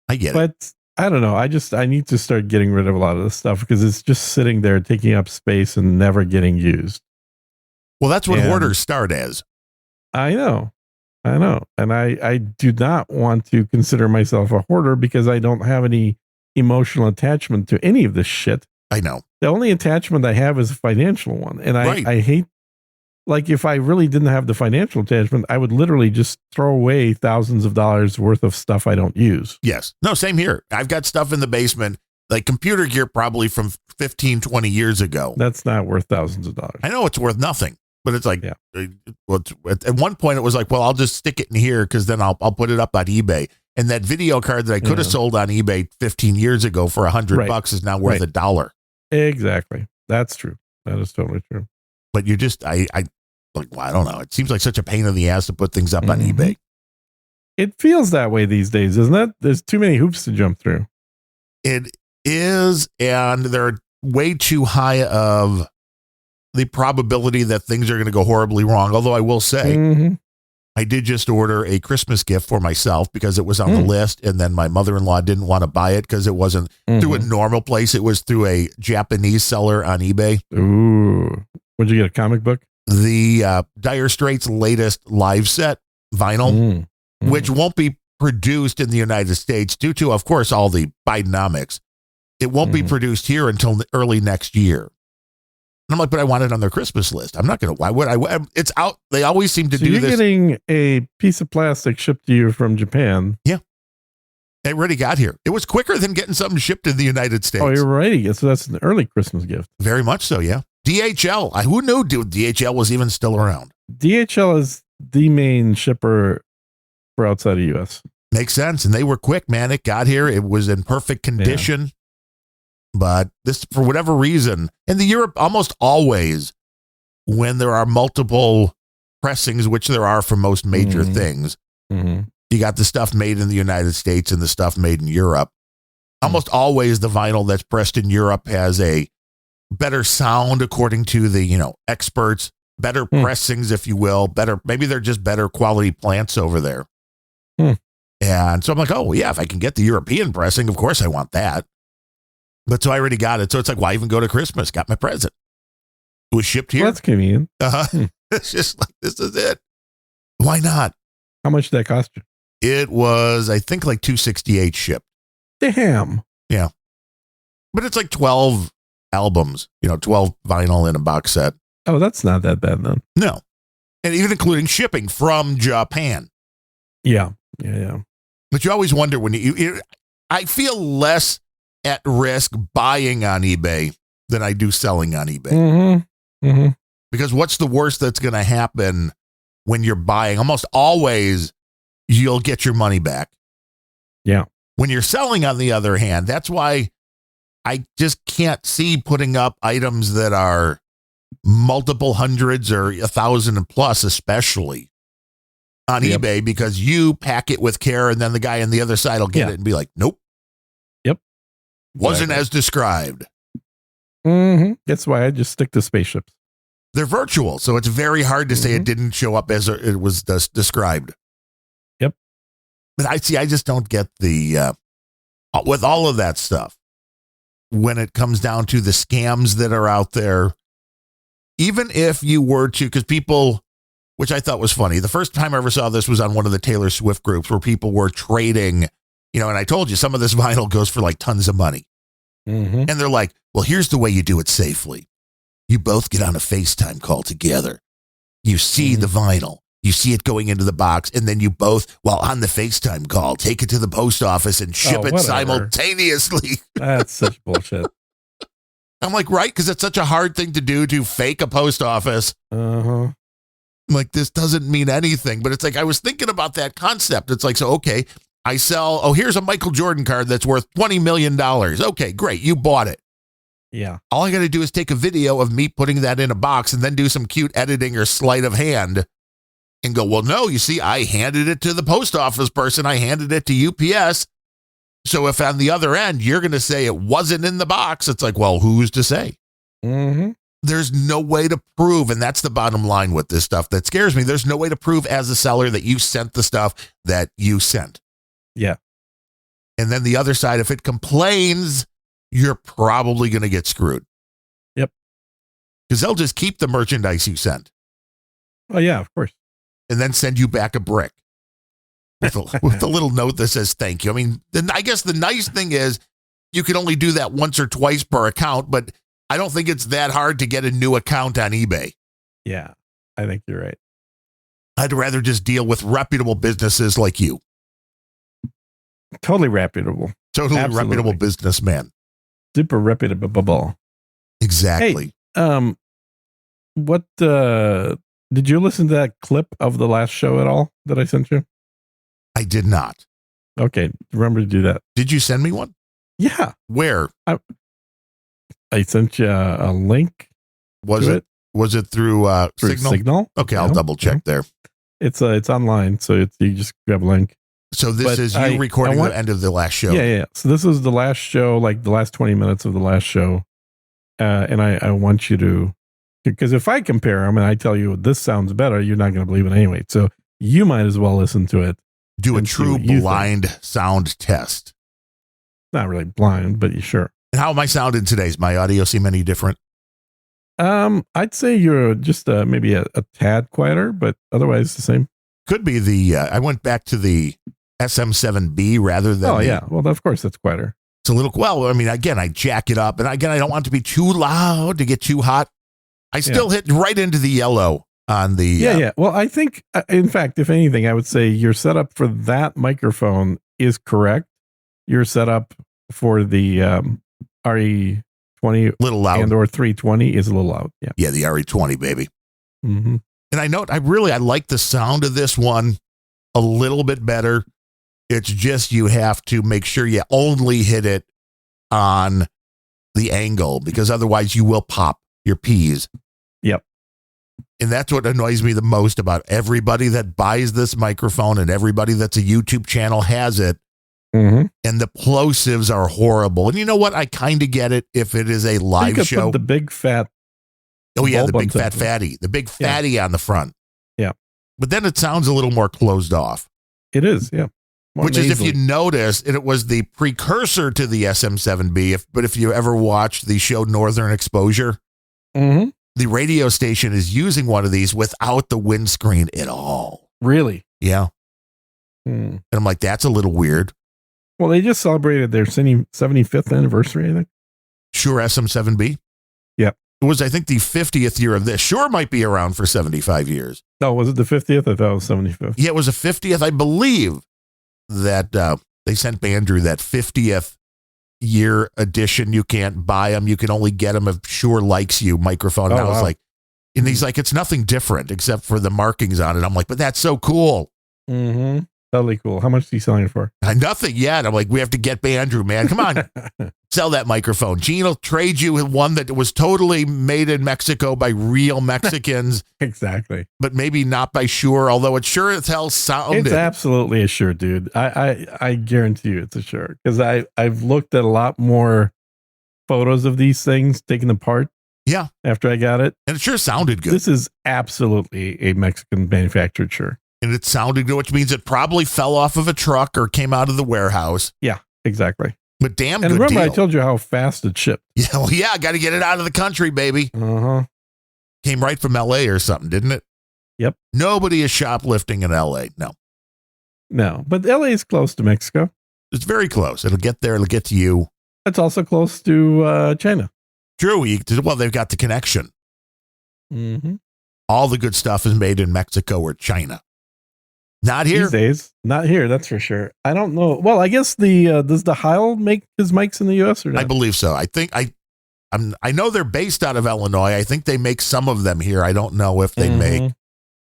Speaker 2: I get it.
Speaker 1: But I don't know. I need to start getting rid of a lot of this stuff because it's just sitting there taking up space and never getting used.
Speaker 2: Well, that's what hoarders start as.
Speaker 1: I know. And I do not want to consider myself a hoarder because I don't have any emotional attachment to any of this shit.
Speaker 2: I know.
Speaker 1: The only attachment I have is a financial one. And I hate, like, if I really didn't have the financial attachment, I would literally just throw away thousands of dollars worth of stuff I don't use.
Speaker 2: Yes. No, same here. I've got stuff in the basement, like computer gear probably from 15, 20 years ago.
Speaker 1: That's not worth thousands of dollars.
Speaker 2: I know it's worth nothing, but it's like, well, at one point it was like, well, I'll just stick it in here because then I'll put it up on eBay. And that video card that I could have sold on eBay 15 years ago for $100 is now worth $1.
Speaker 1: Exactly. That's true. That is totally true.
Speaker 2: But you just, I don't know. It seems like such a pain in the ass to put things up on eBay.
Speaker 1: It feels that way these days, isn't it? There's too many hoops to jump through.
Speaker 2: It is, and they're way too high of the probability that things are going to go horribly wrong. Although I will say, I did just order a Christmas gift for myself because it was on the list, and then my mother-in-law didn't want to buy it because it wasn't through a normal place. It was through a Japanese seller on eBay.
Speaker 1: Ooh. Would you get a comic book?
Speaker 2: The Dire Straits' latest live set vinyl, which won't be produced in the United States due to, of course, all the Bidenomics. It won't be produced here until early next year. And I'm like, but I want it on their Christmas list. I'm not going to. Why would I? It's out. They always seem to do
Speaker 1: this. You're getting a piece of plastic shipped to you from Japan.
Speaker 2: Yeah. It already got here. It was quicker than getting something shipped in the United States.
Speaker 1: Oh, you're right. So that's an early Christmas gift.
Speaker 2: Very much so, yeah. DHL. Who knew DHL was even still around?
Speaker 1: DHL is the main shipper for outside of U.S.
Speaker 2: Makes sense. And they were quick, man. It got here. It was in perfect condition. But this, for whatever reason, in the Europe, almost always when there are multiple pressings, which there are for most major things, you got the stuff made in the United States and the stuff made in Europe. Almost always the vinyl that's pressed in Europe has a better sound, according to the, experts, better pressings, if you will, better, maybe they're just better quality plants over there. And so I'm like, oh yeah, if I can get the European pressing, of course I want that. But so I already got it. So it's like, why even go to Christmas? Got my present. It was shipped here.
Speaker 1: Well, that's convenient.
Speaker 2: It's just like, this is it. Why not?
Speaker 1: How much did that cost you?
Speaker 2: It was, I think, like $268 shipped.
Speaker 1: Damn.
Speaker 2: Yeah. But it's like 12 albums, 12 vinyl in a box set.
Speaker 1: Oh, that's not that bad then.
Speaker 2: No. And even including shipping from Japan.
Speaker 1: Yeah.
Speaker 2: But you always wonder when I feel less at risk buying on eBay than I do selling on eBay. Because what's the worst that's going to happen when you're buying? Almost always you'll get your money back.
Speaker 1: Yeah.
Speaker 2: When you're selling, on the other hand, that's why I just can't see putting up items that are multiple hundreds or 1,000 plus, especially on eBay, because you pack it with care and then the guy on the other side will get it and be like, nope.
Speaker 1: Yep.
Speaker 2: Wasn't as described.
Speaker 1: That's why I just stick to spaceships.
Speaker 2: They're virtual, so it's very hard to say it didn't show up as it was described.
Speaker 1: Yep.
Speaker 2: But I just don't get the, with all of that stuff, when it comes down to the scams that are out there, even if you were to, because people, which I thought was funny, the first time I ever saw this was on one of the Taylor Swift groups where people were trading, and I told you some of this vinyl goes for like tons of money. And they're like, well, here's the way you do it safely. You both get on a FaceTime call together. You see the vinyl. You see it going into the box, and then you both, while on the FaceTime call, take it to the post office and ship it simultaneously.
Speaker 1: That's such bullshit.
Speaker 2: I'm like, right? Because it's such a hard thing to do, to fake a post office. Like, this doesn't mean anything. But it's like, I was thinking about that concept. It's like, so, okay, I sell, here's a Michael Jordan card that's worth $20 million. Okay, great. You bought it.
Speaker 1: Yeah.
Speaker 2: All I got to do is take a video of me putting that in a box and then do some cute editing or sleight of hand and go, well, no, you see, I handed it to the post office person. I handed it to UPS. So if on the other end, you're going to say it wasn't in the box, it's like, well, who's to say? There's no way to prove. And that's the bottom line with this stuff that scares me. There's no way to prove as a seller that you sent the stuff that you sent.
Speaker 1: Yeah.
Speaker 2: And then the other side, if it complains, you're probably going to get screwed.
Speaker 1: Yep.
Speaker 2: Because they'll just keep the merchandise you sent.
Speaker 1: Oh, yeah, of course.
Speaker 2: And then send you back a brick with a little note that says thank you. I mean, I guess the nice thing is you can only do that once or twice per account, but I don't think it's that hard to get a new account on eBay.
Speaker 1: Yeah, I think you're right.
Speaker 2: I'd rather just deal with reputable businesses like you.
Speaker 1: Totally reputable.
Speaker 2: Totally reputable businessman.
Speaker 1: Super reputable.
Speaker 2: Exactly.
Speaker 1: Hey, what did you listen to that clip of the last show at all that I sent you?
Speaker 2: I did not.
Speaker 1: Okay, remember to do that.
Speaker 2: Did you send me one?
Speaker 1: Yeah.
Speaker 2: Where?
Speaker 1: I sent you a link.
Speaker 2: Was it through Signal? Okay, I'll double check there.
Speaker 1: It's online, so you just grab a link.
Speaker 2: So this is you recording the end of the last show.
Speaker 1: Yeah. So this is the last show, like the last 20 minutes of the last show. And I want you to, because if I compare them and I tell you this sounds better, you're not going to believe it anyway. So you might as well listen to it.
Speaker 2: Do a true blind sound test.
Speaker 1: Not really blind, but you sure.
Speaker 2: And how am I sounding today? Does my audio seem any different?
Speaker 1: I'd say you're just maybe a tad quieter, but otherwise the same. Could
Speaker 2: be I went back to the SM7B rather than.
Speaker 1: Oh, yeah. Well, of course, that's quieter.
Speaker 2: It's a little, well, I mean, again, I jack it up. And again, I don't want it to be too loud to get too hot. I still hit right into the yellow on the.
Speaker 1: Yeah. Well, I think, in fact, if anything, I would say your setup for that microphone is correct. Your setup for the RE20
Speaker 2: little loud
Speaker 1: and or 320 is a little loud.
Speaker 2: Yeah, the RE20, baby.
Speaker 1: Mm-hmm.
Speaker 2: And I like the sound of this one a little bit better. It's just you have to make sure you only hit it on the angle because otherwise you will pop your peas.
Speaker 1: Yep.
Speaker 2: And that's what annoys me the most about everybody that buys this microphone and everybody that's a YouTube channel has it.
Speaker 1: Mm-hmm.
Speaker 2: And the plosives are horrible. And you know what? I kind of get it if it is a live show.
Speaker 1: Put the big fat.
Speaker 2: Oh, yeah, the
Speaker 1: bulb
Speaker 2: big
Speaker 1: on
Speaker 2: fat
Speaker 1: top.
Speaker 2: fatty. The big fatty on the front.
Speaker 1: Yeah.
Speaker 2: But then it sounds a little more closed off.
Speaker 1: It is, yeah. More
Speaker 2: Which is, if
Speaker 1: nasally.
Speaker 2: you notice, and it was the precursor to the SM7B, but if you ever watched the show Northern Exposure,
Speaker 1: Mhm.
Speaker 2: the radio station is using one of these without the windscreen at all.
Speaker 1: Really?
Speaker 2: Yeah.
Speaker 1: Hmm.
Speaker 2: And I'm like, that's a little weird.
Speaker 1: Well, they just celebrated their 75th anniversary, I think.
Speaker 2: Sure, SM7B?
Speaker 1: Yeah.
Speaker 2: It was, I think, the 50th year of this. Sure might be around for 75 years.
Speaker 1: No, was it the 50th? I thought it was 75th.
Speaker 2: Yeah, it was a 50th. I believe that they sent Bandrew that 50th year edition. You can't buy them. You can only get them if Shure likes you microphone. And
Speaker 1: Oh,
Speaker 2: I was
Speaker 1: wow.
Speaker 2: like, and he's like, it's nothing different except for the markings on it. I'm like, but that's so cool.
Speaker 1: Mm-hmm. Totally cool. How much is he selling it for?
Speaker 2: Nothing yet. I'm like, we have to get Bandrew, man. Come on. Sell that microphone. Gene will trade you with one that was totally made in Mexico by real Mexicans,
Speaker 1: Exactly.
Speaker 2: but maybe not by Shure, although it sure as hell sounded.
Speaker 1: It's absolutely a Shure, dude. I guarantee you it's a Shure. Because I've looked at a lot more photos of these things taken apart.
Speaker 2: Yeah.
Speaker 1: After I got it.
Speaker 2: And it sure sounded good.
Speaker 1: This is absolutely a Mexican manufactured Shure.
Speaker 2: And it sounded good, which means it probably fell off of a truck or came out of the warehouse.
Speaker 1: Yeah, exactly.
Speaker 2: But damn
Speaker 1: And
Speaker 2: good
Speaker 1: remember,
Speaker 2: deal.
Speaker 1: I told you how fast it shipped.
Speaker 2: Yeah, well, yeah, got to get it out of the country, baby.
Speaker 1: Uh-huh.
Speaker 2: Came right from L.A. or something, didn't it?
Speaker 1: Yep.
Speaker 2: Nobody is shoplifting in L.A. No.
Speaker 1: No, but LA is close to Mexico.
Speaker 2: It's very close. It'll get there. It'll get to you.
Speaker 1: It's also close to China.
Speaker 2: True. Well, they've got the connection.
Speaker 1: Mm-hmm.
Speaker 2: All the good stuff is made in Mexico or China. Not here.
Speaker 1: These days, not here. That's for sure. I don't know. Well, I guess does the Heil make his mics in the U.S. or not?
Speaker 2: I believe so. I think I know they're based out of Illinois. I think they make some of them here. I don't know if they make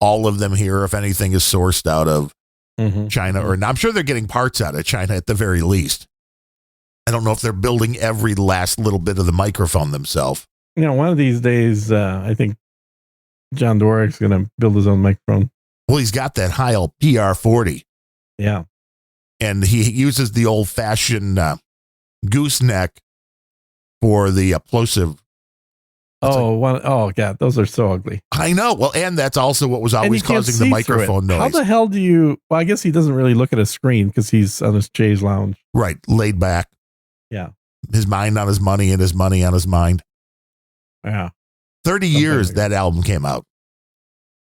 Speaker 2: all of them here, if anything is sourced out of China or not. I'm sure they're getting parts out of China at the very least. I don't know if they're building every last little bit of the microphone themselves.
Speaker 1: You know, one of these days, I think John Dwork's going to build his own microphone.
Speaker 2: Well, he's got that Heil PR40.
Speaker 1: Yeah.
Speaker 2: And he uses the old-fashioned gooseneck for the plosive.
Speaker 1: Oh, God, those are so ugly.
Speaker 2: I know. Well, and that's also what was
Speaker 1: And
Speaker 2: always
Speaker 1: you can't
Speaker 2: causing the
Speaker 1: see through
Speaker 2: microphone
Speaker 1: it.
Speaker 2: noise.
Speaker 1: How the hell do you? Well, I guess he doesn't really look at a screen because he's on his chaise lounge.
Speaker 2: Right. Laid back.
Speaker 1: Yeah.
Speaker 2: His mind on his money and his money on his mind.
Speaker 1: Yeah.
Speaker 2: 30
Speaker 1: Something
Speaker 2: years
Speaker 1: like
Speaker 2: that album came out.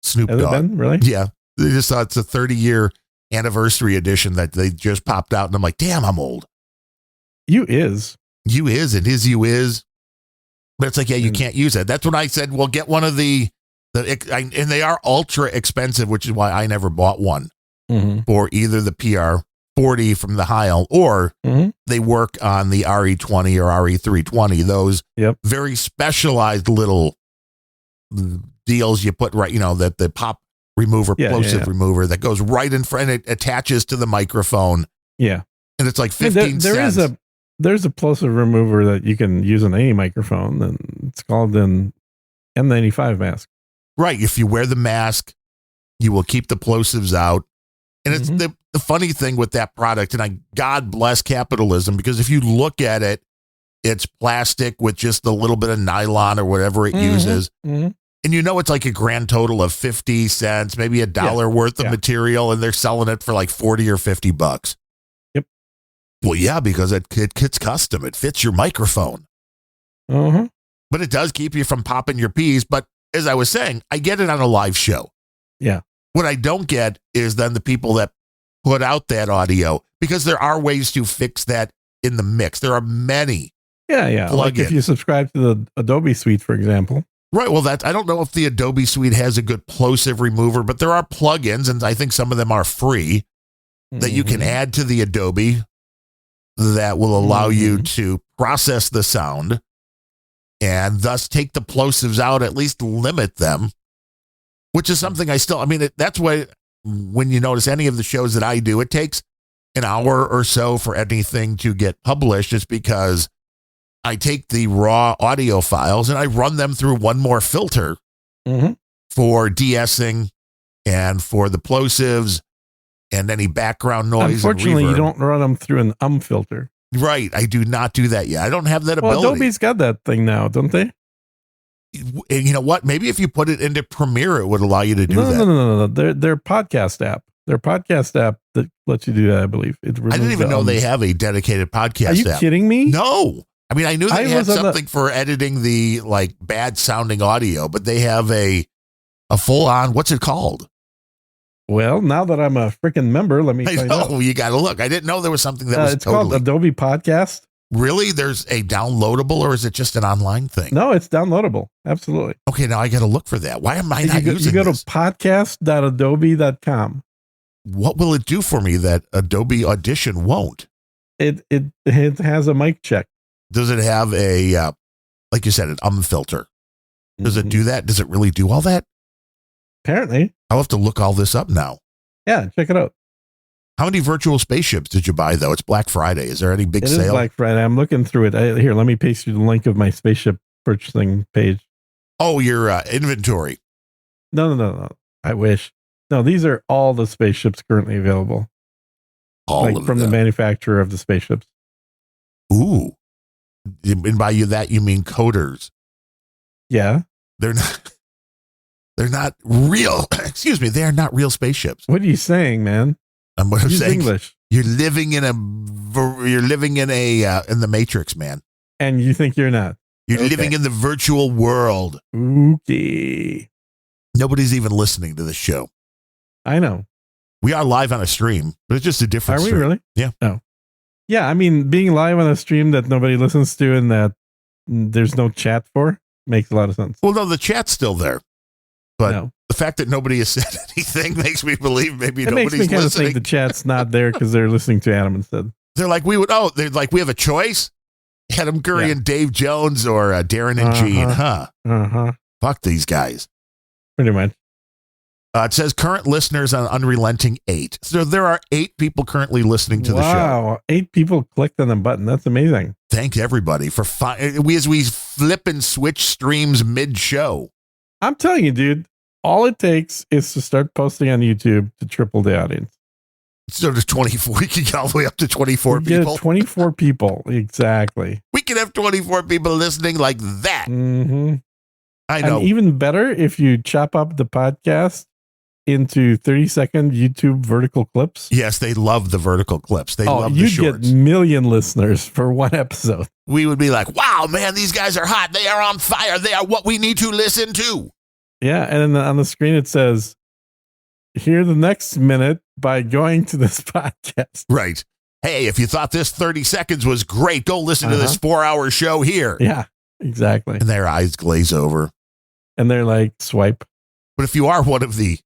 Speaker 2: Snoop
Speaker 1: Has it
Speaker 2: Dogg.
Speaker 1: been? Really?
Speaker 2: Yeah. They just thought it's a 30-year anniversary edition that they just popped out. And I'm like, damn, I'm old.
Speaker 1: You is.
Speaker 2: You is. And his you is. But it's like, yeah, you can't use it. That's when I said, well, get one of and they are ultra expensive, which is why I never bought one for either the PR40 from the Heil or they work on the RE20 or RE320. Those very specialized little deals you put right, that the pop remover, plosive remover that goes right in front. It attaches to the microphone.
Speaker 1: Yeah.
Speaker 2: And it's like 15 cents.
Speaker 1: There's a plosive remover that you can use on any microphone, and it's called an N95 mask.
Speaker 2: Right. If you wear the mask, you will keep the plosives out. And it's the funny thing with that product, and God bless capitalism, because if you look at it, it's plastic with just a little bit of nylon or whatever it uses. And it's like a grand total of 50 cents, maybe $1 worth of material, and they're selling it for like 40 or 50 bucks. Well, yeah, because it's custom. It fits your microphone. But it does keep you from popping your peas. But as I was saying, I get it on a live show.
Speaker 1: Yeah.
Speaker 2: What I don't get is then the people that put out that audio, because there are ways to fix that in the mix. There are many.
Speaker 1: Yeah. Like if you subscribe to the Adobe Suite, for example.
Speaker 2: Right. Well, I don't know if the Adobe Suite has a good plosive remover, but there are plugins, and I think some of them are free, that you can add to the Adobe that will allow you to process the sound and thus take the plosives out, at least limit them, which is something that's why when you notice any of the shows that I do, it takes an hour or so for anything to get published is because I take the raw audio files and I run them through one more filter for de-essing and for the plosives and any background noise.
Speaker 1: Unfortunately,
Speaker 2: and reverb.
Speaker 1: you don't run them through an filter.
Speaker 2: Right. I do not do that yet. I don't have that
Speaker 1: Well,
Speaker 2: ability.
Speaker 1: Adobe's got that thing now, don't they?
Speaker 2: And you know what? Maybe if you put it into Premiere, it would allow you to do that.
Speaker 1: No. Their podcast app. Their podcast app that lets you do that, I believe.
Speaker 2: I didn't even know they have a dedicated podcast
Speaker 1: Are you
Speaker 2: app.
Speaker 1: kidding me?
Speaker 2: No. I mean, I knew they had
Speaker 1: was on
Speaker 2: something for editing the like bad sounding audio, but they have a full on, what's it called?
Speaker 1: Well, now that I'm a freaking member, let me
Speaker 2: I
Speaker 1: find
Speaker 2: know,
Speaker 1: out.
Speaker 2: you got to look. I didn't know there was something that was
Speaker 1: It's
Speaker 2: totally.
Speaker 1: called Adobe Podcast.
Speaker 2: Really? There's a downloadable, or is it just an online thing?
Speaker 1: No, it's downloadable. Absolutely.
Speaker 2: Okay, now I got to look for that. Why am I not
Speaker 1: you
Speaker 2: using
Speaker 1: go
Speaker 2: this?
Speaker 1: to podcast.adobe.com.
Speaker 2: What will it do for me that Adobe Audition won't?
Speaker 1: It has a mic check.
Speaker 2: Does it have a, like you said, an filter? Does it do that? Does it really do all that?
Speaker 1: Apparently.
Speaker 2: I'll have to look all this up now.
Speaker 1: Yeah, check it out.
Speaker 2: How many virtual spaceships did you buy, though? It's Black Friday. Is there any big
Speaker 1: It
Speaker 2: sale?
Speaker 1: is Black Friday. I'm looking through it. Here, let me paste you the link of my spaceship purchasing page.
Speaker 2: Oh, your inventory.
Speaker 1: No. I wish. No, these are all the spaceships currently available.
Speaker 2: All of
Speaker 1: from
Speaker 2: them.
Speaker 1: the manufacturer of the spaceships.
Speaker 2: Ooh. And by that, you mean coders.
Speaker 1: Yeah.
Speaker 2: They're not real. Excuse me. They are not real spaceships.
Speaker 1: What are you saying, man?
Speaker 2: I'm
Speaker 1: Use
Speaker 2: saying
Speaker 1: English.
Speaker 2: you're living in the Matrix, man.
Speaker 1: And you think you're not.
Speaker 2: You're living in the virtual world.
Speaker 1: Okay.
Speaker 2: Nobody's even listening to this show.
Speaker 1: I know.
Speaker 2: We are live on a stream, but it's just a different
Speaker 1: Are we
Speaker 2: stream.
Speaker 1: really?
Speaker 2: Yeah.
Speaker 1: No. Yeah, I mean, being live on a stream that nobody listens to and that there's no chat for makes a lot of sense.
Speaker 2: Well, no, the chat's still there. But
Speaker 1: No.
Speaker 2: the fact that nobody has said anything makes me believe maybe
Speaker 1: It makes
Speaker 2: nobody's
Speaker 1: me kind of
Speaker 2: listening.
Speaker 1: think the chat's not there because they're listening to Adam instead.
Speaker 2: They're like, we have a choice? Adam Curry
Speaker 1: Yeah.
Speaker 2: and Dave Jones or Darren and Gene, huh?
Speaker 1: Uh-huh.
Speaker 2: Fuck these guys.
Speaker 1: Pretty much.
Speaker 2: It says current listeners on Unrelenting 8. So there are 8 people currently listening to the show.
Speaker 1: Wow. 8 people clicked on the button. That's amazing.
Speaker 2: Thank everybody for we flip and switch streams mid-show.
Speaker 1: I'm telling you, dude, all it takes is to start posting on YouTube to triple the audience.
Speaker 2: So to 24, we can get all the way up to 24
Speaker 1: You get
Speaker 2: people.
Speaker 1: 24 people. Exactly.
Speaker 2: We can have 24 people listening like that.
Speaker 1: Mm-hmm.
Speaker 2: I know.
Speaker 1: And even better if you chop up the podcast into 30-second YouTube vertical clips.
Speaker 2: Yes, they love the vertical clips. They love the
Speaker 1: you
Speaker 2: shorts.
Speaker 1: get million listeners for one episode.
Speaker 2: We would be like, wow, man, these guys are hot. They are on fire. They are what we need to listen to.
Speaker 1: Yeah, and then on the screen it says, hear the next minute by going to this podcast.
Speaker 2: Right. Hey, if you thought this 30 seconds was great, go listen to this 4-hour show here.
Speaker 1: Yeah, exactly.
Speaker 2: And their eyes glaze over.
Speaker 1: And they're like, swipe.
Speaker 2: But if you are one of the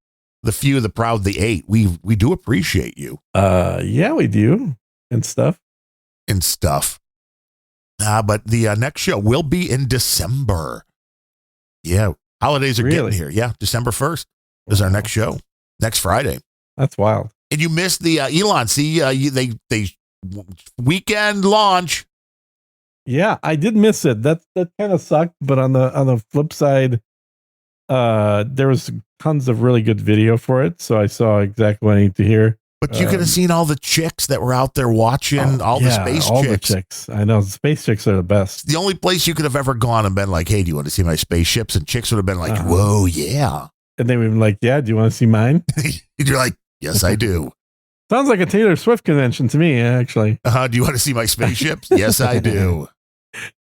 Speaker 2: few, the proud, the 8, we do appreciate you.
Speaker 1: Yeah, we do. And stuff.
Speaker 2: And stuff. But the next show will be in December. Yeah. Holidays are
Speaker 1: Really?
Speaker 2: getting here. Yeah. December 1st is our next show. Next Friday.
Speaker 1: That's wild.
Speaker 2: And you missed the Elon. See, they weekend launch.
Speaker 1: Yeah, I did miss it. That kind of sucked. But on the flip side, there was tons of really good video for it, so I saw exactly what I need to hear.
Speaker 2: But you could have seen all the chicks that were out there watching, the space
Speaker 1: all
Speaker 2: chicks.
Speaker 1: the chicks. I know the space chicks are the best.
Speaker 2: The only place you could have ever gone and been like, hey, do you want to see my spaceships? And chicks would have been like, whoa, yeah.
Speaker 1: And they would be like, yeah, do you want to see mine?
Speaker 2: And you're like, yes, I do.
Speaker 1: Sounds like a Taylor Swift convention to me, actually.
Speaker 2: Do you want to see my spaceships? Yes, I do.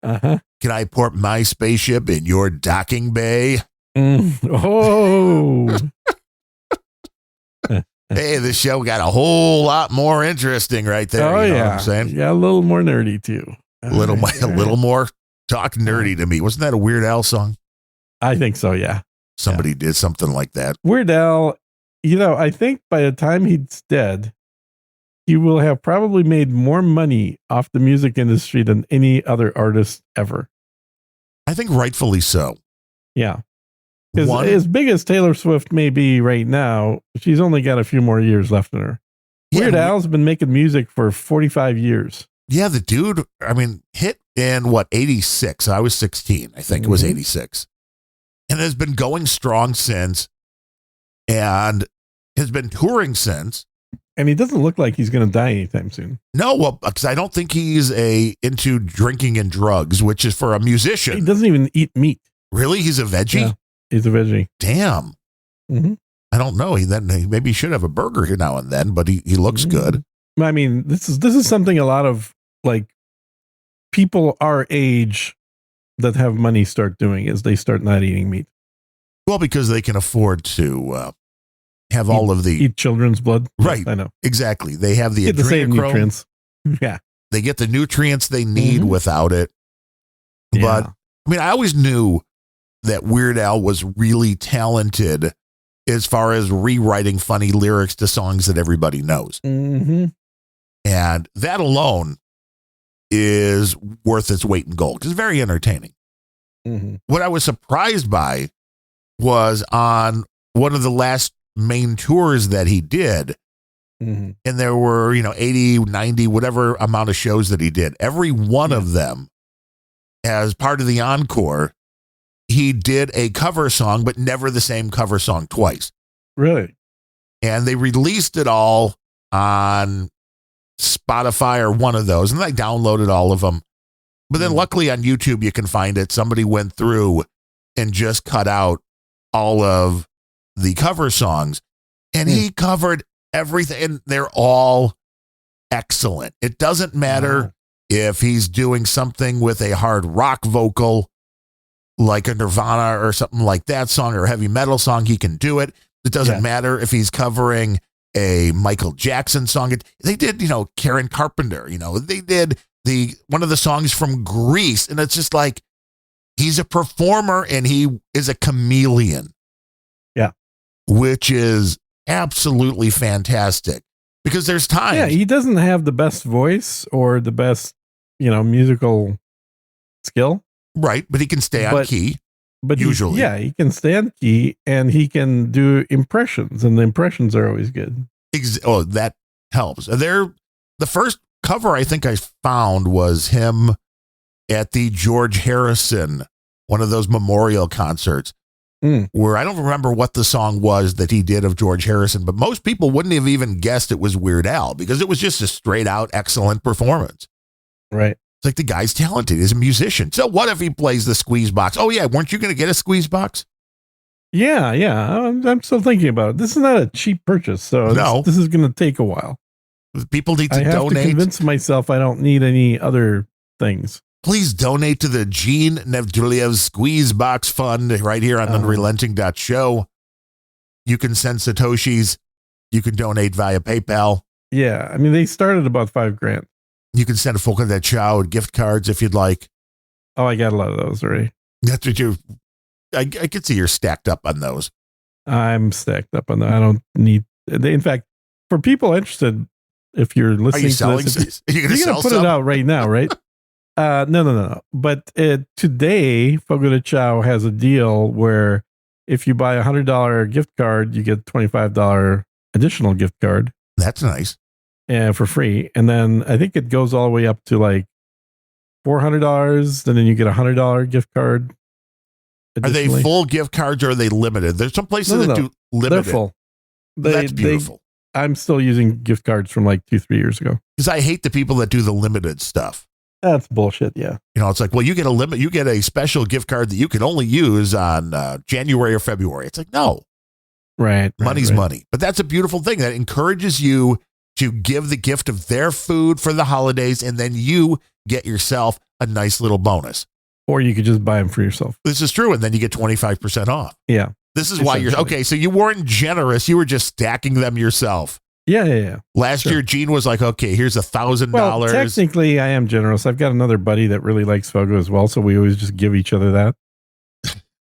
Speaker 1: Uh-huh.
Speaker 2: Can I port my spaceship in your docking bay?
Speaker 1: Oh.
Speaker 2: Hey, this show got a whole lot more interesting right there.
Speaker 1: Oh,
Speaker 2: you know
Speaker 1: yeah.
Speaker 2: what I'm saying?
Speaker 1: Yeah, a little more nerdy, too.
Speaker 2: A little more talk nerdy to me. Wasn't that a Weird Al song?
Speaker 1: I think so, yeah.
Speaker 2: Somebody did something like that.
Speaker 1: Weird Al, I think by the time he's dead, he will have probably made more money off the music industry than any other artist ever.
Speaker 2: I think rightfully so.
Speaker 1: Yeah. Because as big as Taylor Swift may be right now, she's only got a few more years left in her. Weird Al's been making music for 45 years.
Speaker 2: Yeah, the dude, I mean, hit in 86? I was 16. I think it was 86. And has been going strong since and has been touring since.
Speaker 1: And he doesn't look like he's going to die anytime soon.
Speaker 2: No, well, because I don't think he's into drinking and drugs, which is for a musician.
Speaker 1: He doesn't even eat meat.
Speaker 2: Really? He's a veggie?
Speaker 1: Yeah, he's a veggie.
Speaker 2: Damn.
Speaker 1: Mm-hmm.
Speaker 2: I don't know. He maybe should have a burger here now and then, but he looks good.
Speaker 1: I mean, this is something a lot of like people our age that have money start doing is they start not eating meat.
Speaker 2: Well, because they can afford to have all of the
Speaker 1: eat children's blood.
Speaker 2: Right.
Speaker 1: Yes, I know.
Speaker 2: Exactly. They have the
Speaker 1: same nutrients. Yeah.
Speaker 2: They get the nutrients they need without it.
Speaker 1: Yeah.
Speaker 2: But I mean, I always knew that Weird Al was really talented as far as rewriting funny lyrics to songs that everybody knows.
Speaker 1: Mm-hmm.
Speaker 2: And that alone is worth its weight in gold because it's very entertaining.
Speaker 1: Mm-hmm.
Speaker 2: What I was surprised by was on one of the last main tours that he did, and there were, 80, 90, whatever amount of shows that he did. Every one of them, as part of the encore, he did a cover song, but never the same cover song twice.
Speaker 1: Really?
Speaker 2: And they released it all on Spotify or one of those, and I downloaded all of them. But then luckily on YouTube, you can find it. Somebody went through and just cut out all of the cover songs, and he covered everything, and they're all excellent. It doesn't matter if he's doing something with a hard rock vocal, like a Nirvana or something like that song, or a heavy metal song, he can do it. It doesn't matter if he's covering a Michael Jackson song. They did, Karen Carpenter, they did one of the songs from Grease, and it's just like, he's a performer and he is a chameleon.
Speaker 1: Yeah.
Speaker 2: Which is absolutely fantastic because there's times.
Speaker 1: Yeah, he doesn't have the best voice or the best, musical skill.
Speaker 2: Right, but he can stay on key.
Speaker 1: But
Speaker 2: usually.
Speaker 1: He can stay on key and he can do impressions, and the impressions are always good.
Speaker 2: That helps. The first cover I think I found was him at the George Harrison, one of those memorial concerts, where I don't remember what the song was that he did of George Harrison, but most people wouldn't have even guessed it was Weird Al because it was just a straight out excellent performance.
Speaker 1: Right.
Speaker 2: It's like the guy's talented. He's a musician. So what if he plays the squeeze box? Oh, yeah. Weren't you going to get a squeeze box?
Speaker 1: Yeah. I'm still thinking about it. This is not a cheap purchase. So this is going to take a while.
Speaker 2: People need to donate.
Speaker 1: I have to convince myself I don't need any other things.
Speaker 2: Please donate to the Gene Nevduliev Squeeze Box Fund right here on unrelenting.show. You can send Satoshis. You can donate via PayPal.
Speaker 1: Yeah. I mean, they started about $5,000.
Speaker 2: You can send a Folk of that Chow gift cards if you'd like.
Speaker 1: Oh, I got a lot of those already.
Speaker 2: That's what I could see you're stacked up on those.
Speaker 1: I'm stacked up on that. I don't need, in fact, for people interested, if you're listening to this, you're going to put it out right now, right? No. But today, Fogo de Chao has a deal where if you buy a $100 gift card, you get $25 additional gift card.
Speaker 2: That's nice.
Speaker 1: And for free. And then I think it goes all the way up to like $400. And then you get a $100 gift card.
Speaker 2: Are they full gift cards or are they limited? There's some places that do limited.
Speaker 1: They're full.
Speaker 2: That's beautiful.
Speaker 1: I'm still using gift cards from like 2-3 years ago.
Speaker 2: Because I hate the people that do the limited stuff.
Speaker 1: That's bullshit. Yeah.
Speaker 2: It's like, well, you get a special gift card that you can only use on January or February. It's like, no.
Speaker 1: Right.
Speaker 2: Money's money. But that's a beautiful thing that encourages you to give the gift of their food for the holidays, and then you get yourself a nice little bonus.
Speaker 1: Or you could just buy them for yourself.
Speaker 2: This is true, and then you get 25% off.
Speaker 1: Yeah.
Speaker 2: This is why you're okay. So you weren't generous; you were just stacking them yourself.
Speaker 1: Yeah.
Speaker 2: Last year, Gene was like, "Okay, here's $1,000."
Speaker 1: Well, technically, I am generous. I've got another buddy that really likes Fogo as well, so we always just give each other that.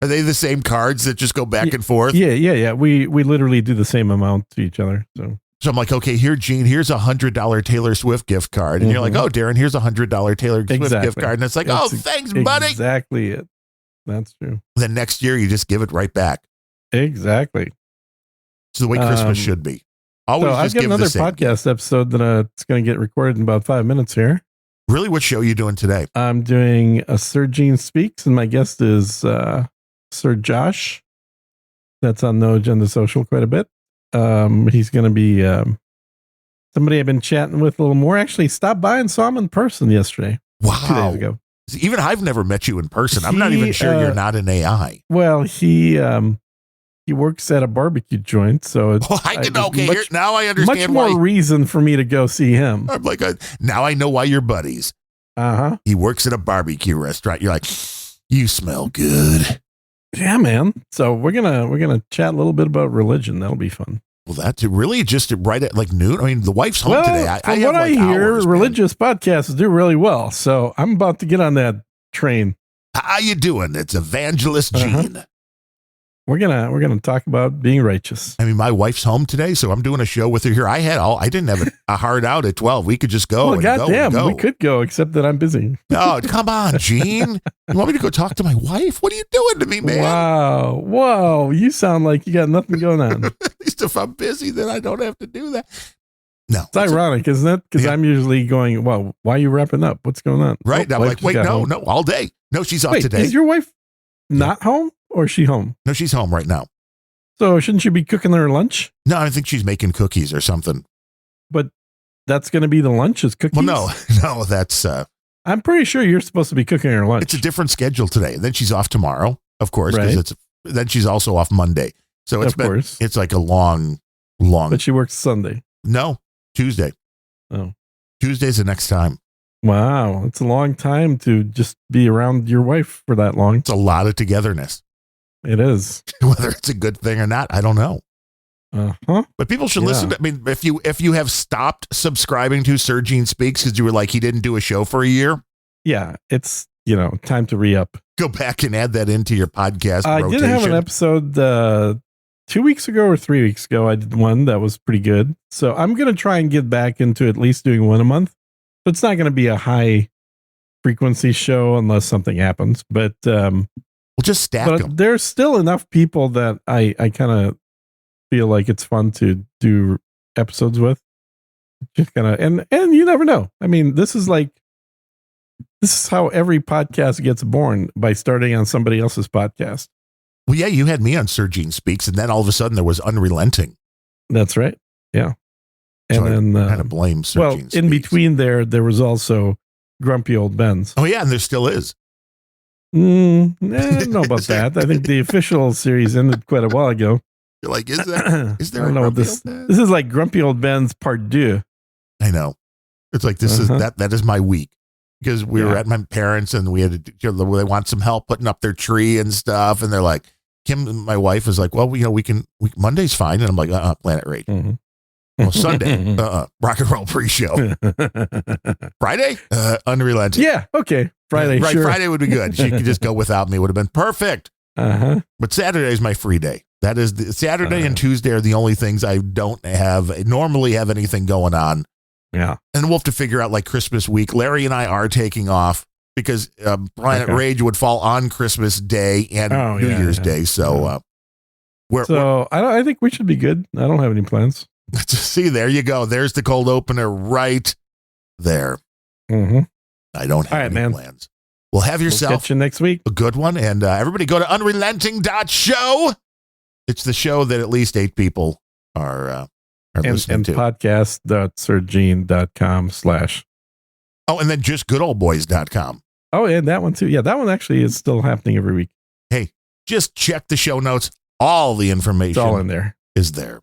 Speaker 2: Are they the same cards that just go back and forth?
Speaker 1: Yeah. We literally do the same amount to each other. So
Speaker 2: I'm like, okay, here, Gene, here's $100 Taylor Swift gift card. And you're like, oh, Darren, here's $100 Taylor Swift gift card. And it's like, thanks, buddy.
Speaker 1: Exactly it. That's true.
Speaker 2: Then next year, you just give it right back.
Speaker 1: Exactly.
Speaker 2: It's the way Christmas should be. Always
Speaker 1: I've
Speaker 2: just
Speaker 1: got
Speaker 2: give
Speaker 1: another
Speaker 2: the same.
Speaker 1: podcast episode that it's going to get recorded in about 5 minutes here.
Speaker 2: Really, what show are you doing today?
Speaker 1: I'm doing a Sir Gene Speaks, and my guest is Sir Josh. That's on No Agenda Social quite a bit. He's going to be somebody I've been chatting with a little more. Actually, stopped by and saw him in person yesterday. 2 days
Speaker 2: Wow.
Speaker 1: ago.
Speaker 2: Even I've never met you in person. I'm not even sure you're not an AI.
Speaker 1: Well, he works at a barbecue joint, so it's
Speaker 2: Now I understand
Speaker 1: much more reason for me to go see him.
Speaker 2: I'm like, now I know why you're buddies.
Speaker 1: Uh-huh.
Speaker 2: He works at a barbecue restaurant. You're like, you smell good.
Speaker 1: Yeah, man. So we're gonna chat a little bit about religion. That'll be fun.
Speaker 2: Well, that's really just right at like noon. I mean, the wife's home today.
Speaker 1: From what I hear, religious podcasts do really well. So I'm about to get on that train.
Speaker 2: How you doing? It's Evangelist Gene.
Speaker 1: We're gonna talk about being righteous.
Speaker 2: I mean, my wife's home today, so I'm doing a show with her here. I didn't have a hard out at 12. We could just go.
Speaker 1: Well, goddamn, we could go, except that I'm busy.
Speaker 2: Oh, come on, Gene. You want me to go talk to my wife? What are you doing to me, man?
Speaker 1: Wow. You sound like you got nothing going on.
Speaker 2: At least if I'm busy, then I don't have to do that. No.
Speaker 1: It's ironic, isn't it? Because I'm usually going, well, why are you wrapping up? What's going on?
Speaker 2: Right. I'm like, wait, no, all day. No, she's off today.
Speaker 1: Is your wife not home or is she home?
Speaker 2: No, she's home right now.
Speaker 1: So shouldn't you be cooking her lunch?
Speaker 2: No, I think she's making cookies or something.
Speaker 1: But that's going to be the lunch is cookies?
Speaker 2: Well, no, that's...
Speaker 1: I'm pretty sure you're supposed to be cooking her lunch.
Speaker 2: It's a different schedule today. Then she's off tomorrow, of course, because then she's also off Monday. So it's like a long.
Speaker 1: But she works Sunday.
Speaker 2: No, Tuesday.
Speaker 1: Oh.
Speaker 2: Tuesday's the next time.
Speaker 1: Wow. It's a long time to just be around your wife for that long.
Speaker 2: It's a lot of togetherness.
Speaker 1: It is.
Speaker 2: Whether it's a good thing or not, I don't know.
Speaker 1: Uh-huh.
Speaker 2: But people should listen to, I mean, if you have stopped subscribing to Sir Gene Speaks because you were like, he didn't do a show for a year.
Speaker 1: Yeah. It's, time to re-up.
Speaker 2: Go back and add that into your podcast rotation.
Speaker 1: I did have an episode 2 weeks ago or 3 weeks ago. I did one that was pretty good. So I'm going to try and get back into at least doing one a month. But it's not going to be a high frequency show unless something happens. But
Speaker 2: we'll just stack them.
Speaker 1: There's still enough people that I kind of feel like it's fun to do episodes with. Just kind of and you never know. I mean, this is how every podcast gets born, by starting on somebody else's podcast.
Speaker 2: Well, yeah, you had me on Sir Gene Speaks, and then all of a sudden there was Unrelenting.
Speaker 1: That's right. Yeah.
Speaker 2: So
Speaker 1: and then
Speaker 2: I kind of blame Sir Gene Speaks.
Speaker 1: In between there was also Grumpy Old Ben's.
Speaker 2: Oh yeah, and there still is.
Speaker 1: I don't know about that. I think the official series ended quite a while ago.
Speaker 2: You're like, is there?
Speaker 1: I don't know what this is like. Grumpy Old Ben's Part 2.
Speaker 2: I know. It's like this is that is my week, because we were at my parents and we had to, they want some help putting up their tree and stuff, and they're like, Kim, my wife is like, well, Monday's fine, and I'm like, Planet Rage.
Speaker 1: Mm-hmm.
Speaker 2: Well, Sunday, rock and roll pre-show. Friday, Unrelenting.
Speaker 1: Yeah, okay. Friday,
Speaker 2: right?
Speaker 1: Sure.
Speaker 2: Friday would be good. She could just go without me. Would have been perfect. But Saturday is my free day. That is Saturday and Tuesday are the only things I don't normally have anything going on.
Speaker 1: Yeah,
Speaker 2: and we'll have to figure out like Christmas week. Larry and I are taking off because Planet Rage would fall on Christmas Day and New Year's Day. So,
Speaker 1: I think we should be good. I don't have any plans.
Speaker 2: See, there you go. There's the cold opener right there.
Speaker 1: Mm-hmm.
Speaker 2: I don't have any plans. Well, have yourself
Speaker 1: catch you next week.
Speaker 2: A good one. And everybody go to unrelenting.show. It's the show that at least 8 people are listening to.
Speaker 1: And podcast.sirgene.com/
Speaker 2: Oh, and then just goodoldboys.com.
Speaker 1: Oh, and that one too. Yeah, that one actually is still happening every week.
Speaker 2: Hey, just check the show notes. All the information
Speaker 1: it's all in there.
Speaker 2: Is there.